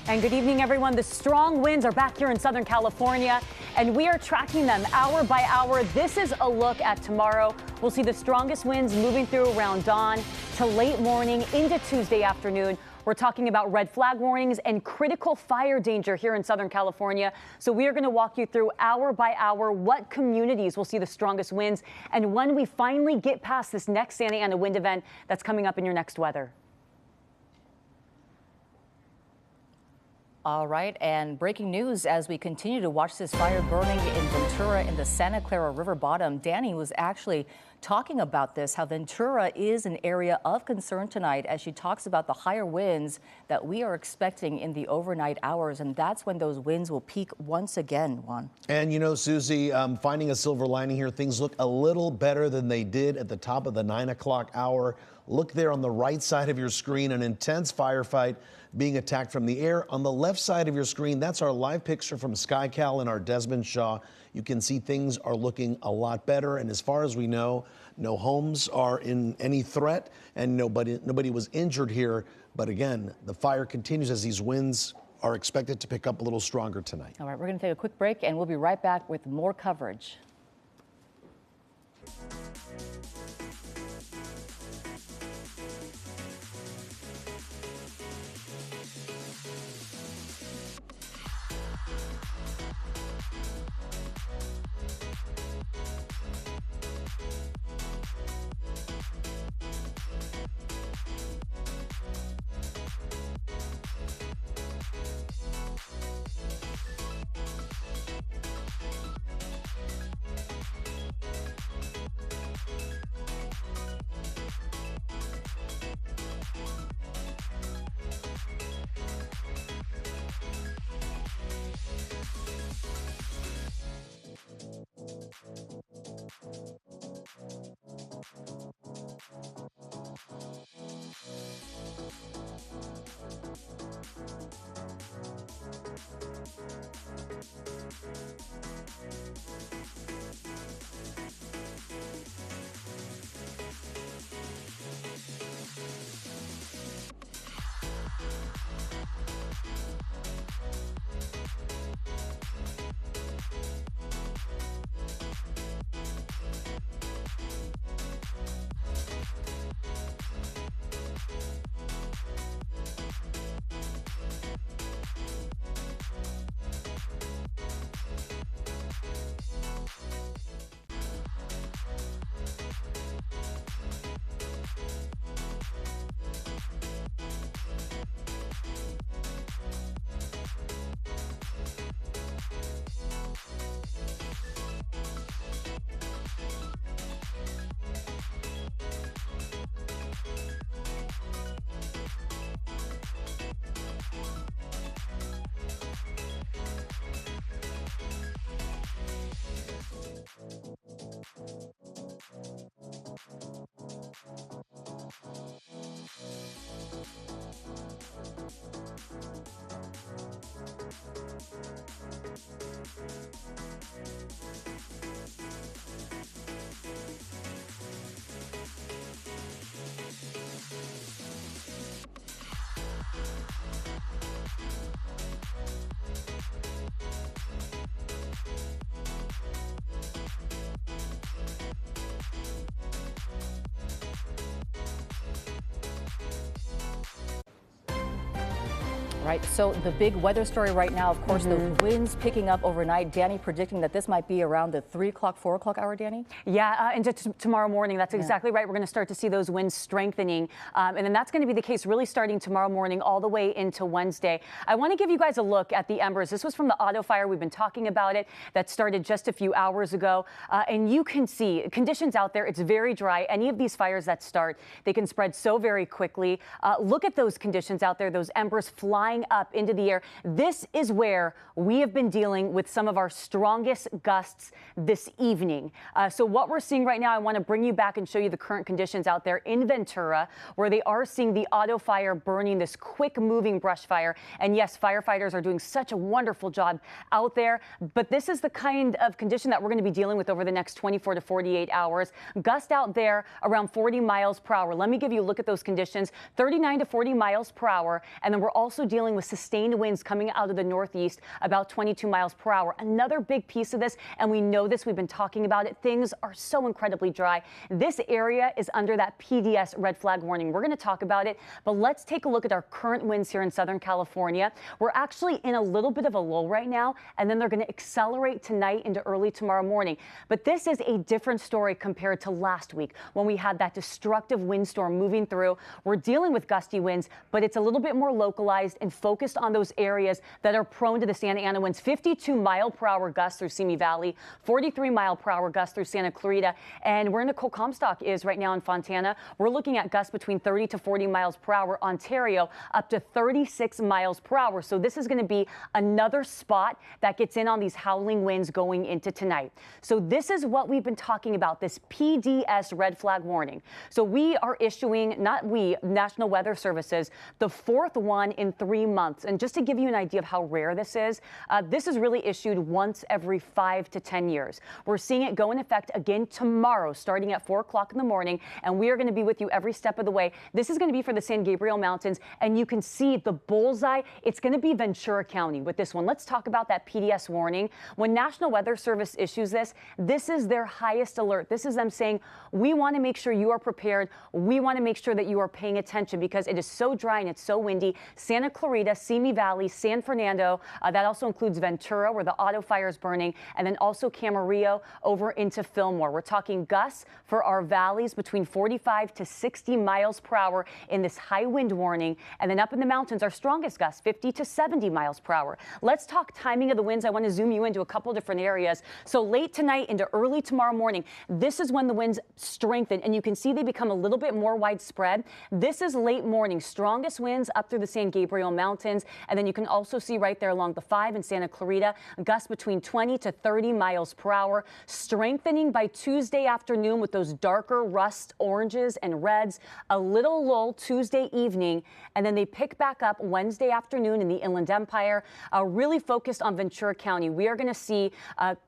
And good evening, everyone. The strong winds are back here in Southern California, and we are tracking them hour by hour. This is a look at tomorrow. We'll see the strongest winds moving through around dawn to late morning into Tuesday afternoon. We're talking about red flag warnings and critical fire danger here in Southern California. So we are going to walk you through hour by hour what communities will see the strongest winds and when we finally get past this next Santa Ana wind event that's coming up in your next weather. All right, and breaking news as we continue to watch this fire burning in Ventura in the Santa Clara River bottom. Danny was actually talking about this, how Ventura is an area of concern tonight as she talks about the higher winds that we are expecting in the overnight hours. And that's when those winds will peak once again, Juan. And you know, Susie, finding a silver lining here, things look a little better than they did at the top of the 9 o'clock hour. Look there on the right side of your screen, an intense firefight being attacked from the air. On the left side of your screen, that's our live picture from SkyCal and our Desmond Shaw. You can see things are looking a lot better. And as far as we know, no homes are in any threat and nobody was injured here. But again, the fire continues as these winds are expected to pick up a little stronger tonight. All right, we're going to take a quick break and we'll be right back with more coverage. Right, so the big weather story right now, of course, the winds picking up overnight. Danny predicting that this might be around the 3 o'clock, 4 o'clock hour, Danny? Yeah, into tomorrow morning. That's exactly right. We're going to start to see those winds strengthening. And then that's going to be the case really starting tomorrow morning all the way into Wednesday. I want to give you guys a look at the embers. This was from the auto fire. We've been talking about it. That started just a few hours ago. And you can see conditions out there. It's very dry. Any of these fires that start, they can spread so very quickly. Look at those conditions out there, those embers flying up into the air. This is where we have been dealing with some of our strongest gusts this evening. So what we're seeing right now, I want to bring you back and show you the current conditions out there in Ventura, where they are seeing the auto fire burning, this quick moving brush fire. And yes, firefighters are doing such a wonderful job out there. But this is the kind of condition that we're going to be dealing with over the next 24 to 48 hours. Gust out there around 40 miles per hour. Let me give you a look at those conditions, 39 to 40 miles per hour. And then we're also dealing dealing with sustained winds coming out of the northeast, about 22 miles per hour. Another big piece of this, and we know this, we've been talking about it, things are so incredibly dry. This area is under that PDS red flag warning. We're going to talk about it, but let's take a look at our current winds here in Southern California. We're actually in a little bit of a lull right now, and then they're going to accelerate tonight into early tomorrow morning. But this is a different story compared to last week when we had that destructive windstorm moving through. We're dealing with gusty winds, but it's a little bit more localized and focused on those areas that are prone to the Santa Ana winds. 52 mile per hour gusts through Simi Valley, 43 mile per hour gusts through Santa Clarita, and where Nicole Comstock is right now in Fontana, we're looking at gusts between 30 to 40 miles per hour. Ontario up to 36 miles per hour. So this is going to be another spot that gets in on these howling winds going into tonight. So this is what we've been talking about, this PDS red flag warning. So we are issuing, not we, National Weather Services, the fourth one in 3 months. And just to give you an idea of how rare this is really issued once every 5 to 10 years. We're seeing it go in effect again tomorrow, starting at 4 o'clock in the morning, and we are going to be with you every step of the way. This is going to be for the San Gabriel Mountains, and you can see the bullseye. It's going to be Ventura County with this one. Let's talk about that PDS warning. When National Weather Service issues this, this is their highest alert. This is them saying, we want to make sure you are prepared. We want to make sure that you are paying attention because it is so dry and it's so windy. Santa Clarita, Simi Valley, San Fernando, that also includes Ventura, where the auto fire is burning, and then also Camarillo over into Fillmore. We're talking gusts for our valleys between 45 to 60 miles per hour in this high wind warning. And then up in the mountains, our strongest gusts, 50 to 70 miles per hour. Let's talk timing of the winds. I want to zoom you into a couple different areas. So late tonight into early tomorrow morning, this is when the winds strengthen, and you can see they become a little bit more widespread. This is late morning, strongest winds up through the San Gabriel Mountains. And then you can also see right there along the 5 in Santa Clarita, gusts between 20 to 30 miles per hour, strengthening by Tuesday afternoon with those darker rust oranges and reds, a little lull Tuesday evening, and then they pick back up Wednesday afternoon in the Inland Empire, really focused on Ventura County. We are going to see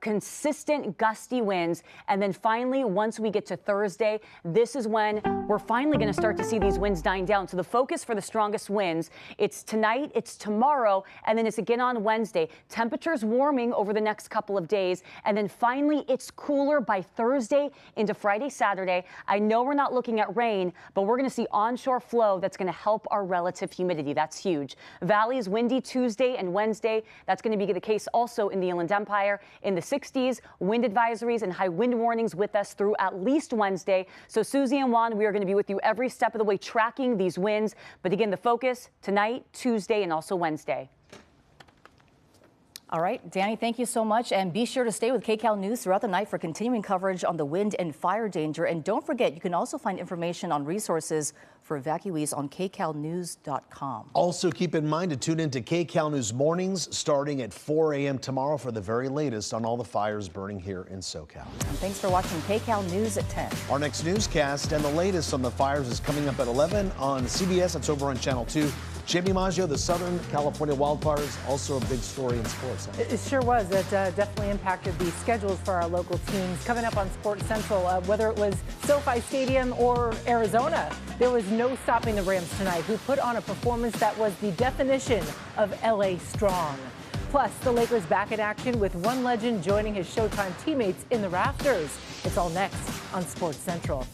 consistent gusty winds, and then finally, once we get to Thursday, this is when we're finally going to start to see these winds dying down. So the focus for the strongest winds, it's tonight, it's tomorrow, and then it's again on Wednesday. Temperatures warming over the next couple of days, and then finally it's cooler by Thursday into Friday, Saturday. I know we're not looking at rain, but we're going to see onshore flow that's going to help our relative humidity. That's huge. Valleys windy Tuesday and Wednesday. That's going to be the case also in the Inland Empire. In the 60s, wind advisories and high wind warnings with us through at least Wednesday. So Susie and Juan, we are going to be with you every step of the way tracking these winds. But again, the focus tonight, Tuesday, and also Wednesday. All right, Danny, thank you so much. And be sure to stay with KCAL News throughout the night for continuing coverage on the wind and fire danger. And don't forget, you can also find information on resources for evacuees on kcalnews.com. Also, keep in mind to tune into KCAL News Mornings starting at 4 a.m. tomorrow for the very latest on all the fires burning here in SoCal. And thanks for watching KCAL News at 10. Our next newscast and the latest on the fires is coming up at 11 on CBS. That's over on Channel 2. Jamie Maggio, the Southern California wildfires, also a big story in sports. Huh? It sure was. It definitely impacted the schedules for our local teams. Coming up on Sports Central, whether it was SoFi Stadium or Arizona, there was no stopping the Rams tonight, who put on a performance that was the definition of LA strong. Plus, the Lakers back in action with one legend joining his Showtime teammates in the rafters. It's all next on Sports Central.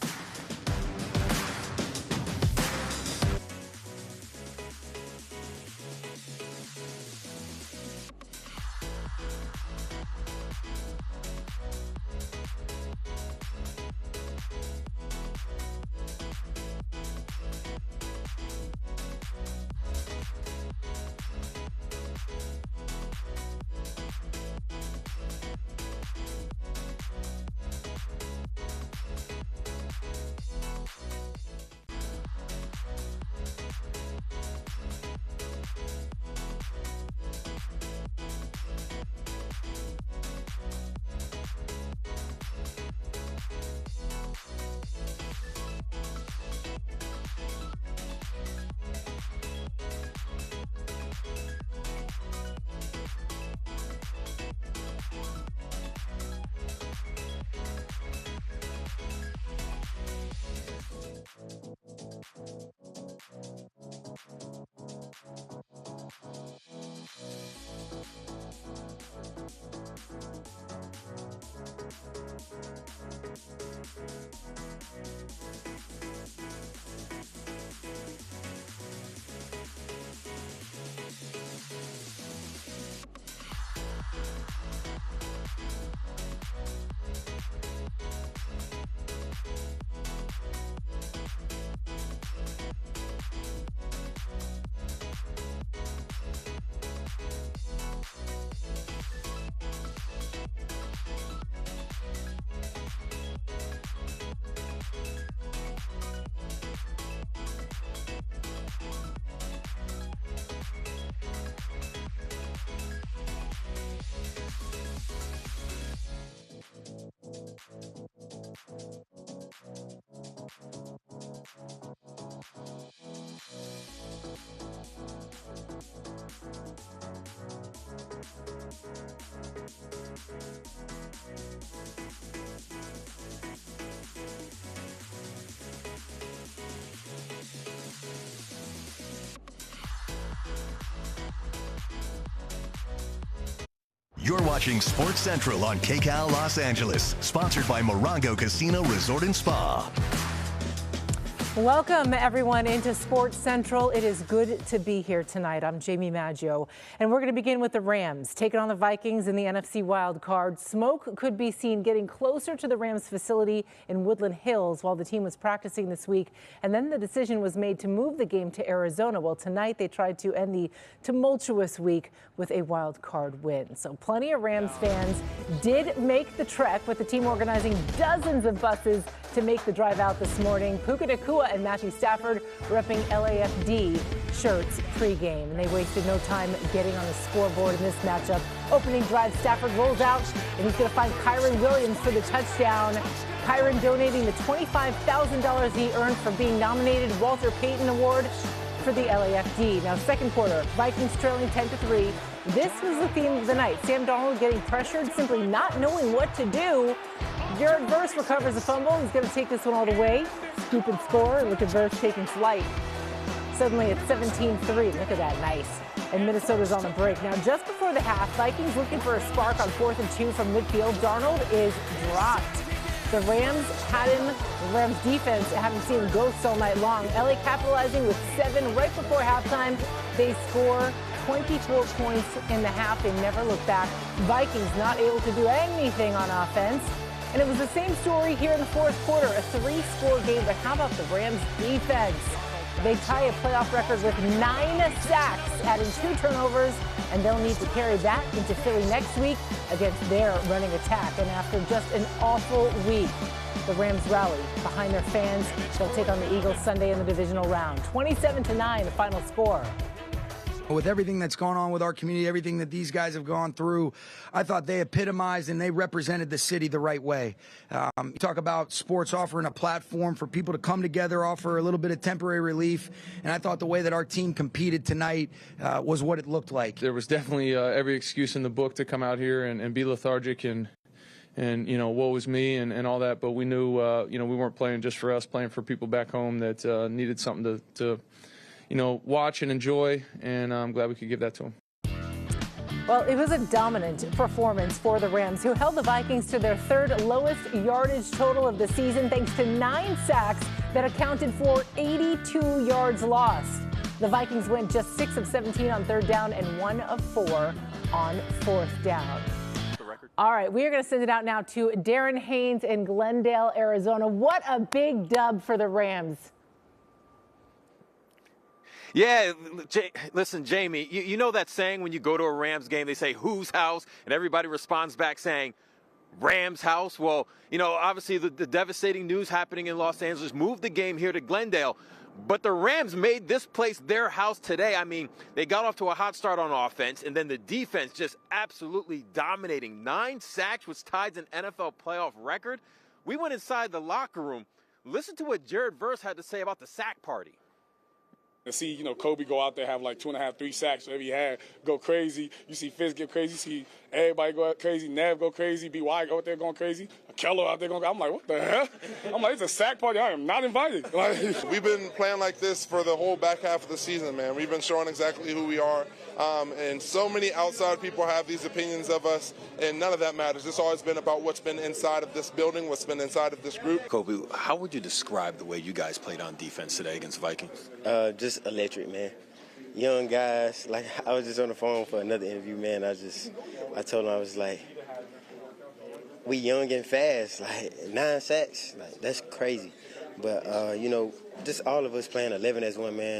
You're watching Sports Central on KCAL Los Angeles, sponsored by Morongo Casino Resort and Spa. Welcome, everyone, into Sports Central. It is good to be here tonight. I'm Jamie Maggio, and we're going to begin with the Rams taking on the Vikings in the NFC wild card. Smoke could be seen getting closer to the Rams facility in Woodland Hills while the team was practicing this week, and then the decision was made to move the game to Arizona. Well, tonight they tried to end the tumultuous week with a wild card win. So plenty of Rams fans did make the trek, with the team organizing dozens of buses to make the drive out this morning. Puka Nacua and Matthew Stafford repping LAFD shirts pregame, and they wasted no time getting on the scoreboard in this matchup. Opening drive, Stafford rolls out, and he's going to find Kyron Williams for the touchdown. Kyron donating the $25,000 he earned for being nominated Walter Payton Award for the LAFD. Now, second quarter, Vikings trailing 10-3. This was the theme of the night. Sam Darnold getting pressured, simply not knowing what to do. Jared Verse recovers the fumble. He's going to take this one all the way. Scoop and score. Look at Verse taking flight. Suddenly it's 17-3. Look at that. Nice. And Minnesota's on the break. Now, just before the half, Vikings looking for a spark on 4th and 2 from midfield. Darnold is dropped. The Rams had him. The Rams defense haven't seen ghosts all night long. LA capitalizing with 7 right before halftime. They score 24 points in the half. They never look back. Vikings not able to do anything on offense. And it was the same story here in the fourth quarter, a 3-score game. But how about the Rams defense? They tie a playoff record with 9 sacks, adding 2 turnovers, and they'll need to carry that into Philly next week against their running attack. And after just an awful week, the Rams rally behind their fans. They'll take on the Eagles Sunday in the divisional round. 27-9, the final score. With everything that's gone on with our community, everything that these guys have gone through, I thought they epitomized and they represented the city the right way. You talk about sports offering a platform for people to come together, offer a little bit of temporary relief, and I thought the way that our team competed tonight was what it looked like. There was definitely every excuse in the book to come out here and be lethargic and you know, woe is me and all that, but we knew, you know, we weren't playing just for us, playing for people back home that needed something to you know, watch and enjoy, and I'm glad we could give that to them. Well, it was a dominant performance for the Rams, who held the Vikings to their 3rd lowest yardage total of the season, thanks to 9 sacks that accounted for 82 yards lost. The Vikings went just 6 of 17 on 3rd down and 1 of 4 on 4th down. All right, we are going to send it out now to Darren Haynes in Glendale, Arizona. What a big dub for the Rams. Yeah, listen, Jamie, you know that saying when you go to a Rams game, they say, whose house? And everybody responds back saying, Rams house. Well, you know, obviously the devastating news happening in Los Angeles moved the game here to Glendale. But the Rams made this place their house today. I mean, they got off to a hot start on offense, and then the defense just absolutely dominating. 9 sacks, which ties an NFL playoff record. We went inside the locker room. Listen to what Jared Verse had to say about the sack party. To see, you know, Kobe go out there, have like 2.5, 3 sacks, whatever he had, go crazy. You see Fitz get crazy. You see everybody go crazy. Nev go crazy. B.Y. go out there going crazy. Keller out there going crazy. I'm like, what the hell? I'm like, it's a sack party. I am not invited. We've been playing like this for the whole back half of the season, man. We've been showing exactly who we are. And so many outside people have these opinions of us, and none of that matters. It's always been about what's been inside of this building, what's been inside of this group. Kobe, how would you describe the way you guys played on defense today against Vikings? Just electric, man. Young guys. Like, I was just on the phone for another interview, man. I told him, I was like, we young and fast. Like, 9 sacks. Like, that's crazy. But, you know, just all of us playing 11 as one man.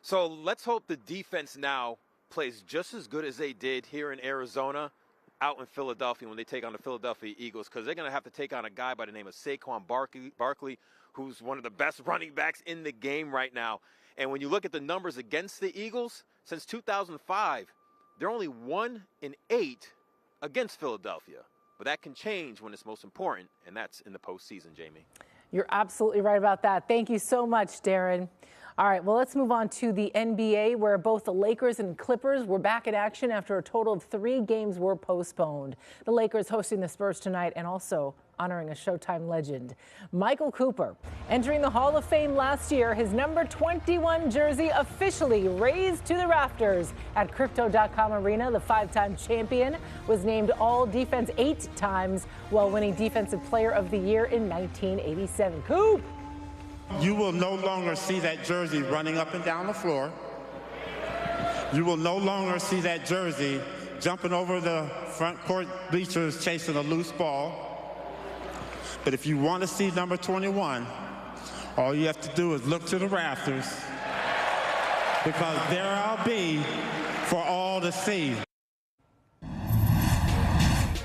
So let's hope the defense now plays just as good as they did here in Arizona, out in Philadelphia when they take on the Philadelphia Eagles, because they're going to have to take on a guy by the name of Saquon Barkley, who's one of the best running backs in the game right now. And when you look at the numbers against the Eagles, since 2005, they're only 1-8 against Philadelphia. But that can change when it's most important, and that's in the postseason, Jamie. You're absolutely right about that. Thank you so much, Darren. All right, well, let's move on to the NBA, where both the Lakers and Clippers were back in action after a total of 3 games were postponed. The Lakers hosting the Spurs tonight and also honoring a Showtime legend. Michael Cooper entering the Hall of Fame last year, his number 21 jersey officially raised to the rafters at Crypto.com Arena. The 5-time champion was named All-Defense 8 times while winning Defensive Player of the Year in 1987. Coop! You will no longer see that jersey running up and down the floor. You will no longer see that jersey jumping over the front court bleachers chasing a loose ball. But if you want to see number 21, all you have to do is look to the rafters, because there I'll be for all to see.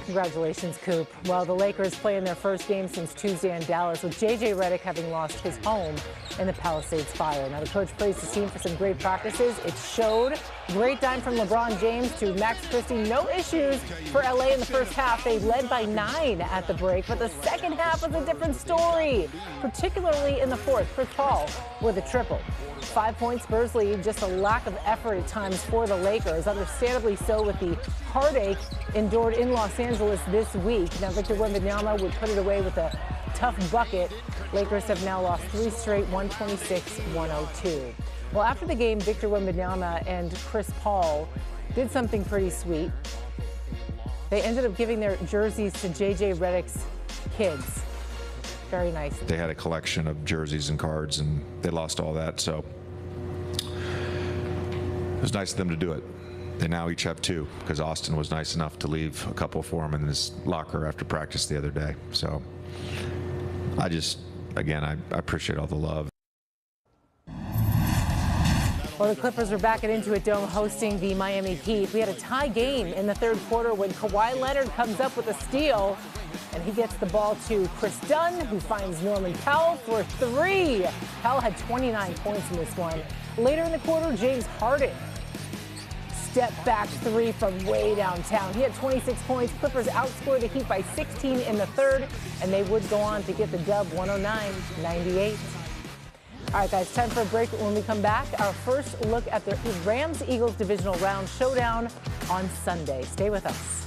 Congratulations, Coop. Well, the Lakers play in their first game since Tuesday in Dallas, with J.J. Redick having lost his home in the Palisades fire. Now, the coach praised the team for some great practices. It showed. Great dime from LeBron James to Max Christie. No issues for L.A. in the first half. They led by 9 at the break, but the second half was a different story, particularly in the fourth. Chris Paul with a triple. 5 points, Spurs lead. Just a lack of effort at times for the Lakers, understandably so with the heartache endured in Los Angeles this week. Now, Victor Wembanyama would put it away with a tough bucket. Lakers have now lost 3 straight, 126-102. Well, after the game, Victor Wembanyama and Chris Paul did something pretty sweet. They ended up giving their jerseys to J.J. Redick's kids. Very nice. They had a collection of jerseys and cards, and they lost all that, so it was nice of them to do it. They now each have 2, because Austin was nice enough to leave a couple for him in his locker after practice the other day. So I appreciate all the love. Well, the Clippers are back at Intuit Dome hosting the Miami Heat. We had a tie game in the third quarter when Kawhi Leonard comes up with a steal, and he gets the ball to Chris Dunn, who finds Norman Powell for 3. Powell had 29 points in this one. Later in the quarter, James Harden step back 3 from way downtown. He had 26 points. Clippers outscored the Heat by 16 in the third, and they would go on to get the dub 109-98. All right, guys, time for a break. When we come back, our first look at the Rams-Eagles divisional round showdown on Sunday. Stay with us.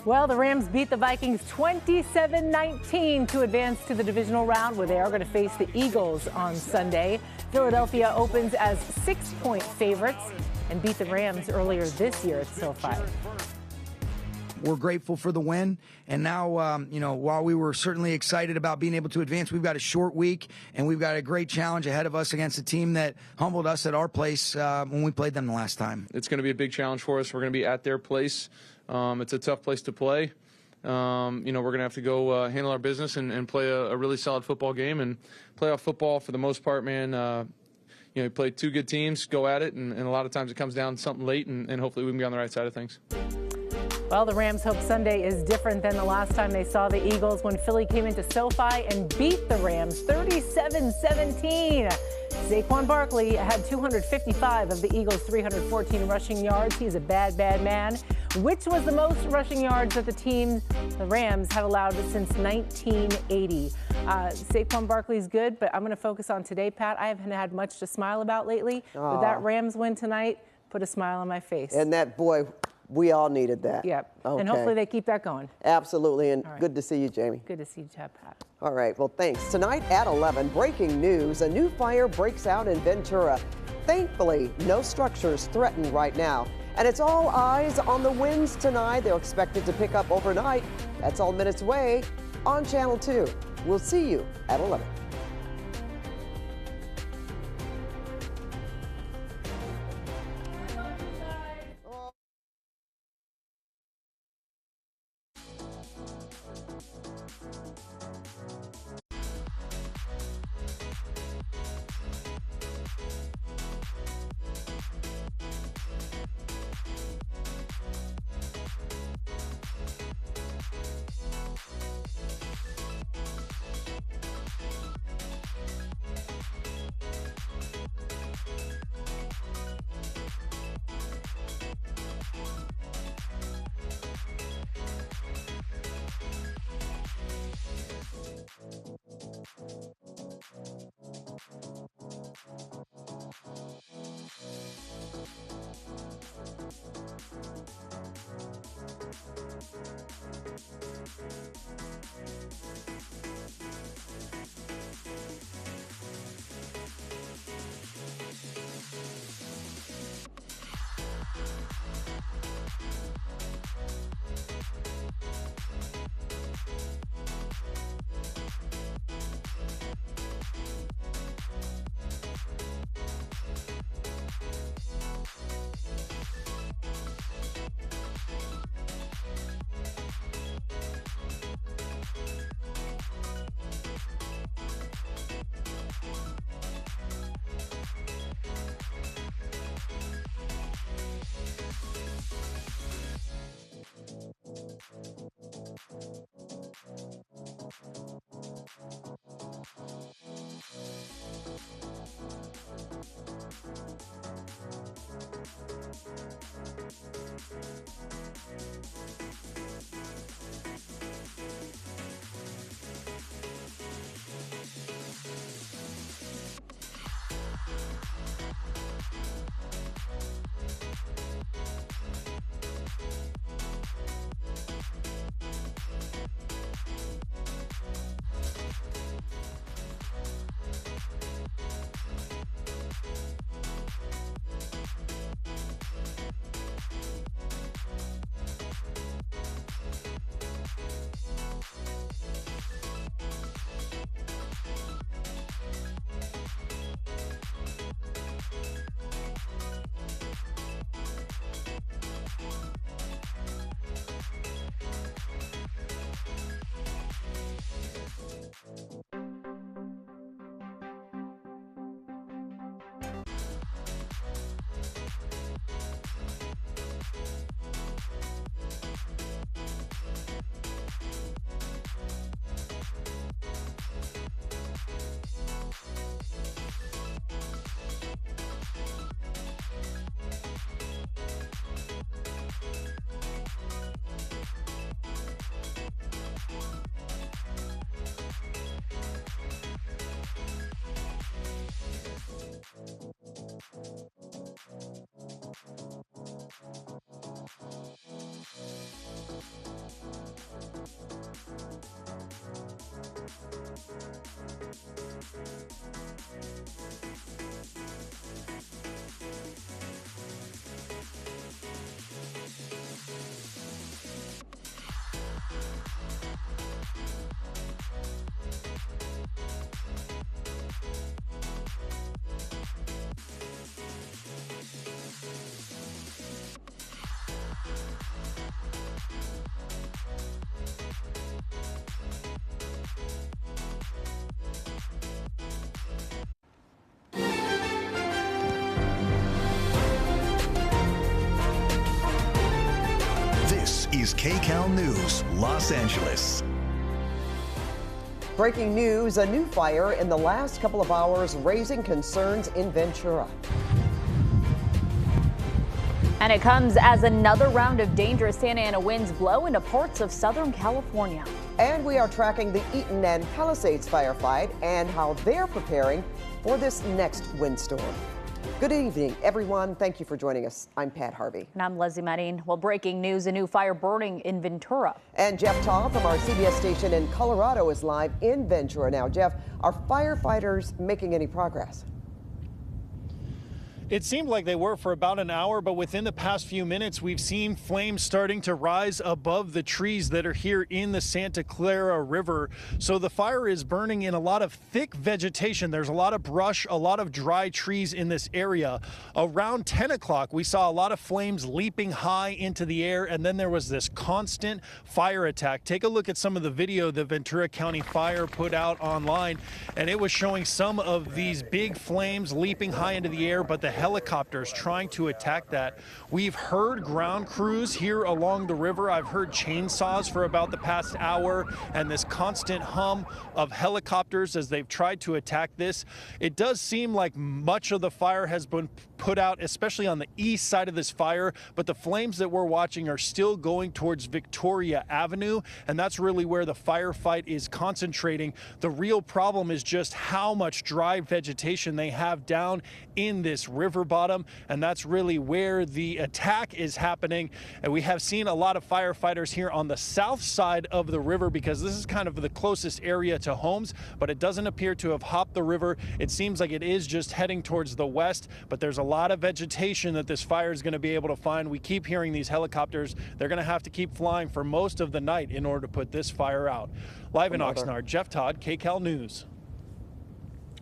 Well, the Rams beat the Vikings 27-19 to advance to the divisional round, where they are going to face the Eagles on Sunday. Philadelphia opens as 6-point favorites and beat the Rams earlier this year at SoFi. We're grateful for the win. And now, while we were certainly excited about being able to advance, we've got a short week, and we've got a great challenge ahead of us against a team that humbled us at our place when we played them the last time. It's going to be a big challenge for us. We're going to be at their place. It's a tough place to play. We're going to have to go handle our business and play a really solid football game. And playoff football, for the most part, man, you play 2 good teams, go at it, and a lot of times it comes down to something late, and hopefully we can be on the right side of things. Well, the Rams hope Sunday is different than the last time they saw the Eagles when Philly came into SoFi and beat the Rams 37-17. Saquon Barkley had 255 of the Eagles' 314 rushing yards. He's a bad, bad man, which was the most rushing yards that the Rams, have allowed since 1980. Saquon Barkley's good, but I'm going to focus on today, Pat. I haven't had much to smile about lately, but that Rams win tonight put a smile on my face. And that, boy, we all needed that. Yep. Okay. And hopefully they keep that going. Absolutely. And right. Good to see you, Jamie. Good to see you, Pat. All right. Well, thanks. Tonight at 11, breaking news. A new fire breaks out in Ventura. Thankfully, no structures threatened right now. And it's all eyes on the winds tonight. They're expected to pick up overnight. That's all minutes away on Channel 2. We'll see you at 11. KCAL News, Los Angeles. Breaking news, a new fire in the last couple of hours raising concerns in Ventura. And it comes as another round of dangerous Santa Ana winds blow into parts of Southern California. And we are tracking the Eaton and Palisades firefight and how they're preparing for this next windstorm. Good evening, everyone. Thank you for joining us. I'm Pat Harvey. And I'm Leslie Marin. Well, breaking news, a new fire burning in Ventura. And Jeff Taw from our CBS station in Colorado is live in Ventura now. Jeff, are firefighters making any progress? It seemed like they were for about an hour, but within the past few minutes, we've seen flames starting to rise above the trees that are here in the Santa Clara River. So the fire is burning in a lot of thick vegetation. There's a lot of brush, a lot of dry trees in this area. Around 10 o'clock, we saw a lot of flames leaping high into the air, and then there was this constant fire attack. Take a look at some of the video the Ventura County Fire put out online, and it was showing some of these big flames leaping high into the air, but the helicopters trying to attack that. We've heard ground crews here along the river. I've heard chainsaws for about the past hour and this constant hum of helicopters as they've tried to attack this. It does seem like much of the fire has been put out, especially on the east side of this fire, but the flames that we're watching are still going towards Victoria Avenue, and that's really where the firefight is concentrating. The real problem is just how much dry vegetation they have down in this river bottom, and that's really where the attack is happening. And we have seen a lot of firefighters here on the south side of the river because this is kind of the closest area to homes, but it doesn't appear to have hopped the river. It seems like it is just heading towards the west, but there's a lot of vegetation that this fire is going to be able to find. We keep hearing these helicopters. They're going to have to keep flying for most of the night in order to put this fire out. Live in Oxnard, Jeff Todd, KCAL News.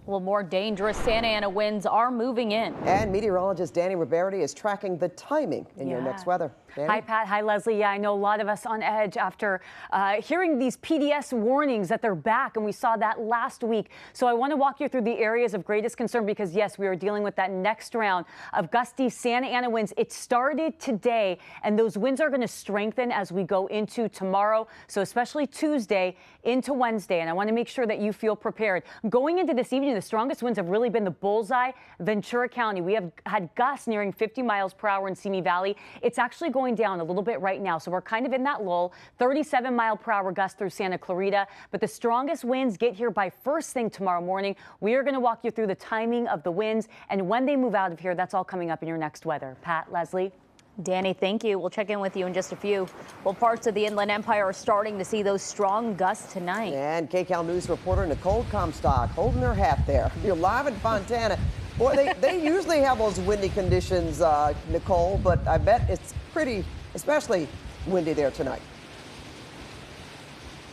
Well, more dangerous Santa Ana winds are moving in. And meteorologist Danny Roberti is tracking the timing in your next weather. Danny? Hi, Pat. Hi, Leslie. Yeah, I know a lot of us on edge after hearing these PDS warnings that they're back, and we saw that last week. So I want to walk you through the areas of greatest concern because, yes, we are dealing with that next round of gusty Santa Ana winds. It started today, and those winds are going to strengthen as we go into tomorrow, so especially Tuesday into Wednesday, and I want to make sure that you feel prepared. Going into this evening, the strongest winds have really been the bullseye, Ventura County. We have had gusts nearing 50 miles per hour in Simi Valley. It's actually going down a little bit right now, so we're kind of in that lull. 37-mile-per-hour gusts through Santa Clarita, but the strongest winds get here by first thing tomorrow morning. We are going to walk you through the timing of the winds and when they move out of here. That's all coming up in your next weather. Pat, Leslie. Danny, thank you. We'll check in with you in just a few. Well, parts of the Inland Empire are starting to see those strong gusts tonight. And KCAL News reporter Nicole Comstock holding her hat there. You're live in Fontana. Boy, they usually have those windy conditions, Nicole, but I bet it's pretty, especially windy there tonight.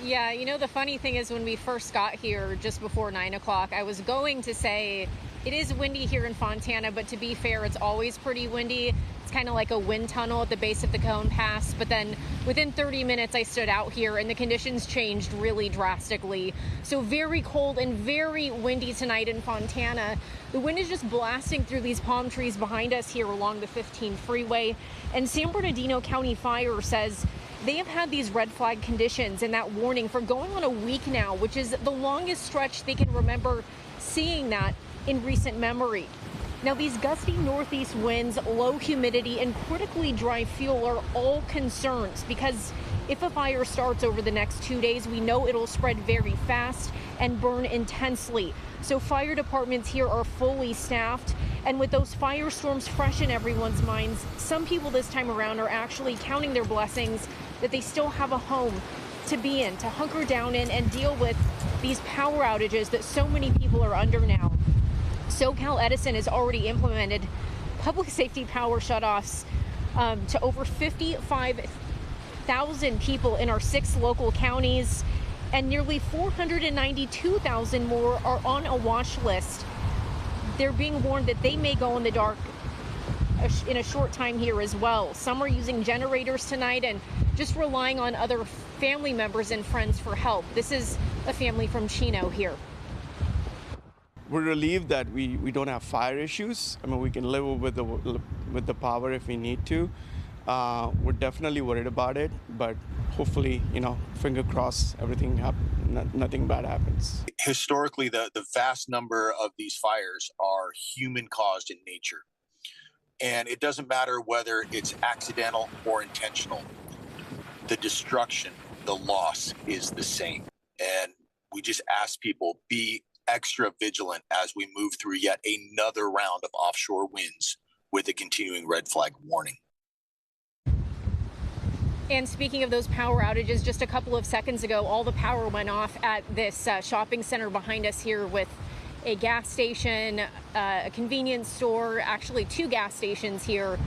Yeah, you know, the funny thing is when we first got here just before 9 o'clock, I was going to say it is windy here in Fontana, but to be fair, it's always pretty windy. It's kind of like a wind tunnel at the base of the Cone Pass. But then within 30 minutes, I stood out here and the conditions changed really drastically. So very cold and very windy tonight in Fontana. The wind is just blasting through these palm trees behind us here along the 15 freeway. And San Bernardino County Fire says they have had these red flag conditions and that warning for going on a week now, which is the longest stretch they can remember seeing that in recent memory. Now, these gusty northeast winds, low humidity, and critically dry fuel are all concerns because if a fire starts over the next 2 days, we know it'll spread very fast and burn intensely. So fire departments here are fully staffed. And with those firestorms fresh in everyone's minds, some people this time around are actually counting their blessings that they still have a home to be in, to hunker down in and deal with these power outages that so many people are under now. SoCal Edison has already implemented public safety power shutoffs to over 55,000 people in our 6 local counties, and nearly 492,000 more are on a watch list. They're being warned that they may go in the dark in a short time here as well. Some are using generators tonight and just relying on other family members and friends for help. This is a family from Chino here. We're relieved that we don't have fire issues. I mean, we can live with the power if we need to. We're definitely worried about it, but hopefully, finger crossed, nothing bad happens. Historically, the vast number of these fires are human caused in nature. And it doesn't matter whether it's accidental or intentional. The destruction, the loss is the same. And we just ask people, be extra vigilant as we move through yet another round of offshore winds with a continuing red flag warning. And speaking of those power outages, just a couple of seconds ago, all the power went off at this shopping center behind us here with a gas station, a convenience store, actually 2 gas stations here,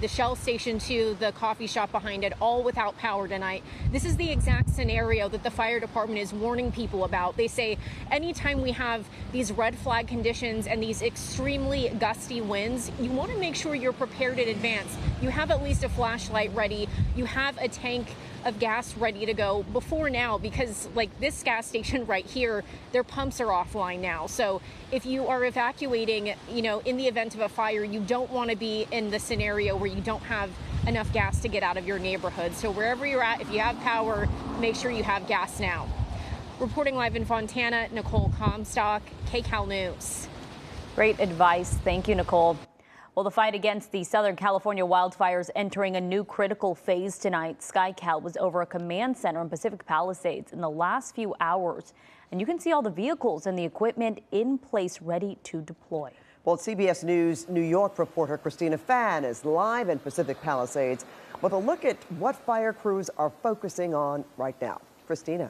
the Shell station too, the coffee shop behind it, all without power tonight. This is the exact scenario that the fire department is warning people about. They say anytime we have these red flag conditions and these extremely gusty winds, you want to make sure you're prepared in advance. You have at least a flashlight ready. You have a tank of gas ready to go before now, because like this gas station right here, their pumps are offline now. So if you are evacuating, in the event of a fire, you don't want to be in the scenario where you don't have enough gas to get out of your neighborhood. So wherever you're at, if you have power, make sure you have gas now. Reporting live in Fontana, Nicole Comstock, KCAL News. Great advice. Thank you, Nicole. Well, the fight against the Southern California wildfires entering a new critical phase tonight. SkyCal was over a command center in Pacific Palisades in the last few hours. And you can see all the vehicles and the equipment in place ready to deploy. Well, CBS News New York reporter Christina Fan is live in Pacific Palisades with a look at what fire crews are focusing on right now. Christina.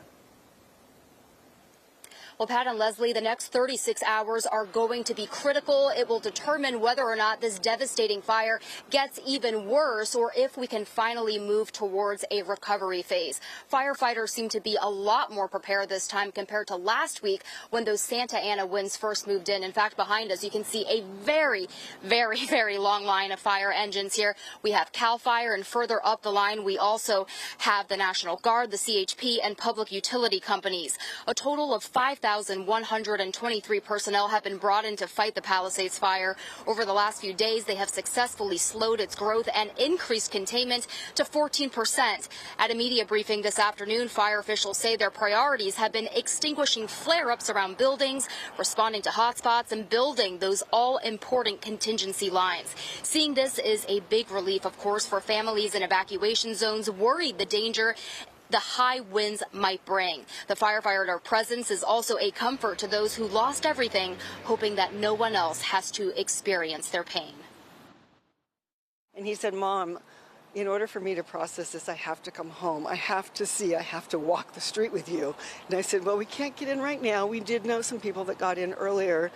Well, Pat and Leslie, the next 36 hours are going to be critical. It will determine whether or not this devastating fire gets even worse or if we can finally move towards a recovery phase. Firefighters seem to be a lot more prepared this time compared to last week when those Santa Ana winds first moved in. In fact, behind us, you can see a very, very, very long line of fire engines here. We have CAL FIRE, and further up the line, we also have the National Guard, the CHP, and public utility companies. A total of 5,123 personnel have been brought in to fight the Palisades fire. Over the last few days, they have successfully slowed its growth and increased containment to 14%. At a media briefing this afternoon, fire officials say their priorities have been extinguishing flare-ups around buildings, responding to hotspots, and building those all-important contingency lines. Seeing this is a big relief, of course, for families in evacuation zones worried the danger the high winds might bring. The firefighter presence is also a comfort to those who lost everything, hoping that no one else has to experience their pain. And he said, Mom, in order for me to process this, I have to come home. I have to walk the street with you. And I said, well, we can't get in right now. We did know some people that got in earlier.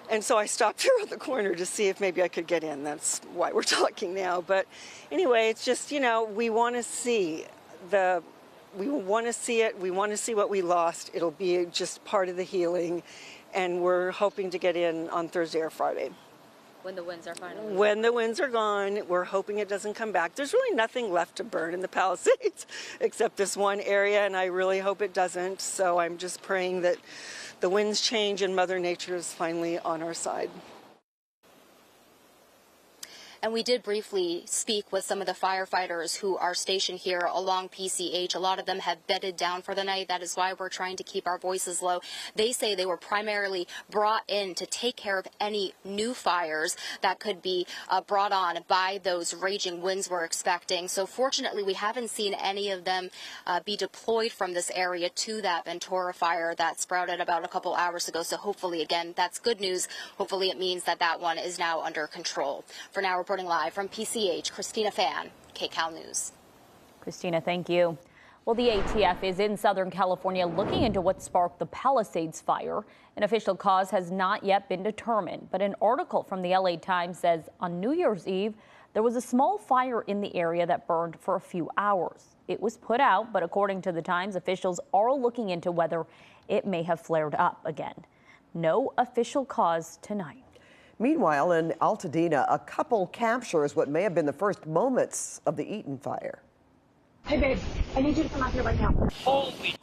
And so I stopped around the corner to see if maybe I could get in. That's why we're talking now. But anyway, it's just, we want to see it. We want to see what we lost. It'll be just part of the healing. And we're hoping to get in on Thursday or Friday. When the winds are finally... When the winds are gone, we're hoping it doesn't come back. There's really nothing left to burn in the Palisades except this one area, and I really hope it doesn't. So I'm just praying that the winds change and Mother Nature is finally on our side. And we did briefly speak with some of the firefighters who are stationed here along PCH. A lot of them have bedded down for the night. That is why we're trying to keep our voices low. They say they were primarily brought in to take care of any new fires that could be brought on by those raging winds we're expecting. So fortunately, we haven't seen any of them be deployed from this area to that Ventura fire that sprouted about a couple hours ago. So hopefully, again, that's good news. Hopefully it means that that one is now under control. For now, reporting live from PCH, Christina Fan, KCAL News. Christina, thank you. Well, the ATF is in Southern California looking into what sparked the Palisades fire. An official cause has not yet been determined, but an article from the LA Times says on New Year's Eve, there was a small fire in the area that burned for a few hours. It was put out, but according to the Times, officials are looking into whether it may have flared up again. No official cause tonight. Meanwhile, in Altadena, a couple captures what may have been the first moments of the Eaton fire. Hey, babe, I need you to come out here right now. Holy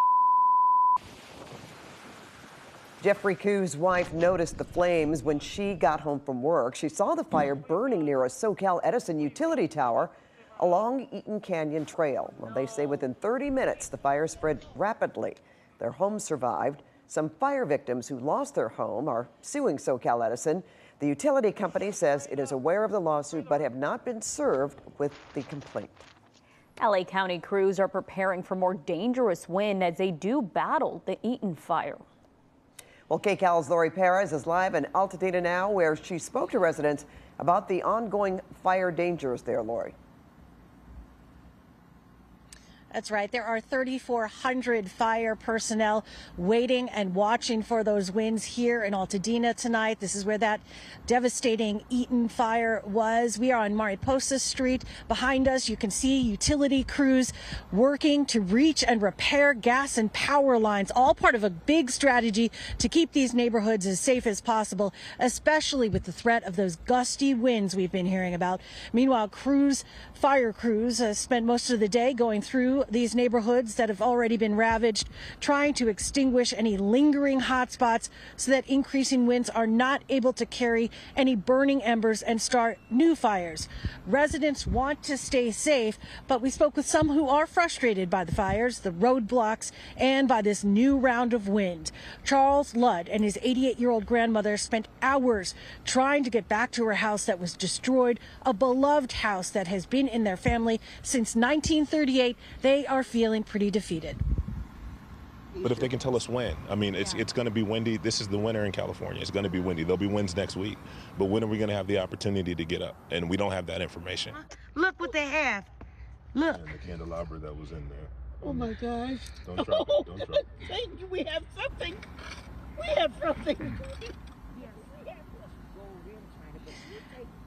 Jeffrey Koo's wife noticed the flames when she got home from work. She saw the fire burning near a SoCal Edison utility tower along Eaton Canyon Trail. Well, they say within 30 minutes, the fire spread rapidly. Their homes survived. Some fire victims who lost their home are suing SoCal Edison. The utility company says it is aware of the lawsuit but have not been served with the complaint. LA County crews are preparing for more dangerous wind as they do battle the Eaton fire. Well, KCAL's Lori Perez is live in Altadena now, where she spoke to residents about the ongoing fire dangers there, Lori. That's right. There are 3,400 fire personnel waiting and watching for those winds here in Altadena tonight. This is where that devastating Eaton fire was. We are on Mariposa Street. Behind us, you can see utility crews working to reach and repair gas and power lines, all part of a big strategy to keep these neighborhoods as safe as possible, especially with the threat of those gusty winds we've been hearing about. Meanwhile, fire crews spent most of the day going through these neighborhoods that have already been ravaged, trying to extinguish any lingering hot spots so that increasing winds are not able to carry any burning embers and start new fires. Residents want to stay safe, but we spoke with some who are frustrated by the fires, the roadblocks, and by this new round of wind. Charles Ludd and his 88-year-old grandmother spent hours trying to get back to her house that was destroyed, a beloved house that has been in their family since 1938. They are feeling pretty defeated. But if they can tell us when, I mean, it's going to be windy. This is the winter in California. It's going to be windy. There'll be winds next week. But when are we going to have the opportunity to get up? And we don't have that information. Look what they have. Look. And the candelabra that was in there. Oh my gosh. Don't drop it. Don't drop it. Thank you. We have something. We have something.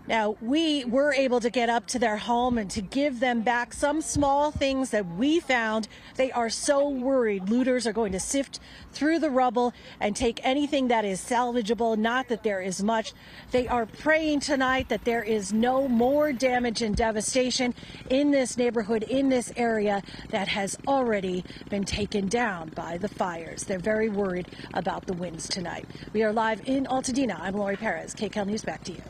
Now, we were able to get up to their home and to give them back some small things that we found. They are so worried. Looters are going to sift through the rubble and take anything that is salvageable, not that there is much. They are praying tonight that there is no more damage and devastation in this neighborhood, in this area that has already been taken down by the fires. They're very worried about the winds tonight. We are live in Altadena. I'm Lori Perez. KCAL News, back to you.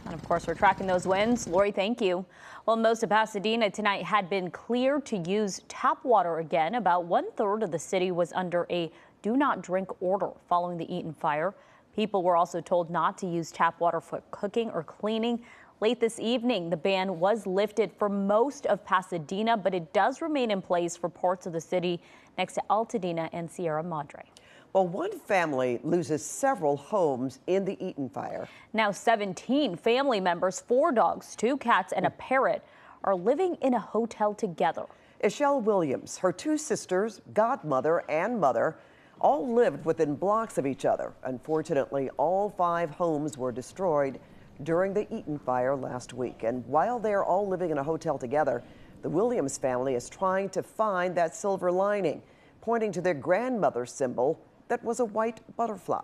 And of course, we're tracking those winds. Lori, thank you. Well, most of Pasadena tonight had been cleared to use tap water again. About 1/3 of the city was under a do not drink order following the Eaton fire. People were also told not to use tap water for cooking or cleaning. Late this evening, the ban was lifted for most of Pasadena, but it does remain in place for parts of the city next to Altadena and Sierra Madre. Well, one family loses several homes in the Eaton fire. Now 17 family members, 4 dogs, 2 cats, and a parrot are living in a hotel together. Ishelle Williams, her 2 sisters, godmother and mother, all lived within blocks of each other. Unfortunately, all 5 homes were destroyed during the Eaton fire last week. And while they're all living in a hotel together, the Williams family is trying to find that silver lining, pointing to their grandmother's symbol that was a white butterfly.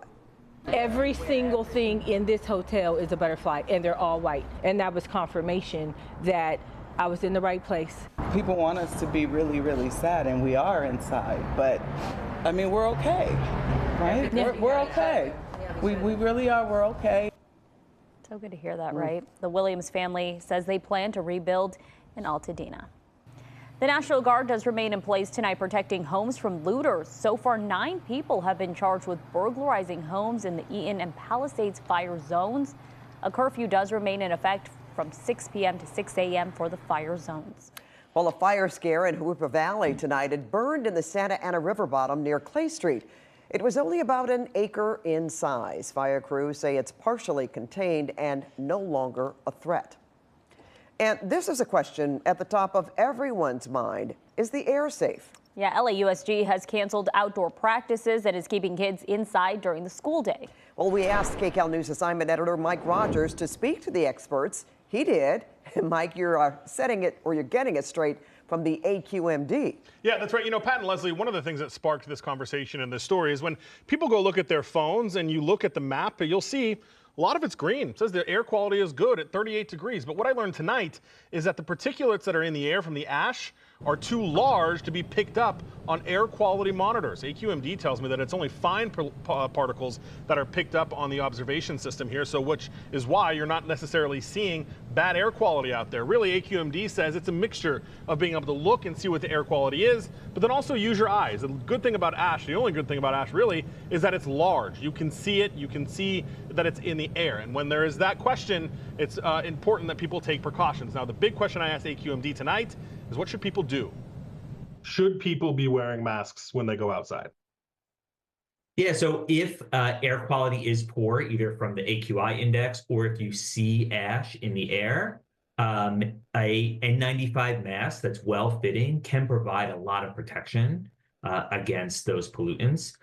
Every single thing in this hotel is a butterfly, and they're all white. And that was confirmation that I was in the right place. People want us to be really, really sad, and we are inside. But, I mean, we're okay, right? We're okay. We really are. We're okay. So good to hear that, right? The Williams family says they plan to rebuild in Altadena. The National Guard does remain in place tonight, protecting homes from looters. So far, 9 people have been charged with burglarizing homes in the Eaton and Palisades fire zones. A curfew does remain in effect from 6 p.m. to 6 a.m. for the fire zones. Well, a fire scare in Hoopa Valley tonight had burned in the Santa Ana River bottom near Clay Street. It was only about an acre in size. Fire crews say it's partially contained and no longer a threat. And this is a question at the top of everyone's mind. Is the air safe? Yeah, LAUSD has canceled outdoor practices and is keeping kids inside during the school day. Well, we asked KCAL News assignment editor Mike Rogers to speak to the experts. He did. Mike, you're you're getting it straight from the AQMD. Yeah, that's right. You know, Pat and Leslie, one of the things that sparked this conversation and this story is when people go look at their phones and you look at the map, you'll see a lot of it's green. It says the air quality is good at 38 degrees. But what I learned tonight is that the particulates that are in the air from the ash are too large to be picked up on air quality monitors. AQMD tells me that it's only fine particles that are picked up on the observation system here, so which is why you're not necessarily seeing bad air quality out there. Really, AQMD says it's a mixture of being able to look and see what the air quality is, but then also use your eyes. The good thing about ash, the only good thing about ash really, is that it's large. You can see it, you can see that it's in the air. And when there is that question, it's important that people take precautions. Now, the big question I asked AQMD tonight is, what should people do? Should people be wearing masks when they go outside? Yeah, so if air quality is poor, either from the AQI index or if you see ash in the air, a N95 mask that's well-fitting can provide a lot of protection against those pollutants.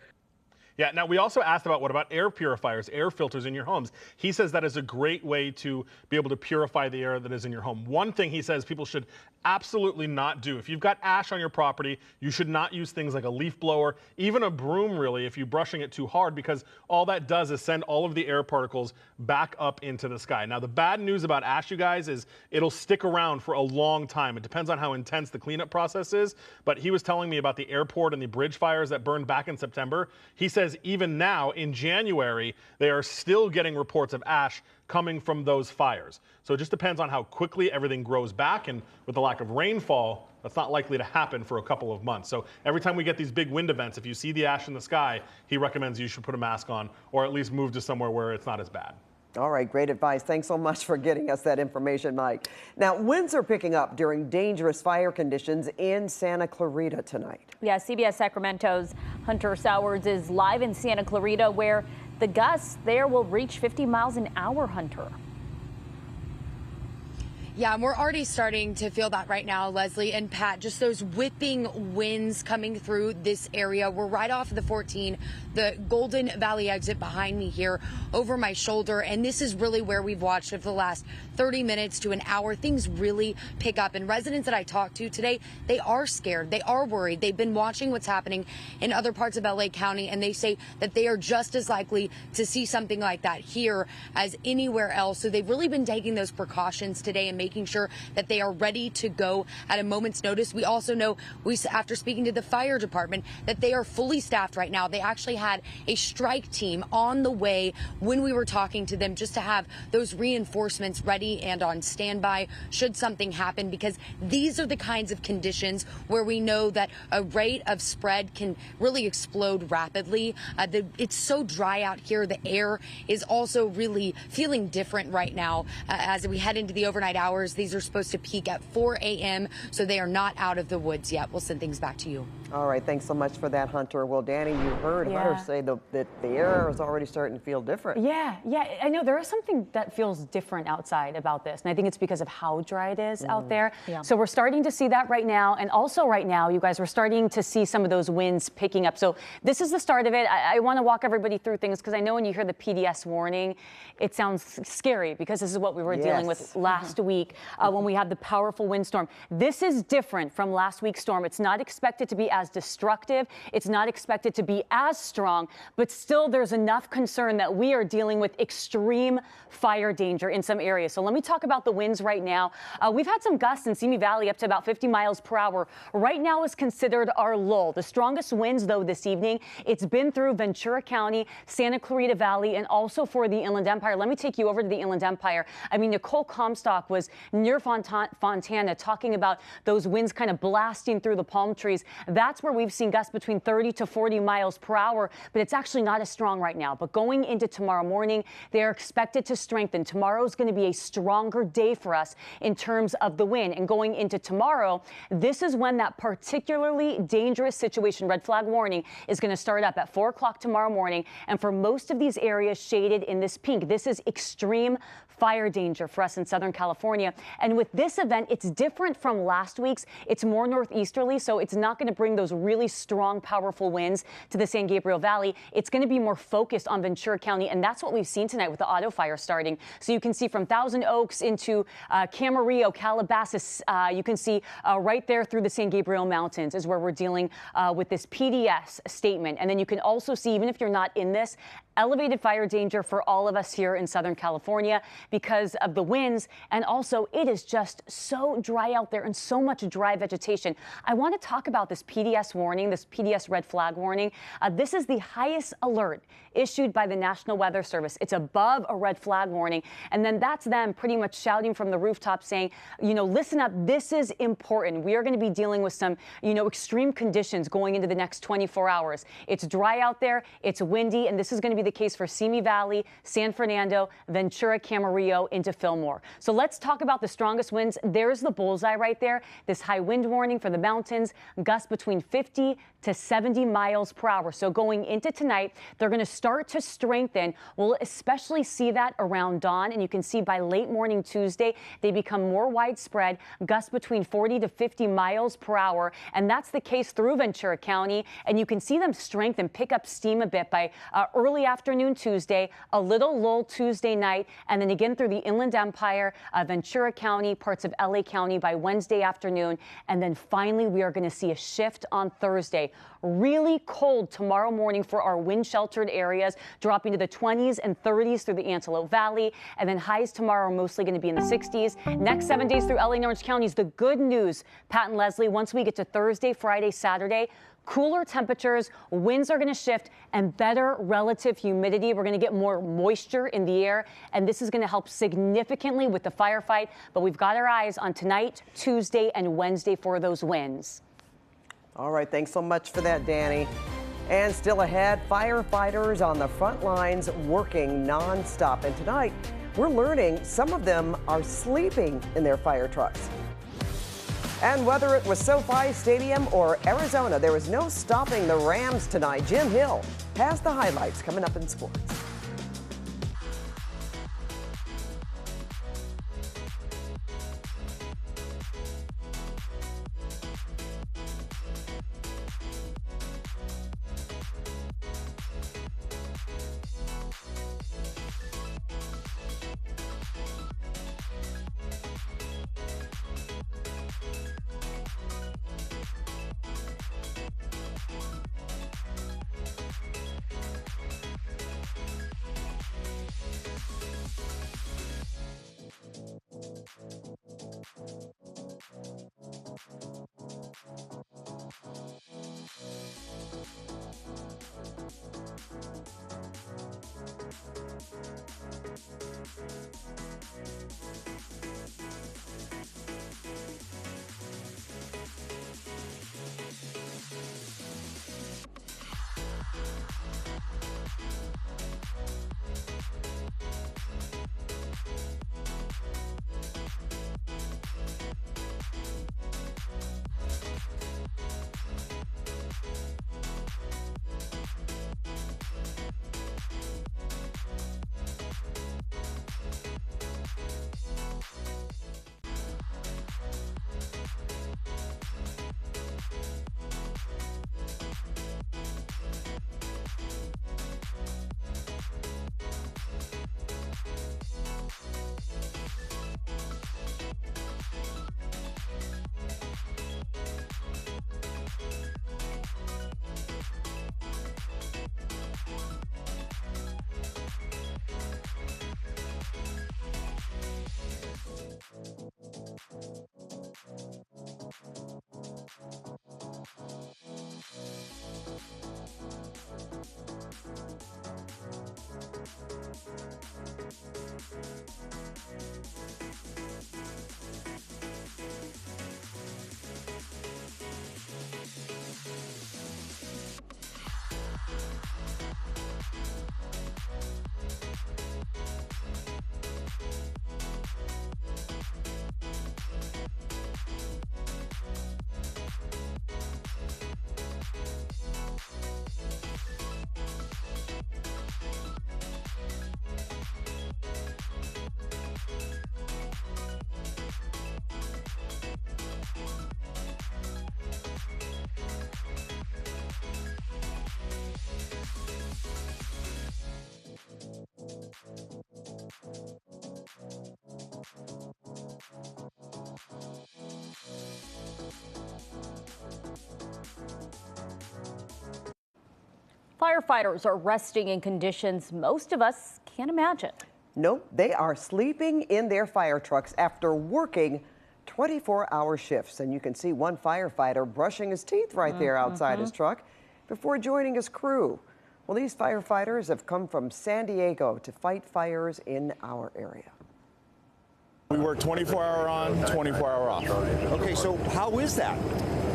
Yeah, now we also asked about what about air purifiers, air filters in your homes. He says that is a great way to be able to purify the air that is in your home. One thing he says people should absolutely not do. If you've got ash on your property, you should not use things like a leaf blower, even a broom really, if you're brushing it too hard, because all that does is send all of the air particles back up into the sky. Now, the bad news about ash, you guys, is it'll stick around for a long time. It depends on how intense the cleanup process is, but he was telling me about the airport and the bridge fires that burned back in September. He says even now in January, they are still getting reports of ash coming from those fires. So it just depends on how quickly everything grows back, and with the lack of rainfall, that's not likely to happen for a couple of months. So every time we get these big wind events, if you see the ash in the sky, he recommends you should put a mask on or at least move to somewhere where it's not as bad. All right, great advice. Thanks so much for getting us that information, Mike. Now, winds are picking up during dangerous fire conditions in Santa Clarita tonight. Yeah, CBS Sacramento's Hunter Sowers is live in Santa Clarita, where the gusts there will reach 50 miles an hour, Hunter. Yeah, and we're already starting to feel that right now, Leslie and Pat, just those whipping winds coming through this area. We're right off of the 14, the Golden Valley exit behind me here over my shoulder. And this is really where we've watched over the last 30 minutes to an hour. Things really pick up. And residents that I talked to today, they are scared. They are worried. They've been watching what's happening in other parts of LA County, and they say that they are just as likely to see something like that here as anywhere else. So they've really been taking those precautions today and making sure that they are ready to go at a moment's notice. We also know, after speaking to the fire department, that they are fully staffed right now. They actually had a strike team on the way when we were talking to them, just to have those reinforcements ready and on standby should something happen, because these are the kinds of conditions where we know that a rate of spread can really explode rapidly. It's so dry out here. The air is also really feeling different right now as we head into the overnight hours. These are supposed to peak at 4 a.m., so they are not out of the woods yet. We'll send things back to you. All right, thanks so much for that, Hunter. Well, Danny, you heard Hunter say that the air is already starting to feel different. Yeah, I know there is something that feels different outside about this, and I think it's because of how dry it is out there. Yeah. So we're starting to see that right now, and also right now, you guys, we're starting to see some of those winds picking up. So this is the start of it. I want to walk everybody through things, because I know when you hear the PDS warning, it sounds scary, because this is what we were dealing with last week when we had the powerful windstorm. This is different from last week's storm. It's not expected to be as destructive. It's not expected to be as strong, but still there's enough concern that we are dealing with extreme fire danger in some areas. So let me talk about the winds right now. We've had some gusts in Simi Valley up to about 50 miles per hour. Right now is considered our lull. The strongest winds, though, this evening, it's been through Ventura County, Santa Clarita Valley, and also for the Inland Empire. Let me take you over to the Inland Empire. I mean, Nicole Comstock was near Fontana talking about those winds kind of blasting through the palm trees. That's where we've seen gusts between 30 to 40 miles per hour, but it's actually not as strong right now. But going into tomorrow morning, they're expected to strengthen. Tomorrow is going to be a stronger day for us in terms of the wind. And going into tomorrow, this is when that particularly dangerous situation, red flag warning, is going to start up at 4 o'clock tomorrow morning. And for most of these areas shaded in this pink, this is extreme fire danger for us in Southern California. And with this event, it's different from last week's. It's more northeasterly, so it's not going to bring those really strong, powerful winds to the San Gabriel Valley, it's going to be more focused on Ventura County, and that's what we've seen tonight with the auto fire starting. So you can see from Thousand Oaks into Camarillo, Calabasas, you can see right there through the San Gabriel Mountains is where we're dealing with this PDS statement. And then you can also see, even if you're not in this, elevated fire danger for all of us here in Southern California because of the winds. And also, it is just so dry out there and so much dry vegetation. I want to talk about this PDS warning, this PDS red flag warning. This is the highest alert issued by the National Weather Service. It's above a red flag warning. And then that's them pretty much shouting from the rooftop saying, you know, listen up, this is important. We are going to be dealing with some, you know, extreme conditions going into the next 24 hours. It's dry out there, it's windy, and this is going to be the case for Simi Valley, San Fernando, Ventura, Camarillo, into Fillmore. So let's talk about the strongest winds. There's the bullseye right there. This high wind warning for the mountains, gusts between 50 to 70 miles per hour. So going into tonight, they're going to start to strengthen. We'll especially see that around dawn, and you can see by late morning Tuesday, they become more widespread, gusts between 40 to 50 miles per hour, and that's the case through Ventura County, and you can see them strengthen, pick up steam a bit by early afternoon Tuesday, a little lull Tuesday night, and then again through the Inland Empire, Ventura County, parts of LA County by Wednesday afternoon, and then finally we are going to see a shift on Thursday. Really cold tomorrow morning for our wind-sheltered areas, dropping to the 20s and 30s through the Antelope Valley, and then highs tomorrow are mostly going to be in the 60s. Next 7 days through LA and Orange counties. The good news, Pat and Leslie, once we get to Thursday, Friday, Saturday, cooler temperatures, winds are going to shift, and better relative humidity. We're going to get more moisture in the air, and this is going to help significantly with the firefight. But we've got our eyes on tonight, Tuesday, and Wednesday for those winds. All right, thanks so much for that, Danny. And still ahead, firefighters on the front lines working nonstop. And tonight, we're learning some of them are sleeping in their fire trucks. And whether it was SoFi Stadium or Arizona, there was no stopping the Rams tonight. Jim Hill has the highlights coming up in sports. Firefighters are resting in conditions most of us can't imagine. Nope, they are sleeping in their fire trucks after working 24-hour shifts. And you can see one firefighter brushing his teeth right there outside his truck before joining his crew. Well, these firefighters have come from San Diego to fight fires in our area. We work 24-hour on, 24-hour off. Okay, so how is that?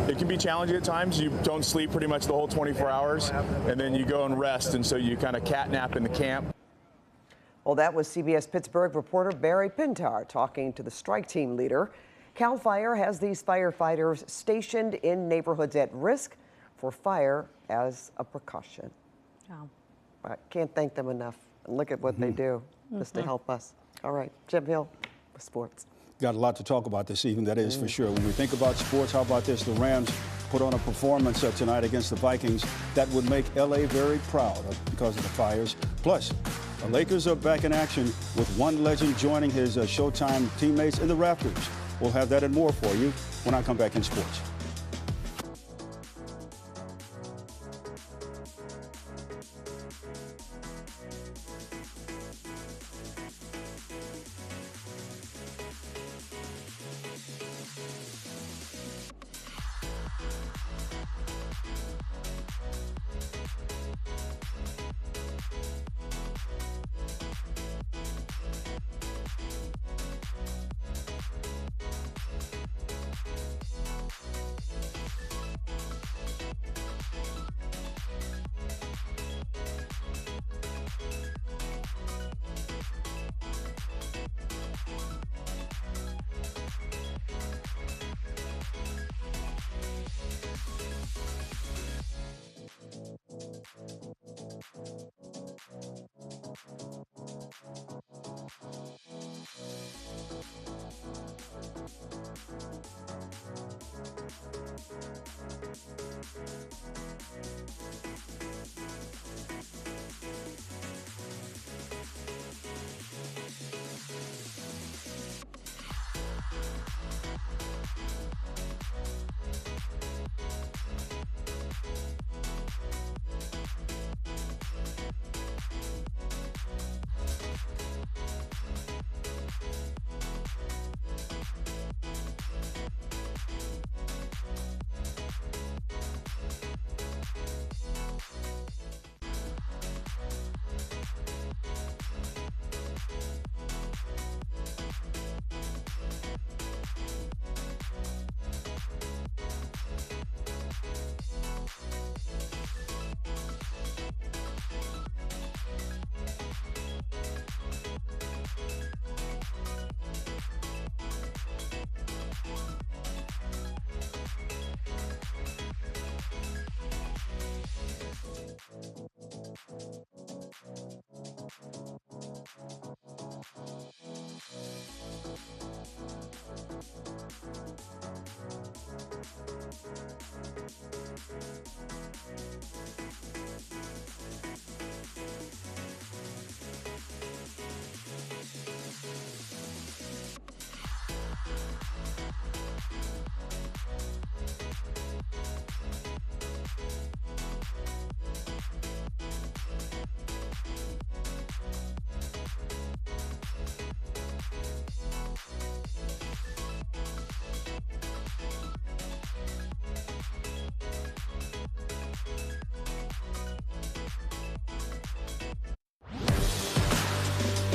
It can be challenging at times. You don't sleep pretty much the whole 24 hours, and then you go and rest, and so you kind of catnap in the camp. Well, that was CBS Pittsburgh reporter Barry Pintar talking to the strike team leader. CAL FIRE has these firefighters stationed in neighborhoods at risk for fire as a precaution. Wow. I can't thank them enough. And look at what they do just to help us. All right, Jim Hill with sports. Got a lot to talk about this evening, that is for sure. When we think about sports, how about this? The Rams put on a performance tonight against the Vikings that would make L.A. very proud because of the fires. Plus, the Lakers are back in action with one legend joining his Showtime teammates in the rafters. We'll have that and more for you when I come back in sports.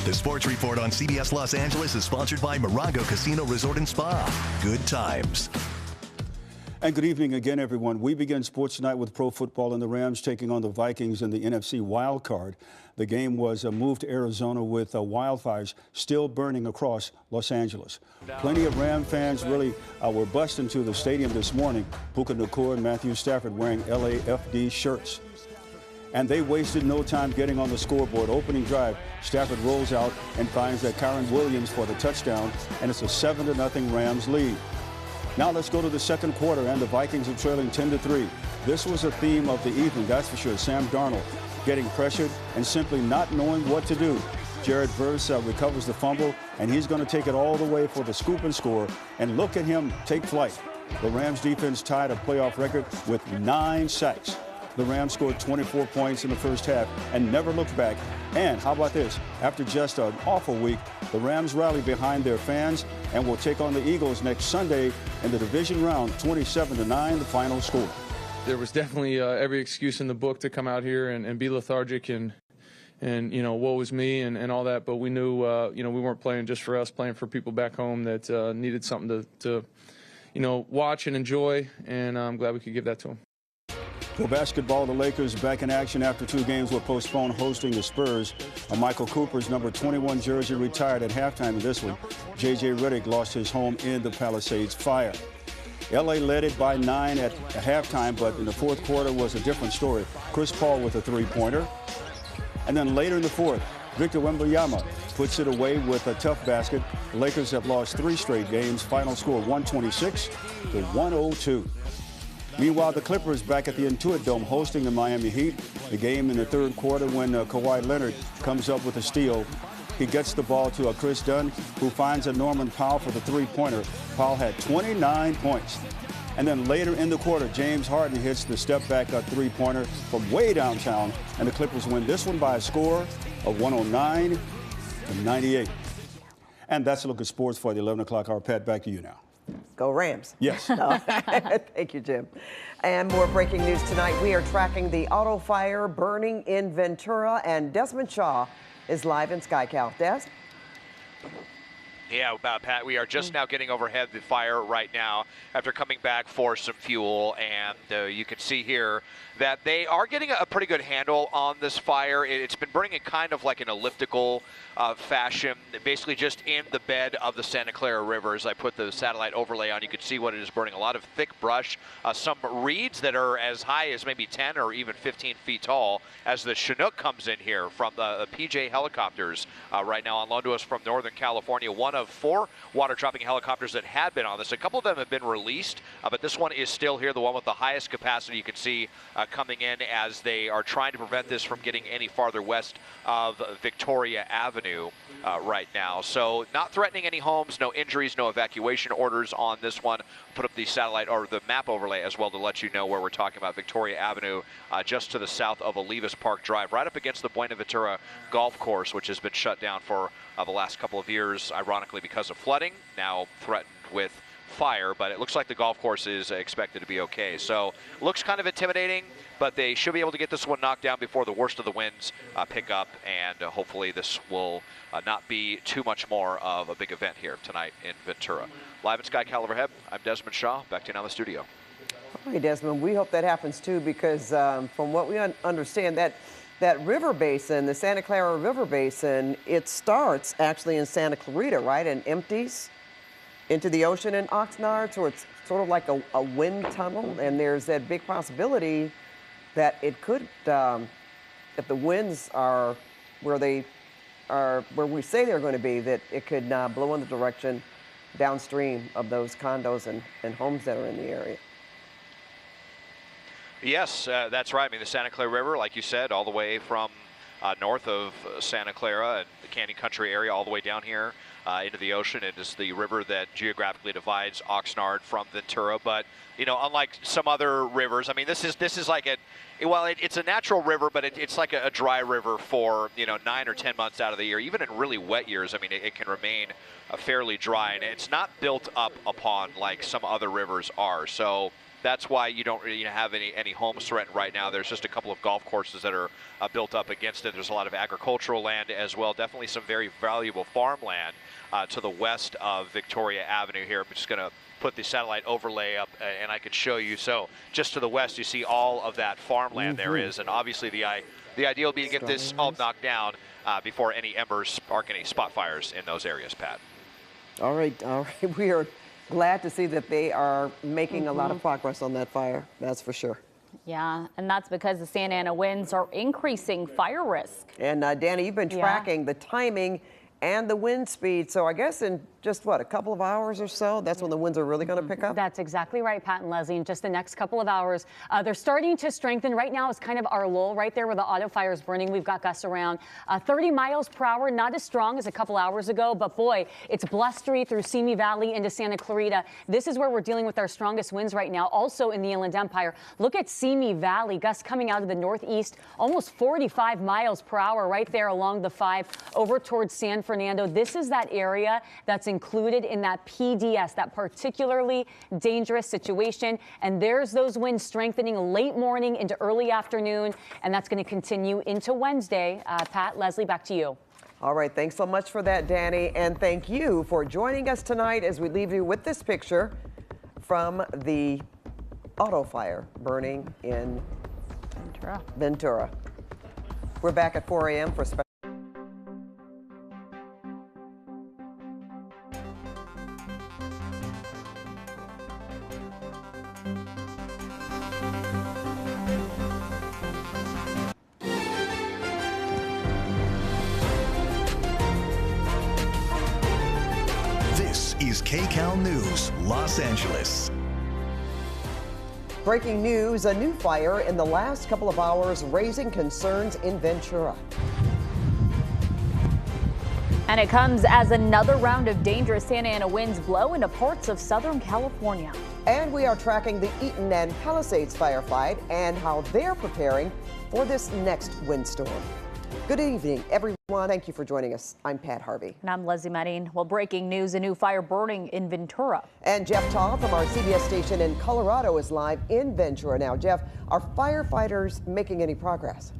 The Sports Report on CBS Los Angeles is sponsored by Morongo Casino Resort and Spa. Good times. And good evening again, everyone. We begin sports tonight with pro football and the Rams taking on the Vikings in the NFC wild card. The game was moved to Arizona with wildfires still burning across Los Angeles. Plenty of Ram fans really were bussed into the stadium this morning. Puka Nacua and Matthew Stafford wearing LAFD shirts. And they wasted no time getting on the scoreboard. Opening drive, Stafford rolls out and finds that Kyron Williams for the touchdown, and it's a 7-0 Rams lead. Now let's go to the second quarter, and the Vikings are trailing 10-3. This was a theme of the evening, that's for sure. Sam Darnold getting pressured and simply not knowing what to do. Jared Verse recovers the fumble, and he's going to take it all the way for the scoop and score. And look at him take flight. The Rams defense tied a playoff record with 9 sacks. The Rams scored 24 points in the first half and never looked back. And how about this? After just an awful week, the Rams rally behind their fans and will take on the Eagles next Sunday in the division round, 27-9, the final score. There was definitely every excuse in the book to come out here and be lethargic and you know, woe was me and all that. But we knew, you know, we weren't playing just for us, playing for people back home that needed something to, you know, watch and enjoy. And I'm glad we could give that to them. For basketball, the Lakers back in action after 2 games were postponed hosting the Spurs. Michael Cooper's number 21 jersey retired at halftime in this one. J.J. Redick lost his home in the Palisades fire. L.A. led it by 9 at halftime, but in the fourth quarter was a different story. Chris Paul with a three-pointer. And then later in the fourth, Victor Wembanyama puts it away with a tough basket. The Lakers have lost 3 straight games. Final score 126-102. Meanwhile, the Clippers back at the Intuit Dome hosting the Miami Heat. The game in the third quarter when Kawhi Leonard comes up with a steal. He gets the ball to Chris Dunn, who finds a Norman Powell for the three-pointer. Powell had 29 points. And then later in the quarter, James Harden hits the step-back three-pointer from way downtown, and the Clippers win this one by a score of 109-98. And that's a look at sports for the 11 o'clock hour. Pat, back to you now. Go Rams. Yes. Thank you, Jim. And more breaking news tonight. We are tracking the auto fire burning in Ventura, and Desmond Shaw is live in SkyCal. Des? Yeah, Pat, we are just now getting overhead the fire right now after coming back for some fuel, and you can see here that they are getting a pretty good handle on this fire. It's been burning in kind of like an elliptical fashion, basically just in the bed of the Santa Clara River. As I put the satellite overlay on, you can see what it is burning. A lot of thick brush, some reeds that are as high as maybe 10 or even 15 feet tall as the Chinook comes in here from the PJ helicopters right now on loan to us from Northern California. One of 4 water-dropping helicopters that had been on this. A couple of them have been released, but this one is still here, the one with the highest capacity you can see coming in as they are trying to prevent this from getting any farther west of Victoria Avenue right now. So not threatening any homes, no injuries, no evacuation orders on this one. Put up the satellite or the map overlay as well to let you know where we're talking about. Victoria Avenue just to the south of Olivas Park Drive, right up against the Buenaventura golf course, which has been shut down for the last couple of years, ironically because of flooding, now threatened with fire, but it looks like the golf course is expected to be okay. So looks kind of intimidating, but they should be able to get this one knocked down before the worst of the winds pick up, and hopefully this will not be too much more of a big event here tonight in Ventura. Live in SkyCal overhead, I'm Desmond Shaw. Back to you now in the studio. All right, Desmond, we hope that happens too, because from what we understand, that river basin, the Santa Clara River Basin, it starts actually in Santa Clarita, right, and empties into the ocean in Oxnard, so it's sort of like a wind tunnel, and there's that big possibility that it could, if the winds are where they are, where we say they're going to be, that it could blow in the direction downstream of those condos and homes that are in the area. Yes, that's right. I mean, the Santa Clara River, like you said, all the way from north of Santa Clara and the Canyon Country area all the way down here into the ocean. It is the river that geographically divides Oxnard from Ventura. But, you know, unlike some other rivers, I mean, this is like it's a natural river, but it's like a dry river for, 9 or 10 months out of the year. Even in really wet years, I mean, it can remain fairly dry, and it's not built up upon like some other rivers are. So that's why you don't really have any homes threatened right now. There's just a couple of golf courses that are built up against it. There's a lot of agricultural land as well. Definitely some very valuable farmland to the west of Victoria Avenue here. I'm just going to put the satellite overlay up and I could show you. So just to the west, you see all of that farmland there is. And obviously the ideal would be to get this all knocked down before any embers spark any spot fires in those areas, Pat. All right. We are glad to see that they are making a lot of progress on that fire. That's for sure. Yeah, and that's because the Santa Ana winds are increasing fire risk. And Danny, you've been tracking the timing and the wind speed. So I guess in just, what, a couple of hours or so, that's when the winds are really going to pick up? That's exactly right, Pat and Leslie. In just the next couple of hours, they're starting to strengthen. Right now is kind of our lull right there where the auto fire is burning. We've got gusts around 30 miles per hour, not as strong as a couple hours ago, but boy, it's blustery through Simi Valley into Santa Clarita. This is where we're dealing with our strongest winds right now. Also in the Inland Empire, look at Simi Valley, gusts coming out of the northeast, almost 45 miles per hour right there along the 5 over towards San Fernando. This is that area that's included in that PDS, that particularly dangerous situation. And there's those winds strengthening late morning into early afternoon, and that's going to continue into Wednesday. Pat, Leslie, back to you. All right, thanks so much for that, Danny. And thank you for joining us tonight as we leave you with this picture from the auto fire burning in Ventura. We're back at 4 a.m. for special. This is KCAL News, Los Angeles. Breaking news, a new fire in the last couple of hours raising concerns in Ventura. And it comes as another round of dangerous Santa Ana winds blow into parts of Southern California. And we are tracking the Eaton and Palisades firefight and how they're preparing for this next windstorm. Good evening, everyone. Thank you for joining us. I'm Pat Harvey. And I'm Leslie Marin. Well, breaking news, a new fire burning in Ventura. And Jeff Todd from our CBS station in Colorado is live in Ventura now. Jeff, are firefighters making any progress?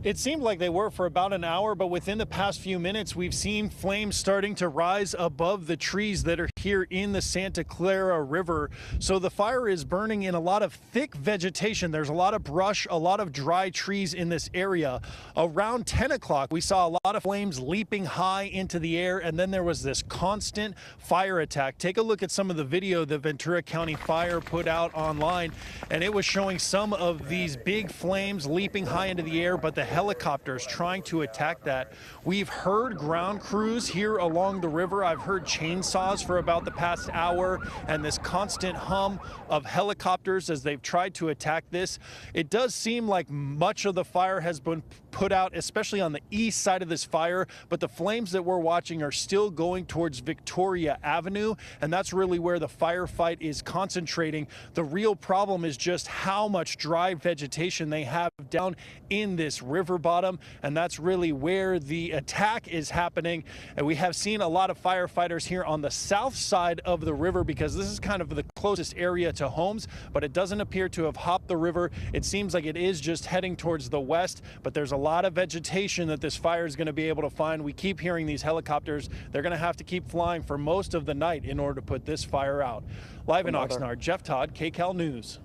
It seemed like they were for about an hour, but within the past few minutes, we've seen flames starting to rise above the trees that are here in the Santa Clara River. So the fire is burning in a lot of thick vegetation. There's a lot of brush, a lot of dry trees in this area. Around 10 o'clock, we saw a lot of flames leaping high into the air, and then there was this constant fire attack. Take a look at some of the video that Ventura County Fire put out online, and it was showing some of these big flames leaping high into the air, but the helicopters trying to attack that. We've heard ground crews here along the river. I've heard chainsaws for about the past hour and this constant hum of helicopters as they've tried to attack this. It does seem like much of the fire has been put out, especially on the east side of this fire, but the flames that we're watching are still going towards Victoria Avenue, and that's really where the firefight is concentrating. The real problem is just how much dry vegetation they have down in this river bottom, and that's really where the attack is happening. And we have seen a lot of firefighters here on the south side of the river because this is kind of the closest area to homes, but it doesn't appear to have hopped the river. It seems like it is just heading towards the west, but there's a lot of vegetation that this fire is going to be able to find. We keep hearing these helicopters. They're going to have to keep flying for most of the night in order to put this fire out. Live in Oxnard, Jeff Todd, KCAL News.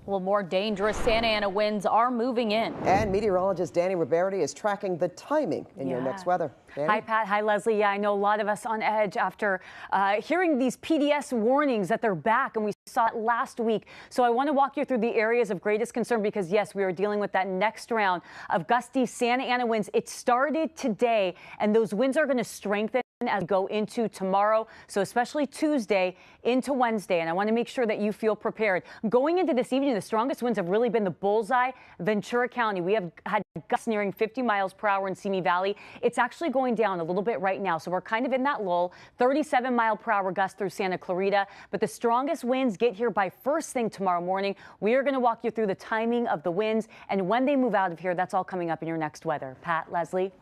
Well, more dangerous Santa Ana winds are moving in. And meteorologist Danny Roberti is tracking the timing in your next weather. Danny? Hi, Pat. Hi, Leslie. Yeah, I know a lot of us on edge after hearing these PDS warnings that they're back, and we saw it last week. So I want to walk you through the areas of greatest concern because, yes, we are dealing with that next round of gusty Santa Ana winds. It started today, and those winds are going to strengthen as we go into tomorrow, so especially Tuesday into Wednesday, and I want to make sure that you feel prepared. Going into this evening, the strongest winds have really been the bullseye, Ventura County. We have had gusts nearing 50 miles per hour in Simi Valley. It's actually going down a little bit right now, so we're kind of in that lull. 37 mile per hour gusts through Santa Clarita, but the strongest winds get here by first thing tomorrow morning. We are going to walk you through the timing of the winds and when they move out of here. That's all coming up in your next weather. Pat, Leslie.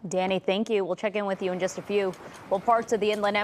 Danny, thank you. We'll check in with you in just a few. Well, parts of the Inland Empire